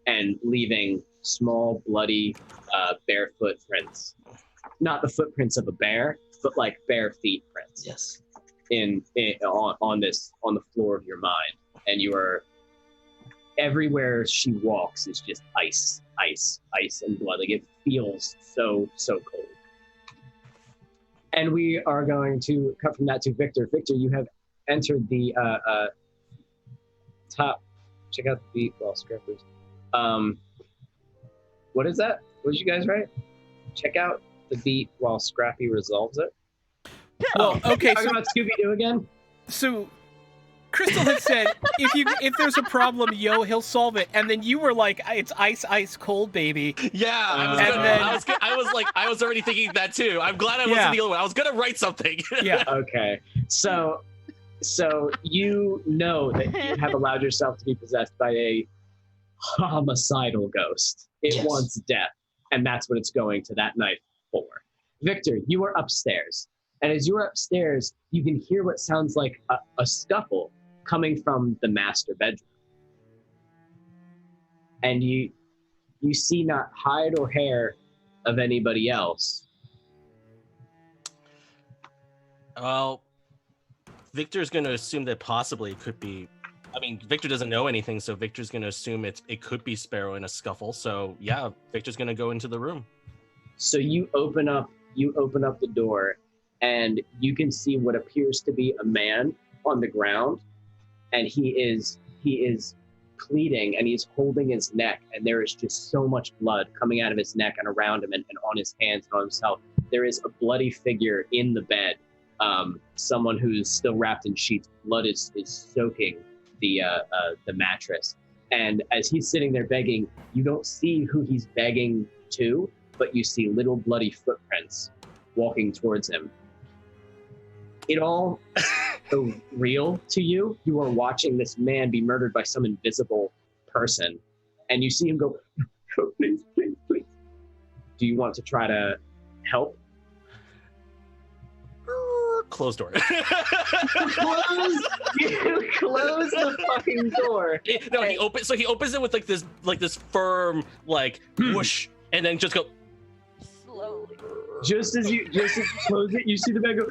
and leaving small bloody bare footprints. Not the footprints of a bear, but like bare feet prints. Yes. On the floor of your mind, and you are everywhere she walks is just ice and blood. Like it feels so cold. And we are going to cut from that to Victor. Victor, you have entered the top. Check out the beat while scrappers. What is that? What did you guys write? Check out the beat while Scrappy resolves it. Well, okay, Talking so, about Scooby-Doo again? so Crystal had said if there's a problem, he'll solve it, and then you were like, it's ice cold, baby. Yeah, I was already thinking that too. I'm glad I wasn't the only one. I was gonna write something. Yeah. Okay. So you know that you have allowed yourself to be possessed by a homicidal ghost. It Yes. wants death, and that's what it's going to that knife for. Victor, you are upstairs. And as you're upstairs, you can hear what sounds like a scuffle coming from the master bedroom. And you see not hide or hair of anybody else. Well, Victor's going to assume that possibly it could be. I mean, Victor doesn't know anything, so Victor's going to assume it could be Sparrow in a scuffle. So yeah, Victor's going to go into the room. So you open up the door, and you can see what appears to be a man on the ground, and he is pleading, and he's holding his neck, and there is just so much blood coming out of his neck and around him and on his hands and on himself. There is a bloody figure in the bed, someone who's still wrapped in sheets. Blood is soaking the mattress, and as he's sitting there begging, you don't see who he's begging to, but you see little bloody footprints walking towards him. It all so real to you. You are watching this man be murdered by some invisible person, and you see him go, oh, please. Do you want to try to help? Closed door. You close the fucking door. No, he opens. So he opens it with like this firm whoosh, and then just go. Slowly. Just as you close it, you see the man go,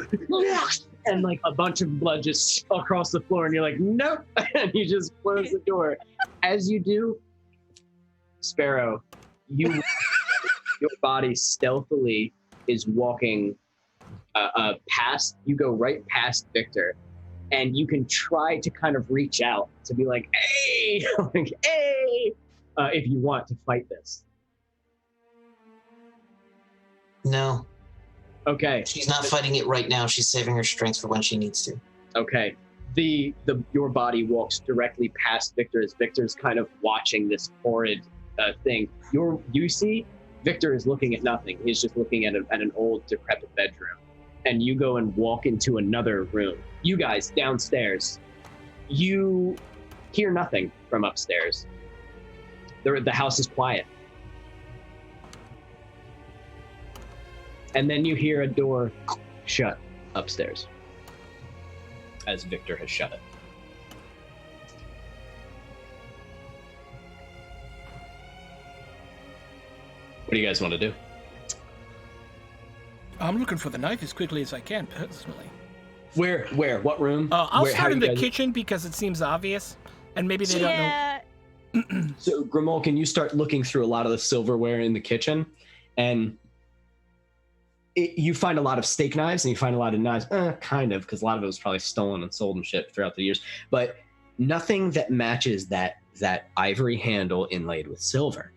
and like a bunch of blood just across the floor, and you're like, nope, and you just close the door. As you do, Sparrow, your body stealthily is walking past. You go right past Victor, and you can try to kind of reach out to be like, hey, like, hey, if you want to fight this. No. Okay. She's not fighting it right now. She's saving her strength for when she needs to. Okay. Your body walks directly past Victor as Victor's kind of watching this horrid thing. You see, Victor is looking at nothing. He's just looking at an old, decrepit bedroom. And you go and walk into another room. You guys downstairs, you hear nothing from upstairs. The house is quiet. And then you hear a door shut upstairs as Victor has shut it. What do you guys want to do? I'm looking for the knife as quickly as I can, personally. Where? What room? I'll Where, start in the kitchen because it seems obvious, and maybe they don't know. So, Grimol, can you start looking through a lot of the silverware in the kitchen? And you find a lot of steak knives, and you find a lot of knives, kind of, because a lot of it was probably stolen and sold and shit throughout the years. But nothing that matches that ivory handle inlaid with silver,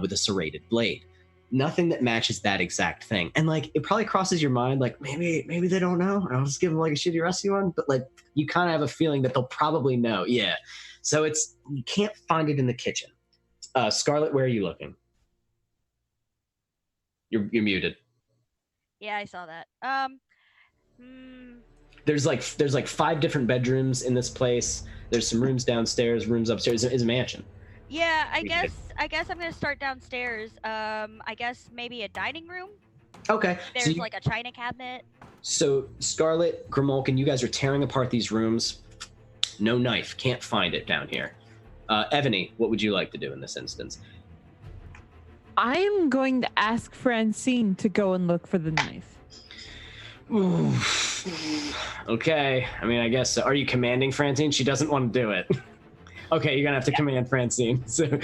with a serrated blade. Nothing that matches that exact thing. And like, it probably crosses your mind, like maybe they don't know, and I'll just give them like a shitty rusty one. But like, you kind of have a feeling that they'll probably know. Yeah. So you can't find it in the kitchen. Scarlett, where are you looking? You're muted. Yeah, I saw that. There's like 5 different bedrooms in this place. There's some rooms downstairs, rooms upstairs. It's a mansion. Yeah, I guess I'm gonna start downstairs. I guess maybe a dining room. Okay. There's like a china cabinet. So Scarlett, Grimolkin, you guys are tearing apart these rooms. No knife. Can't find it down here. Ebony, what would you like to do in this instance? I am going to ask Francine to go and look for the knife. Ooh. Okay. I mean, I guess so. Are you commanding Francine? She doesn't want to do it. Okay, you're gonna have to command Francine. So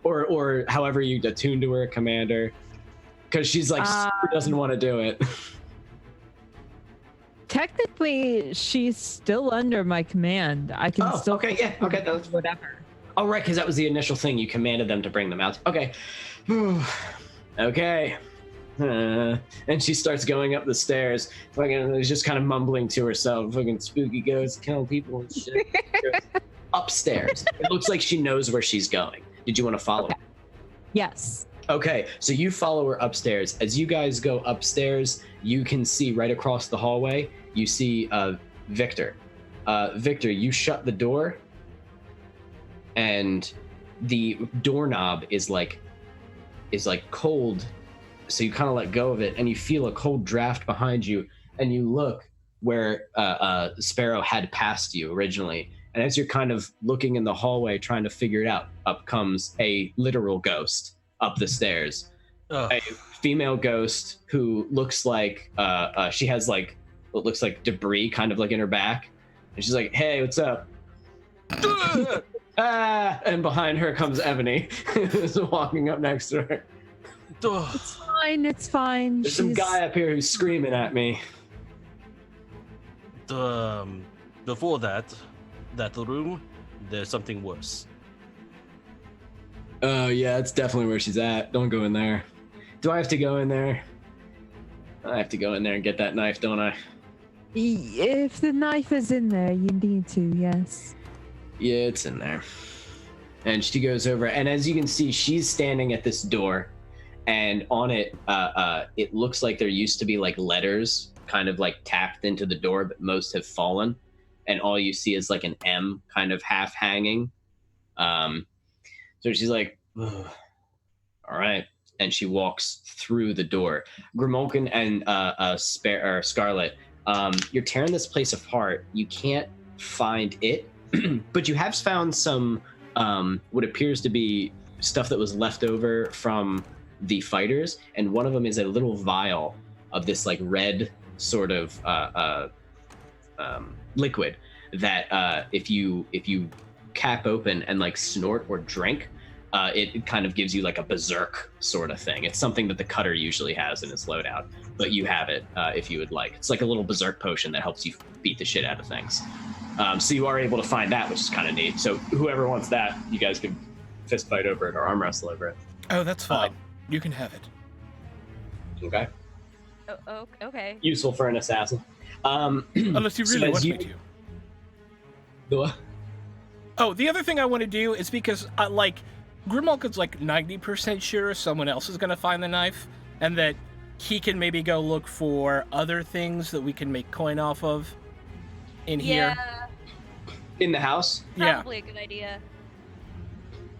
or however you attune to her, commander, because she's like super doesn't want to do it. Technically, she's still under my command. I can still. Okay, yeah, okay, that's whatever. Oh, right, because that was the initial thing. You commanded them to bring them out. Okay. Okay. And she starts going up the stairs. Fucking, just kind of mumbling to herself. Fucking spooky ghosts kill people and shit. Upstairs. It looks like she knows where she's going. Did you want to follow her? Yes. Okay, so you follow her upstairs. As you guys go upstairs, you can see right across the hallway, you see Victor. Victor, you shut the door, and the doorknob is like cold, so you kind of let go of it, and you feel a cold draft behind you, and you look where Sparrow had passed you originally. And as you're kind of looking in the hallway trying to figure it out, up comes a literal ghost up the stairs. A female ghost who looks like she has like what looks like debris kind of like in her back. And she's like, hey, what's up? And behind her comes Ebony, who's walking up next to her. It's fine. There's some guy up here who's screaming at me. Before that room, there's something worse. Oh, yeah, that's definitely where she's at. Don't go in there. Do I have to go in there? I have to go in there and get that knife, don't I? If the knife is in there, you need to, yes. Yeah, it's in there. And she goes over, and as you can see, she's standing at this door, and on it, it looks like there used to be like letters kind of like tacked into the door, but most have fallen. And all you see is like an M kind of half hanging. So she's like, all right. And she walks through the door. Grimolkin and Scarlett, you're tearing this place apart. You can't find it, but you have found some what appears to be stuff that was left over from the fighters. And one of them is a little vial of this like red sort of liquid that if you cap open and like snort or drink, it kind of gives you like a berserk sort of thing. It's something that the cutter usually has in its loadout, but you have it if you would like. It's like a little berserk potion that helps you beat the shit out of things. So you are able to find that, which is kind of neat. So whoever wants that, you guys can fist fight over it or arm wrestle over it. Oh, that's fine. You can have it. Okay. Oh, okay. Useful for an assassin. Unless you really want me to. The what? Oh, the other thing I want to do is because, Grimalkin's like 90% sure someone else is going to find the knife, and that he can maybe go look for other things that we can make coin off of in here. In the house? Probably a good idea.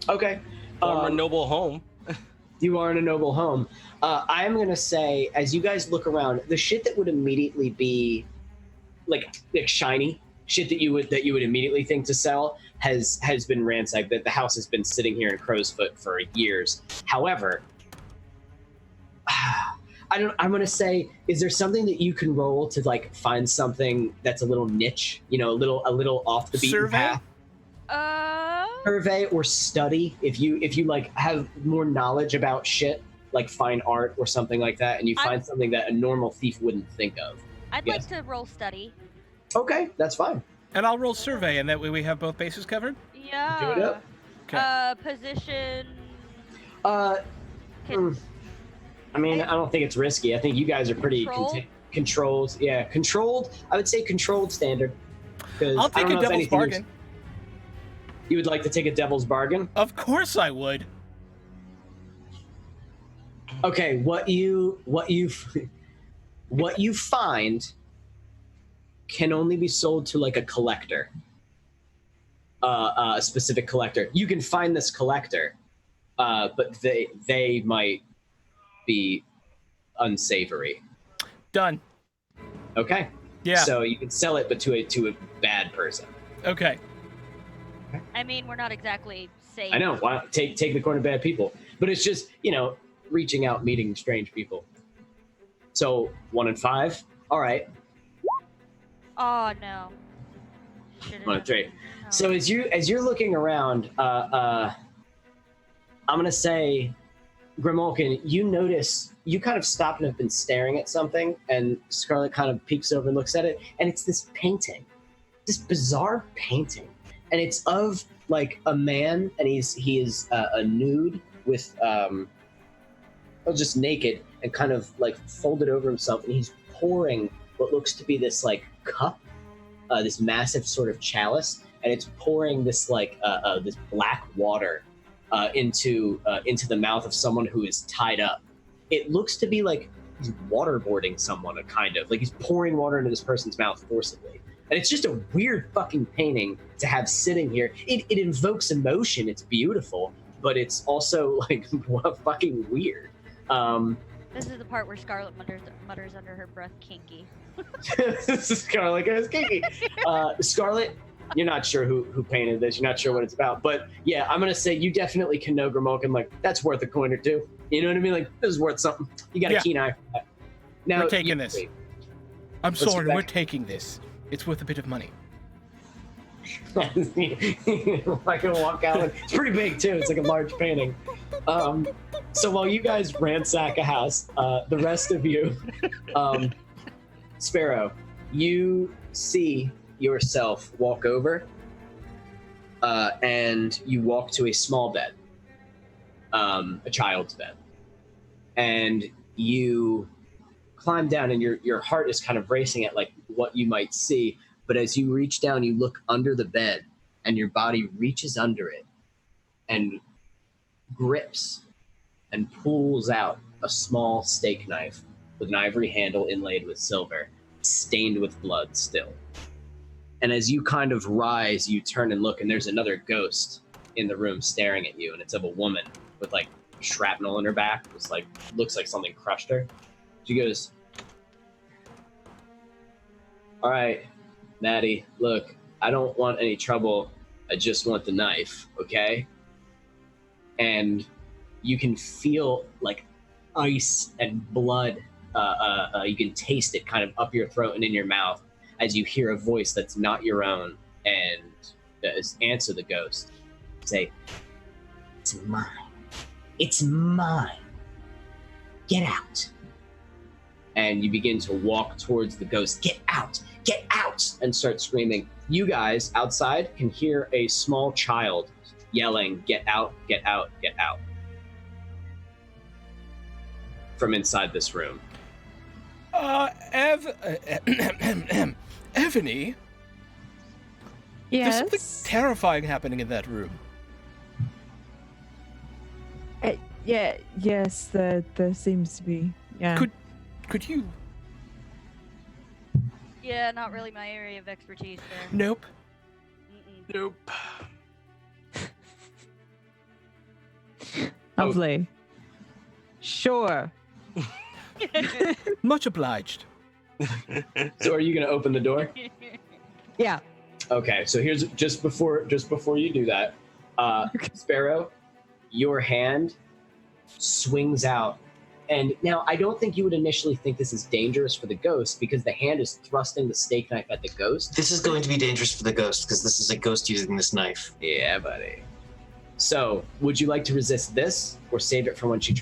Okay. Former noble home. You are in a noble home. I'm gonna say, as you guys look around, the shit that would immediately be like shiny shit that you would immediately think to sell has been ransacked. That the house has been sitting here in Crow's Foot for years. However, I'm gonna say, is there something that you can roll to like find something that's a little niche, a little off the beaten path? Survey or study, if you like have more knowledge about shit like fine art or something like that, and you find something that a normal thief wouldn't think of. I'd like to roll study. Okay, that's fine. And I'll roll survey, and that way we have both bases covered? Yeah. Do it up. Okay. Position. I mean, I don't think it's risky. I think you guys are pretty controlled. Yeah, controlled. I would say controlled standard. I'll take a devil's bargain. You would like to take a devil's bargain? Of course I would. Okay, what you find can only be sold to like a collector, a specific collector. You can find this collector, but they might be unsavory. Done. Okay. Yeah. So you can sell it, but to a bad person. Okay. I mean, we're not exactly safe. I know. Why not take the coin of bad people? But it's just, reaching out, meeting strange people. So 1 and 5. All right. Oh no. 1 and 3. No. So as you're looking around, I'm gonna say, Grimalkin, you notice you kind of stop and have been staring at something, and Scarlet kind of peeks over and looks at it, and it's this painting, this bizarre painting, and it's of like a man, and he is a nude with just naked and kind of like folded over himself, and he's pouring what looks to be this like cup, this massive sort of chalice, and it's pouring this like this black water into the mouth of someone who is tied up. It looks to be like he's waterboarding someone, kind of like he's pouring water into this person's mouth forcibly. And it's just a weird fucking painting to have sitting here. It invokes emotion. It's beautiful, but it's also like fucking weird. This is the part where Scarlet mutters under her breath, "Kinky." This is Scarlet goes kinky. Scarlet, you're not sure who painted this. You're not sure what it's about, but yeah, I'm gonna say you definitely can know Grimalkin. Like, that's worth a coin or two. You know what I mean? Like, this is worth something. You got a keen eye for that. Now we're taking this. I'm sorry, we're taking this. It's worth a bit of money. I can walk out. It's pretty big too. It's like a large painting. So while you guys ransack a house, the rest of you, Sparrow, you see yourself walk over, and you walk to a small bed, a child's bed, and you climb down, and your heart is kind of racing at like what you might see. But as you reach down, you look under the bed, and your body reaches under it and grips and pulls out a small steak knife with an ivory handle inlaid with silver, stained with blood still. And as you kind of rise, you turn and look, and there's another ghost in the room staring at you, and it's of a woman with like shrapnel in her back. It's like, looks like something crushed her. She goes, "All right, Maddie, look, I don't want any trouble. I just want the knife, okay?" And you can feel like ice and blood. You can taste it kind of up your throat and in your mouth as you hear a voice that's not your own and answer the ghost. Say, "It's mine. It's mine. Get out." And you begin to walk towards the ghost. "Get out! Get out!" and start screaming. You guys outside can hear a small child yelling, "Get out, get out, get out," from inside this room. Evany, there's something Yes. terrifying happening in that room. Yes, there seems to be. Yeah. Could you? Yeah, not really my area of expertise there. Nope. Mm-mm. Nope. Lovely. Sure. Much obliged. So are you going to open the door? Yeah. Okay, so here's just before you do that, Sparrow, your hand swings out, and now I don't think you would initially think this is dangerous for the ghost because the hand is thrusting the steak knife at the ghost. This is going to be dangerous for the ghost because this is a ghost using this knife. Yeah, buddy. So, would you like to resist this, or save it for when she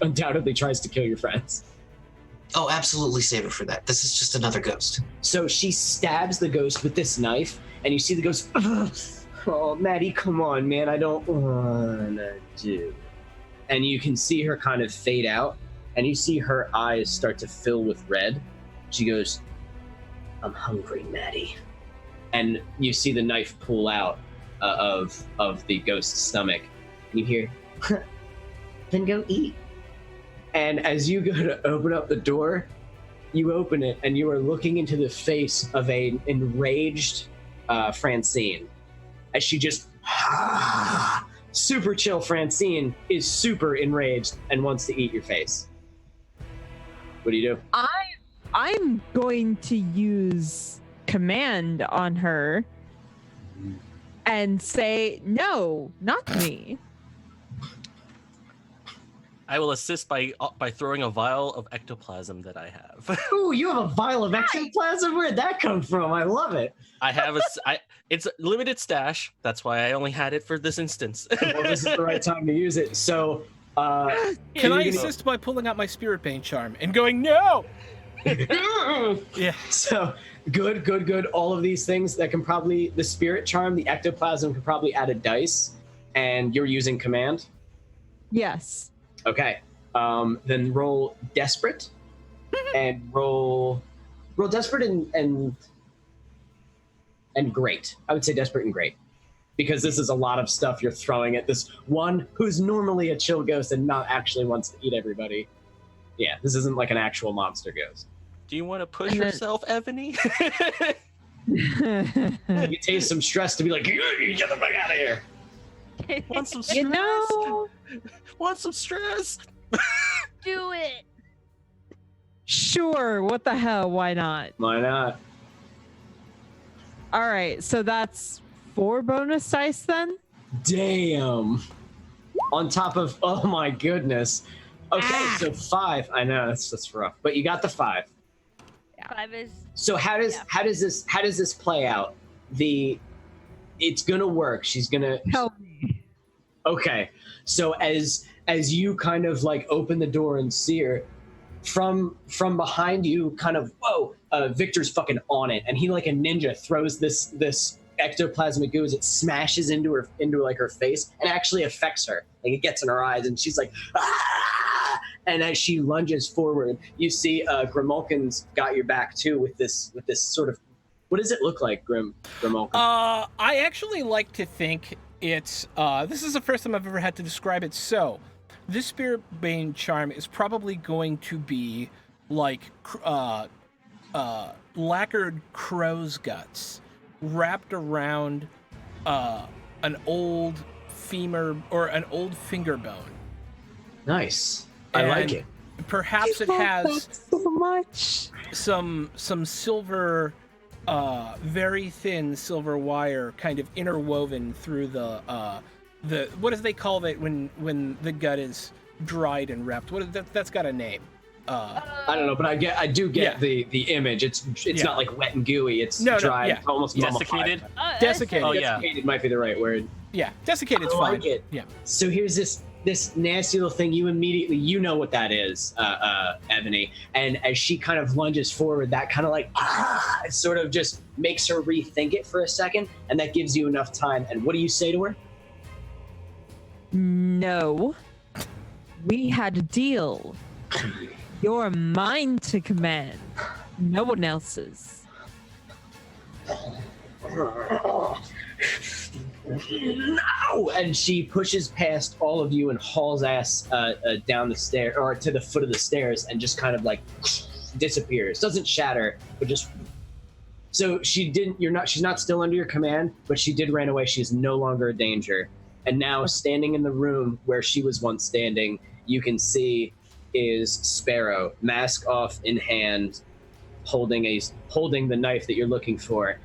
undoubtedly tries to kill your friends? Oh, absolutely save it for that. This is just another ghost. So she stabs the ghost with this knife, and you see the ghost. "Oh, Maddie, come on, man, I don't wanna do." And you can see her kind of fade out, and you see her eyes start to fill with red. She goes, "I'm hungry, Maddie." And you see the knife pull out of the ghost's stomach, and you hear, "Then go eat." And as you go to open up the door, you open it, and you are looking into the face of an enraged Francine. As she just, super chill Francine is super enraged and wants to eat your face. What do you do? I'm going to use command on her and say, "No, not me." I will assist by throwing a vial of ectoplasm that I have. Ooh, you have a vial of ectoplasm? Where'd that come from? I love it. I have it's a limited stash. That's why I only had it for this instance. Well, this is the right time to use it. So, Can you're I gonna- assist by pulling out my Spirit Bane charm and going, "No"? Yeah. So good. All of these things that can probably, the spirit charm, the ectoplasm can probably add a dice, and you're using command. Yes. Okay. Then roll desperate, and roll desperate and great. I would say desperate and great, because this is a lot of stuff you're throwing at this one who's normally a chill ghost and not actually wants to eat everybody. Yeah, this isn't like an actual monster ghost. Do you want to push And then- yourself, Evany? You taste some stress to be like, "Get the fuck out of here." Want some stress? You know, Want some stress? Do it. sure. What the hell? Why not? Why not? All right. So that's 4 bonus dice then. Damn. On top of, oh my goodness. Okay, so 5. I know that's rough, but you got the 5. 5 is. So how does this play out? It's gonna work. She's gonna. Help me. Okay, so as you kind of like open the door and see her from behind you, kind of, whoa, Victor's fucking on it, and he like a ninja throws this ectoplasmic goo as it smashes into her face and actually affects her. Like it gets in her eyes, and she's like, "Ah!" And as she lunges forward, you see Grimulkin's got your back too with this sort of. What does it look like, Grimulkin? I actually like to think it's this is the first time I've ever had to describe it. So, this Spirit Bane charm is probably going to be like lacquered crow's guts wrapped around an old femur or an old finger bone. Nice. I like And it. Perhaps it I love has that so much. some silver, very thin silver wire kind of interwoven through the what do they call it when the gut is dried and wrapped? That's got a name. I don't know, but I do get the image. It's not like wet and gooey. It's dry. It's almost desiccated. mummified. Desiccated. Oh yeah. Desiccated might be the right word. Yeah, desicated's I fine. like it. Yeah. So here's this nasty little thing. You know what that is, Ebony. And as she kind of lunges forward, that kind of like it sort of just makes her rethink it for a second, and that gives you enough time. And what do you say to her? No. We had a deal. You're mine to command. No one else's. No! And she pushes past all of you and hauls ass down the stair or to the foot of the stairs and just kind of like disappears. Doesn't shatter, but just. So she didn't. She's not still under your command, but she did ran away. She's no longer a danger. And now, standing in the room where she was once standing, you can see is Sparrow, mask off in hand, holding the knife that you're looking for.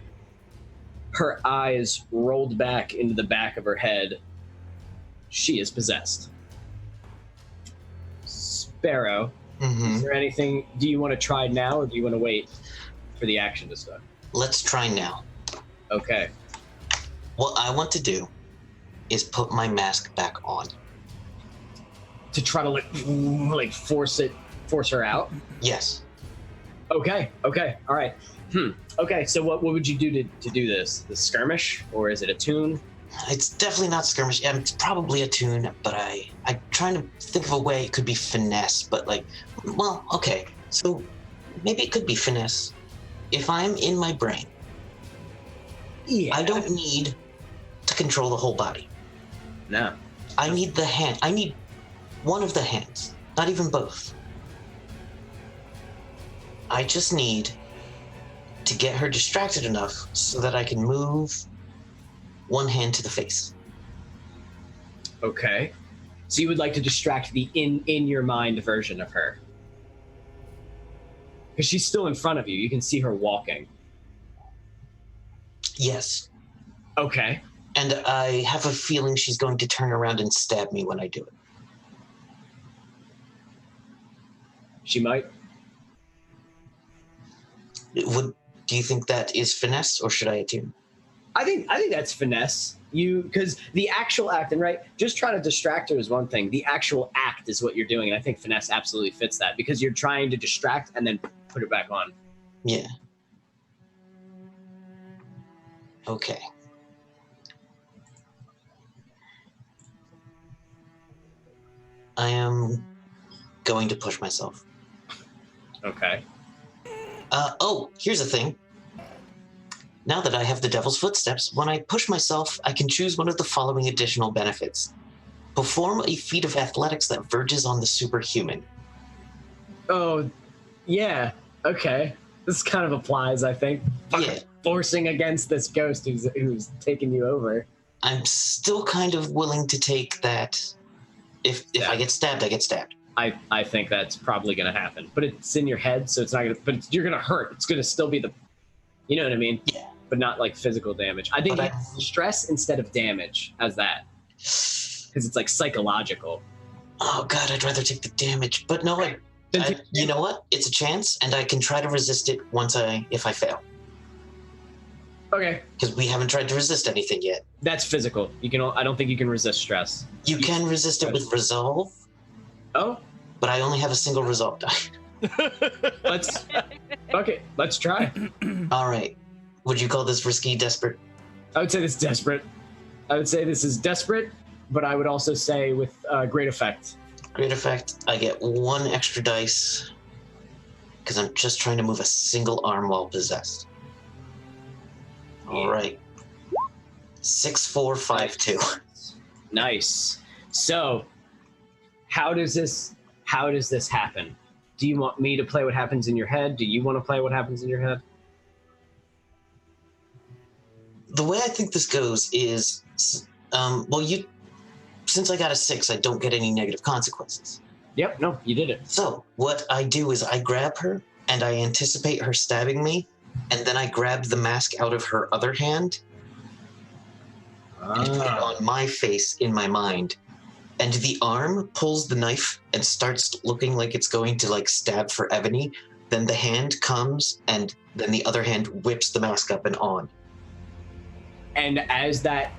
Her eyes rolled back into the back of her head. She is possessed. Sparrow, is there anything? Do you want to try now, or do you want to wait for the action to start? Let's try now. Okay. What I want to do is put my mask back on. To try to like force her out? Yes. Okay, all right. Okay, so what would you do to do this? The skirmish, or is it a tune? It's definitely not skirmish. It's probably a tune, but I'm trying to think of a way it could be finesse, but okay. So maybe it could be finesse. If I'm in my brain, I don't need to control the whole body. No. I need the hand. I need one of the hands, not even both. I just need to get her distracted enough so that I can move one hand to the face. Okay. So you would like to distract the in your mind version of her. Because she's still in front of you. You can see her walking. Yes. Okay. And I have a feeling she's going to turn around and stab me when I do it. She might. Do you think that is finesse, or should I attune? I think that's finesse. Because the actual act, and right, just trying to distract her is one thing. The actual act is what you're doing, and I think finesse absolutely fits that, because you're trying to distract and then put it back on. Yeah. Okay. I am going to push myself. Okay. Here's the thing. Now that I have the Devil's Footsteps, when I push myself, I can choose one of the following additional benefits. Perform a feat of athletics that verges on the superhuman. Oh, yeah. Okay. This kind of applies, I think. Yeah. Forcing against this ghost who's taking you over. I'm still kind of willing to take that. If I get stabbed, I get stabbed. I think that's probably going to happen. But it's in your head, so it's not going to... But you're going to hurt. It's going to still be the... You know what I mean? Yeah. But not like physical damage. I think it's stress instead of damage as that. Because it's like psychological. Oh, God, I'd rather take the damage. But no, you know what? It's a chance, and I can try to resist it if I fail. Okay. Because we haven't tried to resist anything yet. That's physical. I don't think you can resist stress. You can resist it with resolve. Oh? But I only have a single resolve die. Let's try. All right. Would you call this risky, desperate? I would say this is desperate. I would say this is desperate, but I would also say with great effect. Great effect. I get one extra dice because I'm just trying to move a single arm while possessed. All right. 6, 4, 5, 2. Nice. So, how does this happen? Do you want me to play what happens in your head? Do you want to play what happens in your head? The way I think this goes is, since I got a 6, I don't get any negative consequences. Yep, no, you did it. So what I do is I grab her and I anticipate her stabbing me, and then I grab the mask out of her other hand and put it on my face in my mind. and the arm pulls the knife and starts looking like it's going to like stab for Ebony. Then the hand comes, and then the other hand whips the mask up and on. And as that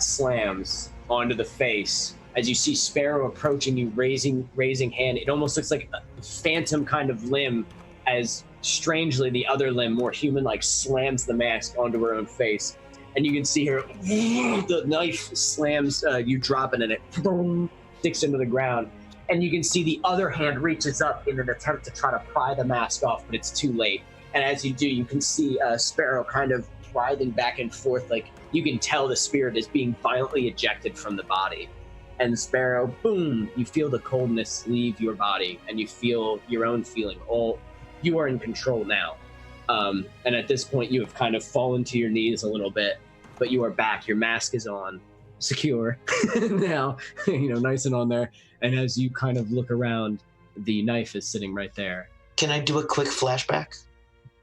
slams onto the face, as you see Sparrow approaching you, raising hand, it almost looks like a phantom kind of limb, as strangely the other limb, more human-like, slams the mask onto her own face. And you can see her, the knife slams, you drop it, and it sticks into the ground. And you can see the other hand reaches up in an attempt to try to pry the mask off, but it's too late. And as you do, you can see Sparrow kind of writhing back and forth, like you can tell the spirit is being violently ejected from the body. And Sparrow, boom, you feel the coldness leave your body, and you feel your own feeling. You are in control now. And at this point, you have kind of fallen to your knees a little bit, but you are back. Your mask is on, secure now, nice and on there. And as you kind of look around, the knife is sitting right there. Can I do a quick flashback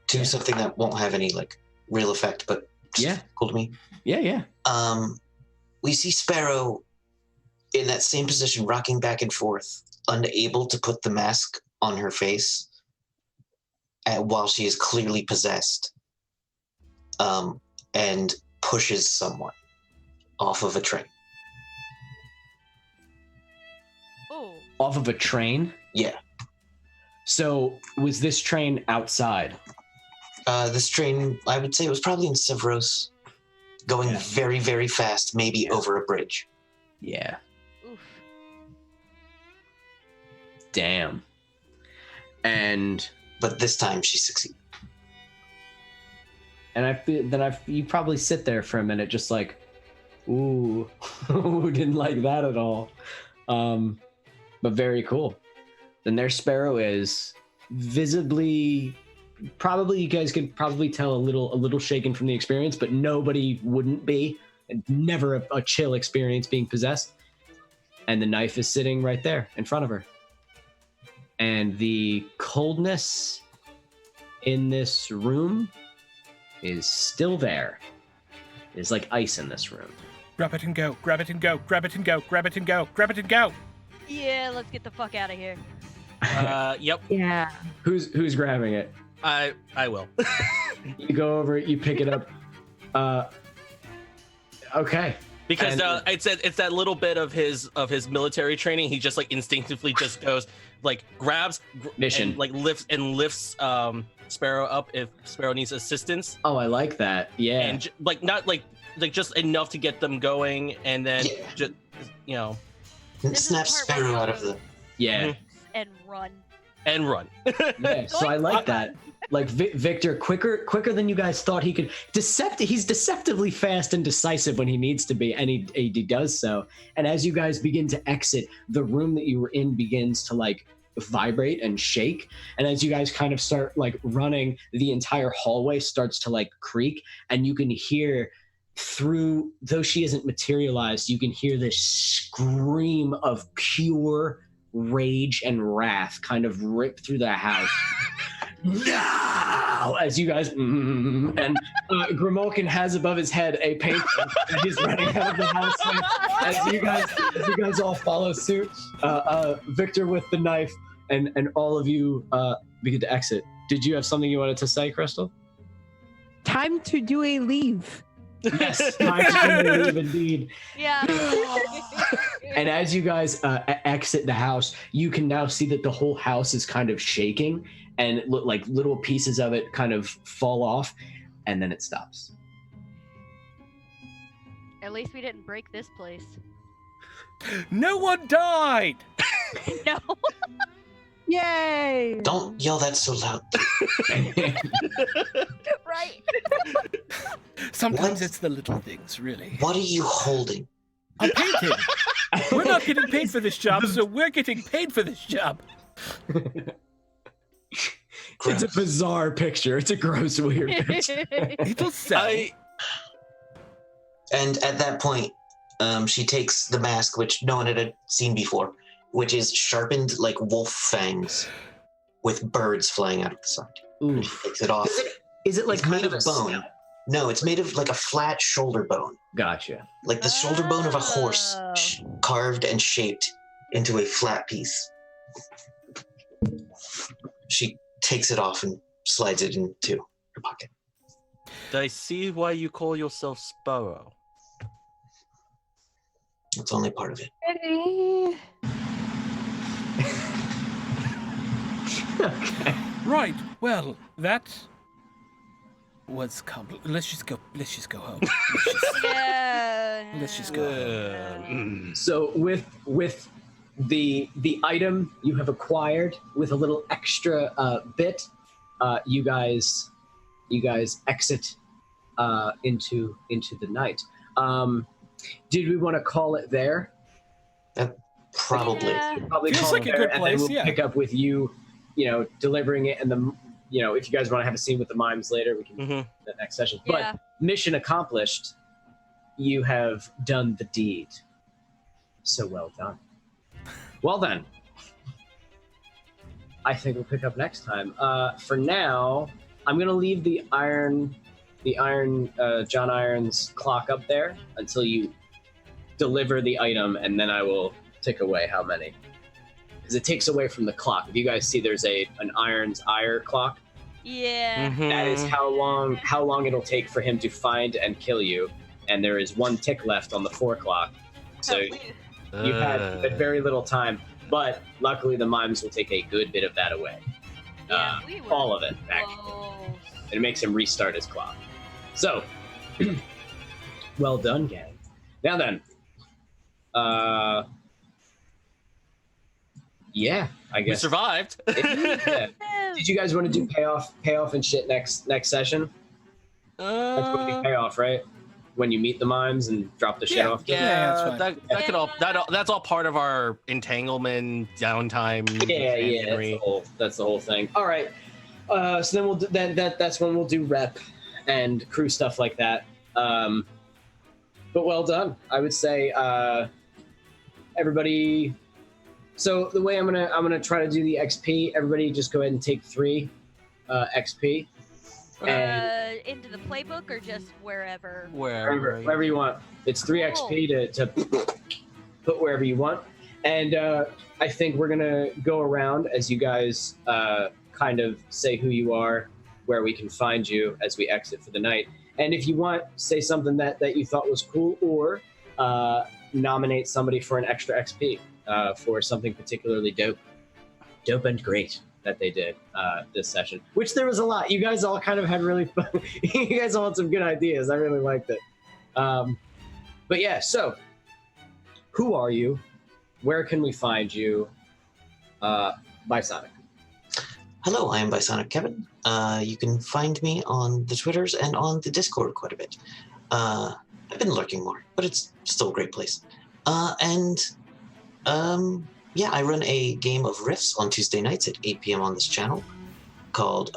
to something that won't have any like real effect, but cool to me? Yeah. We see Sparrow in that same position, rocking back and forth, unable to put the mask on her face while she is clearly possessed, and pushes someone off of a train. Oh. Off of a train? Yeah. So was this train outside? This train, I would say it was probably in Sevros, going very, very fast, maybe over a bridge. Yeah. Oof. Damn. But this time she succeeded. And you probably sit there for a minute, just like, ooh, didn't like that at all. But very cool. Then their Sparrow is visibly, probably you guys could probably tell a little shaken from the experience, but nobody wouldn't be. Never a chill experience being possessed. And the knife is sitting right there in front of her. And the coldness in this room is still there. It's like ice in this room. Grab it and go, grab it and go, grab it and go, grab it and go, grab it and go. Yeah, let's get the fuck out of here. Yep. Yeah. Who's grabbing it? I will. You go over it, you pick it up. Okay. Because it's that little bit of his military training. He just like instinctively just goes like grabs mission and, like lifts Sparrow up if Sparrow needs assistance. Oh, I like that. Yeah. And not like just enough to get them going, and then just Snap Sparrow out of the and run. Yeah. So I like that. Like Victor, quicker than you guys thought he could. He's deceptively fast and decisive when he needs to be, and he does so. And as you guys begin to exit, the room that you were in begins to like vibrate and shake. And as you guys kind of start like running, the entire hallway starts to like creak, and you can hear through, though she isn't materialized, you can hear this scream of pure rage and wrath kind of rip through the house. No! As you guys and Grimalkin has above his head a paintbrush and he's running out of the house as you guys all follow suit. Victor with the knife and all of you begin to exit. Did you have something you wanted to say, Crystal? Time to do a leave. Yes, time to do a leave indeed. Yeah. And as you guys exit the house, you can now see that the whole house is kind of shaking, and like little pieces of it kind of fall off, and then it stops. At least we didn't break this place. No one died! No. Yay! Don't yell that so loud. Right. Sometimes it's the little things, really. What are you holding? I'm painting. We're not getting paid for this job, so we're getting paid for this job. It's a bizarre picture. It's a gross, weird picture. It'll sell. And at that point, she takes the mask, which no one had seen before, which is sharpened like wolf fangs with birds flying out of the side. And she takes it off. Is it like it's made of bone? No, it's made of like a flat shoulder bone. Gotcha. Like the shoulder bone of a horse, carved and shaped into a flat piece. She takes it off and slides it into her pocket. I see why you call yourself Sparrow. That's only part of it. Ready? Okay. Right. Well, that was let's just go home. Yeah. Let's just go home. So with the item you have acquired with a little extra bit, you guys exit into the night. Did we want to call it there? Probably. Yeah. Probably Feels call like it a there, good and then place, we'll yeah. pick up with you, delivering it, and if you guys want to have a scene with the mimes later, we can do Mhm. that next session. Yeah. But mission accomplished. You have done the deed. So well done. Well then, I think we'll pick up next time. For now, I'm gonna leave the iron John Irons clock up there until you deliver the item, and then I will tick away how many. Because it takes away from the clock. If you guys see, there's an Irons ire clock. Yeah. That is how long it'll take for him to find and kill you, and there is one tick left on the 4 clock. So you've had very little time, but luckily the mimes will take a good bit of that away. Yeah, we were All of it, actually. close. And it makes him restart his clock. So, well done, gang. Now then, yeah, I We guess. survived. Yeah. Did you guys want to do payoff and shit next session? That's what we payoff, right? When you meet the mimes and drop the shit off. Yeah, that's Yeah, fine. that could all that's all part of our entanglement downtime. Yeah, that's the whole thing. All right, so then we'll do, that's when we'll do rep and crew stuff like that. But well done, I would say. Everybody. So the way I'm gonna try to do the XP. Everybody, just go ahead and take 3 XP. And Into the playbook or just wherever? wherever you want. It's 3 XP to put wherever you want. And I think we're gonna go around as you guys kind of say who you are, where we can find you as we exit for the night. And if you want, say something that you thought was cool, or nominate somebody for an extra XP for something particularly dope and great that they did this session, which there was a lot. You guys all kind of had really fun. You guys all had some good ideas. I really liked it. But yeah, so who are you? Where can we find you? Bisonic. Hello, I am Bisonic Kevin. You can find me on the Twitters and on the Discord quite a bit. I've been lurking more, but it's still a great place. Yeah, I run a game of Riffs on Tuesday nights at 8 p.m. on this channel called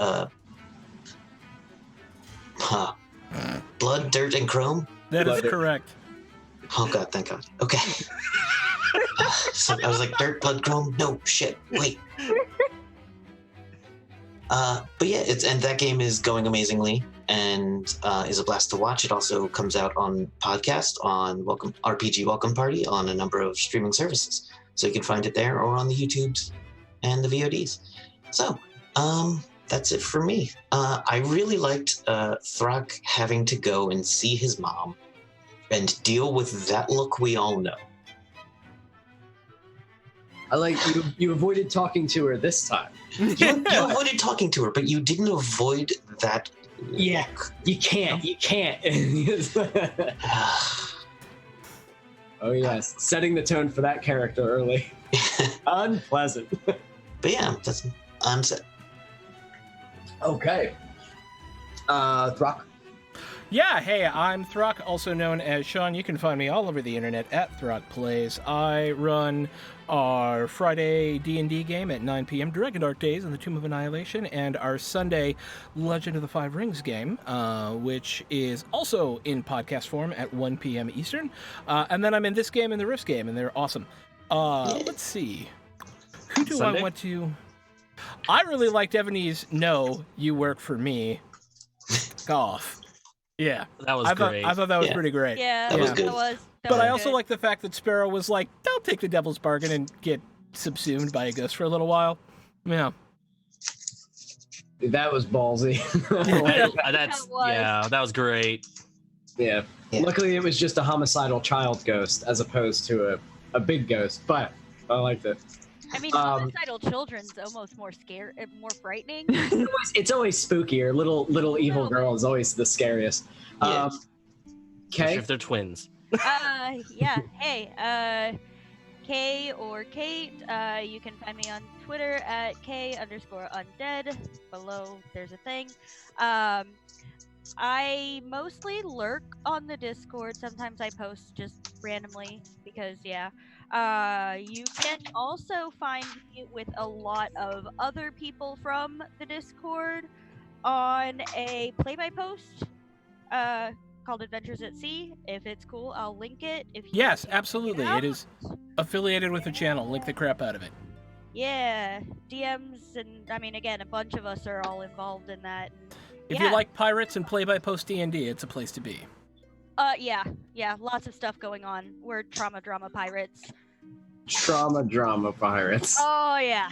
Blood, Dirt, and Chrome. That is Blood. correct. Oh god, thank god. Okay. So I was like, dirt, blood, chrome? No, shit, wait. But yeah, and that game is going amazingly and is a blast to watch. It also comes out on podcast on RPG Welcome Party on a number of streaming services. So you can find it there or on the YouTubes and the VODs. So, that's it for me. I really liked Throck having to go and see his mom and deal with that look we all know. I like you avoided talking to her this time. You avoided talking to her, but you didn't avoid that Yeah, you can't. Oh yes, setting the tone for that character early. Unpleasant. But yeah, I'm set. Okay. Throck. Yeah, hey, I'm Throck, also known as Sean. You can find me all over the internet at Throck Plays. I run our Friday D&D game at 9 p.m. Dragon Dark Days in the Tomb of Annihilation, and our Sunday Legend of the Five Rings game, which is also in podcast form at 1 p.m. Eastern. And then I'm in this game and the Rift game, and they're awesome. Let's see. Who do Sunday? I want to... I really liked Ebony's No, You Work For Me. Off. Yeah, That was great. I thought that was Yeah. pretty great. Yeah, That was good. But I was also good. like the fact that Sparrow was like, "Don't take the devil's bargain and get subsumed by a ghost for a little while." Yeah. That was ballsy. That was great. Yeah. Yeah. Luckily, it was just a homicidal child ghost as opposed to a big ghost, but I liked it. I mean, homicidal children's almost more more frightening. It's always spookier. Little evil girl is always the scariest. Yeah. Especially Okay. if they're twins. Yeah. Hey, Kay or Kate, you can find me on Twitter at K_undead. Below, there's a thing. I mostly lurk on the Discord. Sometimes I post just randomly because, yeah. You can also find me with a lot of other people from the Discord on a play-by-post called Adventures at Sea. If it's cool, I'll link it. If you Yes, want to check absolutely. out. It is affiliated with the channel. Link the crap out of it. Yeah, DMs, and I mean, again, a bunch of us are all involved in that. And, If yeah. you like pirates and play-by-post D&D, it's a place to be. Yeah, lots of stuff going on. We're trauma drama pirates. Trauma drama pirates. Oh yeah.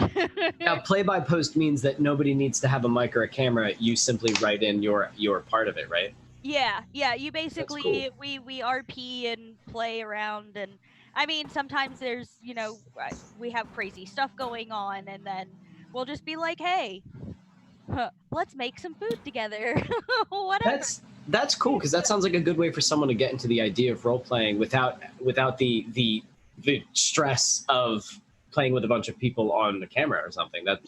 Now, play-by-post means that nobody needs to have a mic or a camera. You simply write in your part of it, right? Yeah. You basically cool. we RP and play around, and I mean sometimes there's we have crazy stuff going on, and then we'll just be like, hey, let's make some food together. Whatever. That's cool because that sounds like a good way for someone to get into the idea of role playing without the stress of playing with a bunch of people on the camera or something. That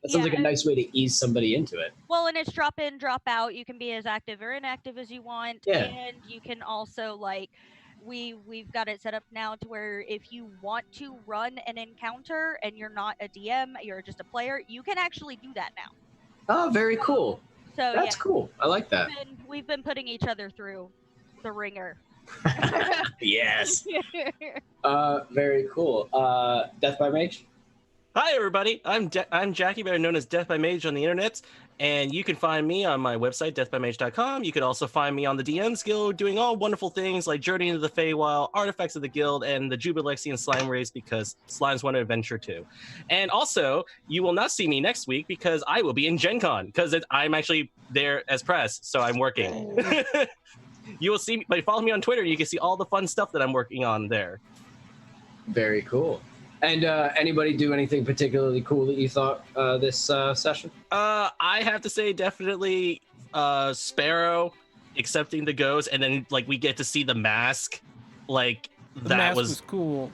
sounds like a nice way to ease somebody into it. Well, and it's drop in, drop out. You can be as active or inactive as you want, and you can also we've got it set up now to where if you want to run an encounter and you're not a DM, you're just a player, you can actually do that now. Oh, very cool. So that's cool. I like that. We've been putting each other through the ringer. Yes. Very cool. Death by Mage. Hi, everybody. I'm Jackie, better known as Death by Mage on the internet, and you can find me on my website, deathbymage.com. You can also find me on the DM's Guild doing all wonderful things like Journey into the Feywild, Artifacts of the Guild, and the Jubilexian Slime Race because slimes want to adventure too. And also, you will not see me next week because I will be in Gen Con because I'm actually there as press, so I'm working. You will see me, but follow me on Twitter. You can see all the fun stuff that I'm working on there. Very cool. And anybody do anything particularly cool that you thought this session? I have to say definitely Sparrow accepting the ghost, and then we get to see the mask. The mask was cool.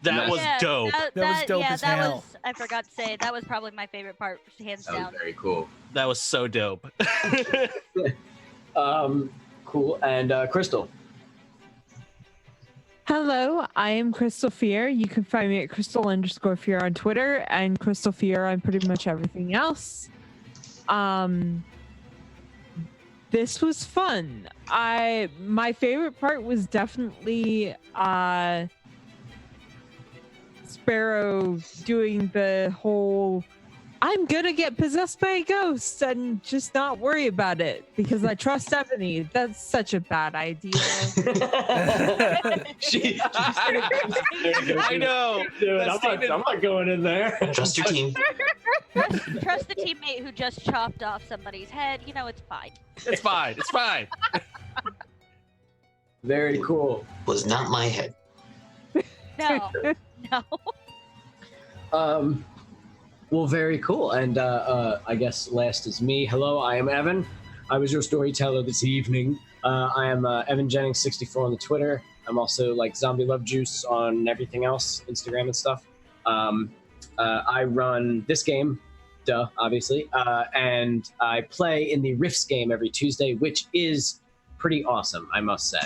That was dope. That was dope as hell. I forgot to say that was probably my favorite part, hands down. That was very cool. That was so dope. Cool. And Crystal. Hello, I am Crystal Fear. You can find me at Crystal_Fear on Twitter and Crystal Fear on pretty much everything else. This was fun. My favorite part was definitely Sparrow doing the whole I'm gonna get possessed by a ghost and just not worry about it because I trust Ebony. That's such a bad idea. I know. Dude, I'm not going in there. Trust your team. Trust the teammate who just chopped off somebody's head. It's fine. It's fine. It's fine. Very cool. Was not my head. No. Well, very cool. And I guess last is me. Hello, I am Evan. I was your storyteller this evening. I am Evan Jennings 64 on the Twitter. I'm also like Zombie Love Juice on everything else, Instagram and stuff. I run this game, obviously, and I play in the Rifts game every Tuesday, which is pretty awesome, I must say.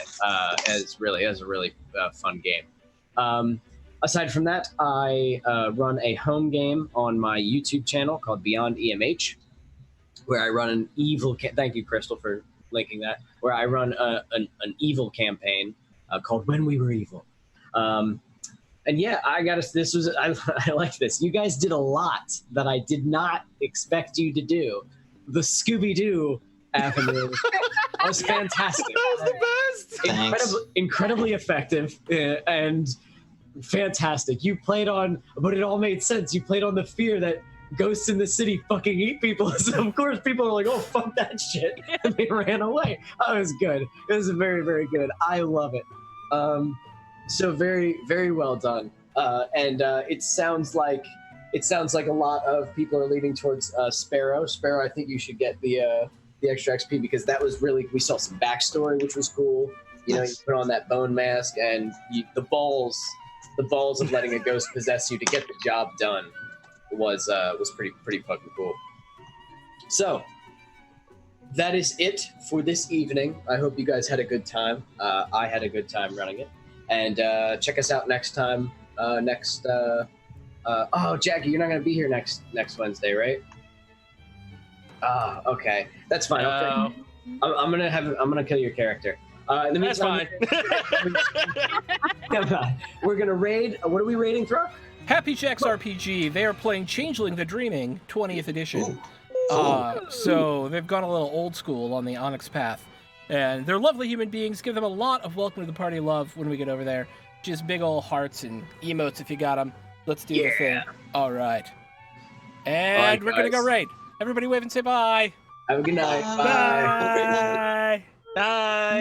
As a really fun game. Aside from that, I run a home game on my YouTube channel called Beyond EMH, where I run an evil. Thank you, Crystal, for linking that. Where I run an evil campaign called When We Were Evil. And yeah, I like this. You guys did a lot that I did not expect you to do. The Scooby-Doo avenue That was fantastic. That was the best. Thanks. Incredibly effective and fantastic. You played on, but it all made sense. You played on the fear that ghosts in the city fucking eat people. So of course people are like, oh, fuck that shit. And they ran away. That was good. It was very, very good. I love it. So very, very well done. And it sounds like a lot of people are leaning towards Sparrow. Sparrow, I think you should get the extra XP because that was really, we saw some backstory, which was cool. You know, you put on that bone mask and the balls of letting a ghost possess you to get the job done was pretty fucking cool. So that is it for this evening. I hope you guys had a good time. I had a good time running it. And check us out next time. Oh, Jackie, you're not gonna be here next Wednesday, right? Okay, that's fine. Okay. I'm gonna kill your character. In the That's meantime, fine. we're gonna raid. What are we raiding for? Happy Jacks RPG. They are playing Changeling the Dreaming 20th edition. So they've gone a little old school on the Onyx path. And they're lovely human beings. Give them a lot of welcome to the party love when we get over there. Just big old hearts and emotes if you got them. Let's do the thing. All right. And we're going to go raid. Everybody wave and say bye. Have a good night. Bye. Bye. Bye. Bye.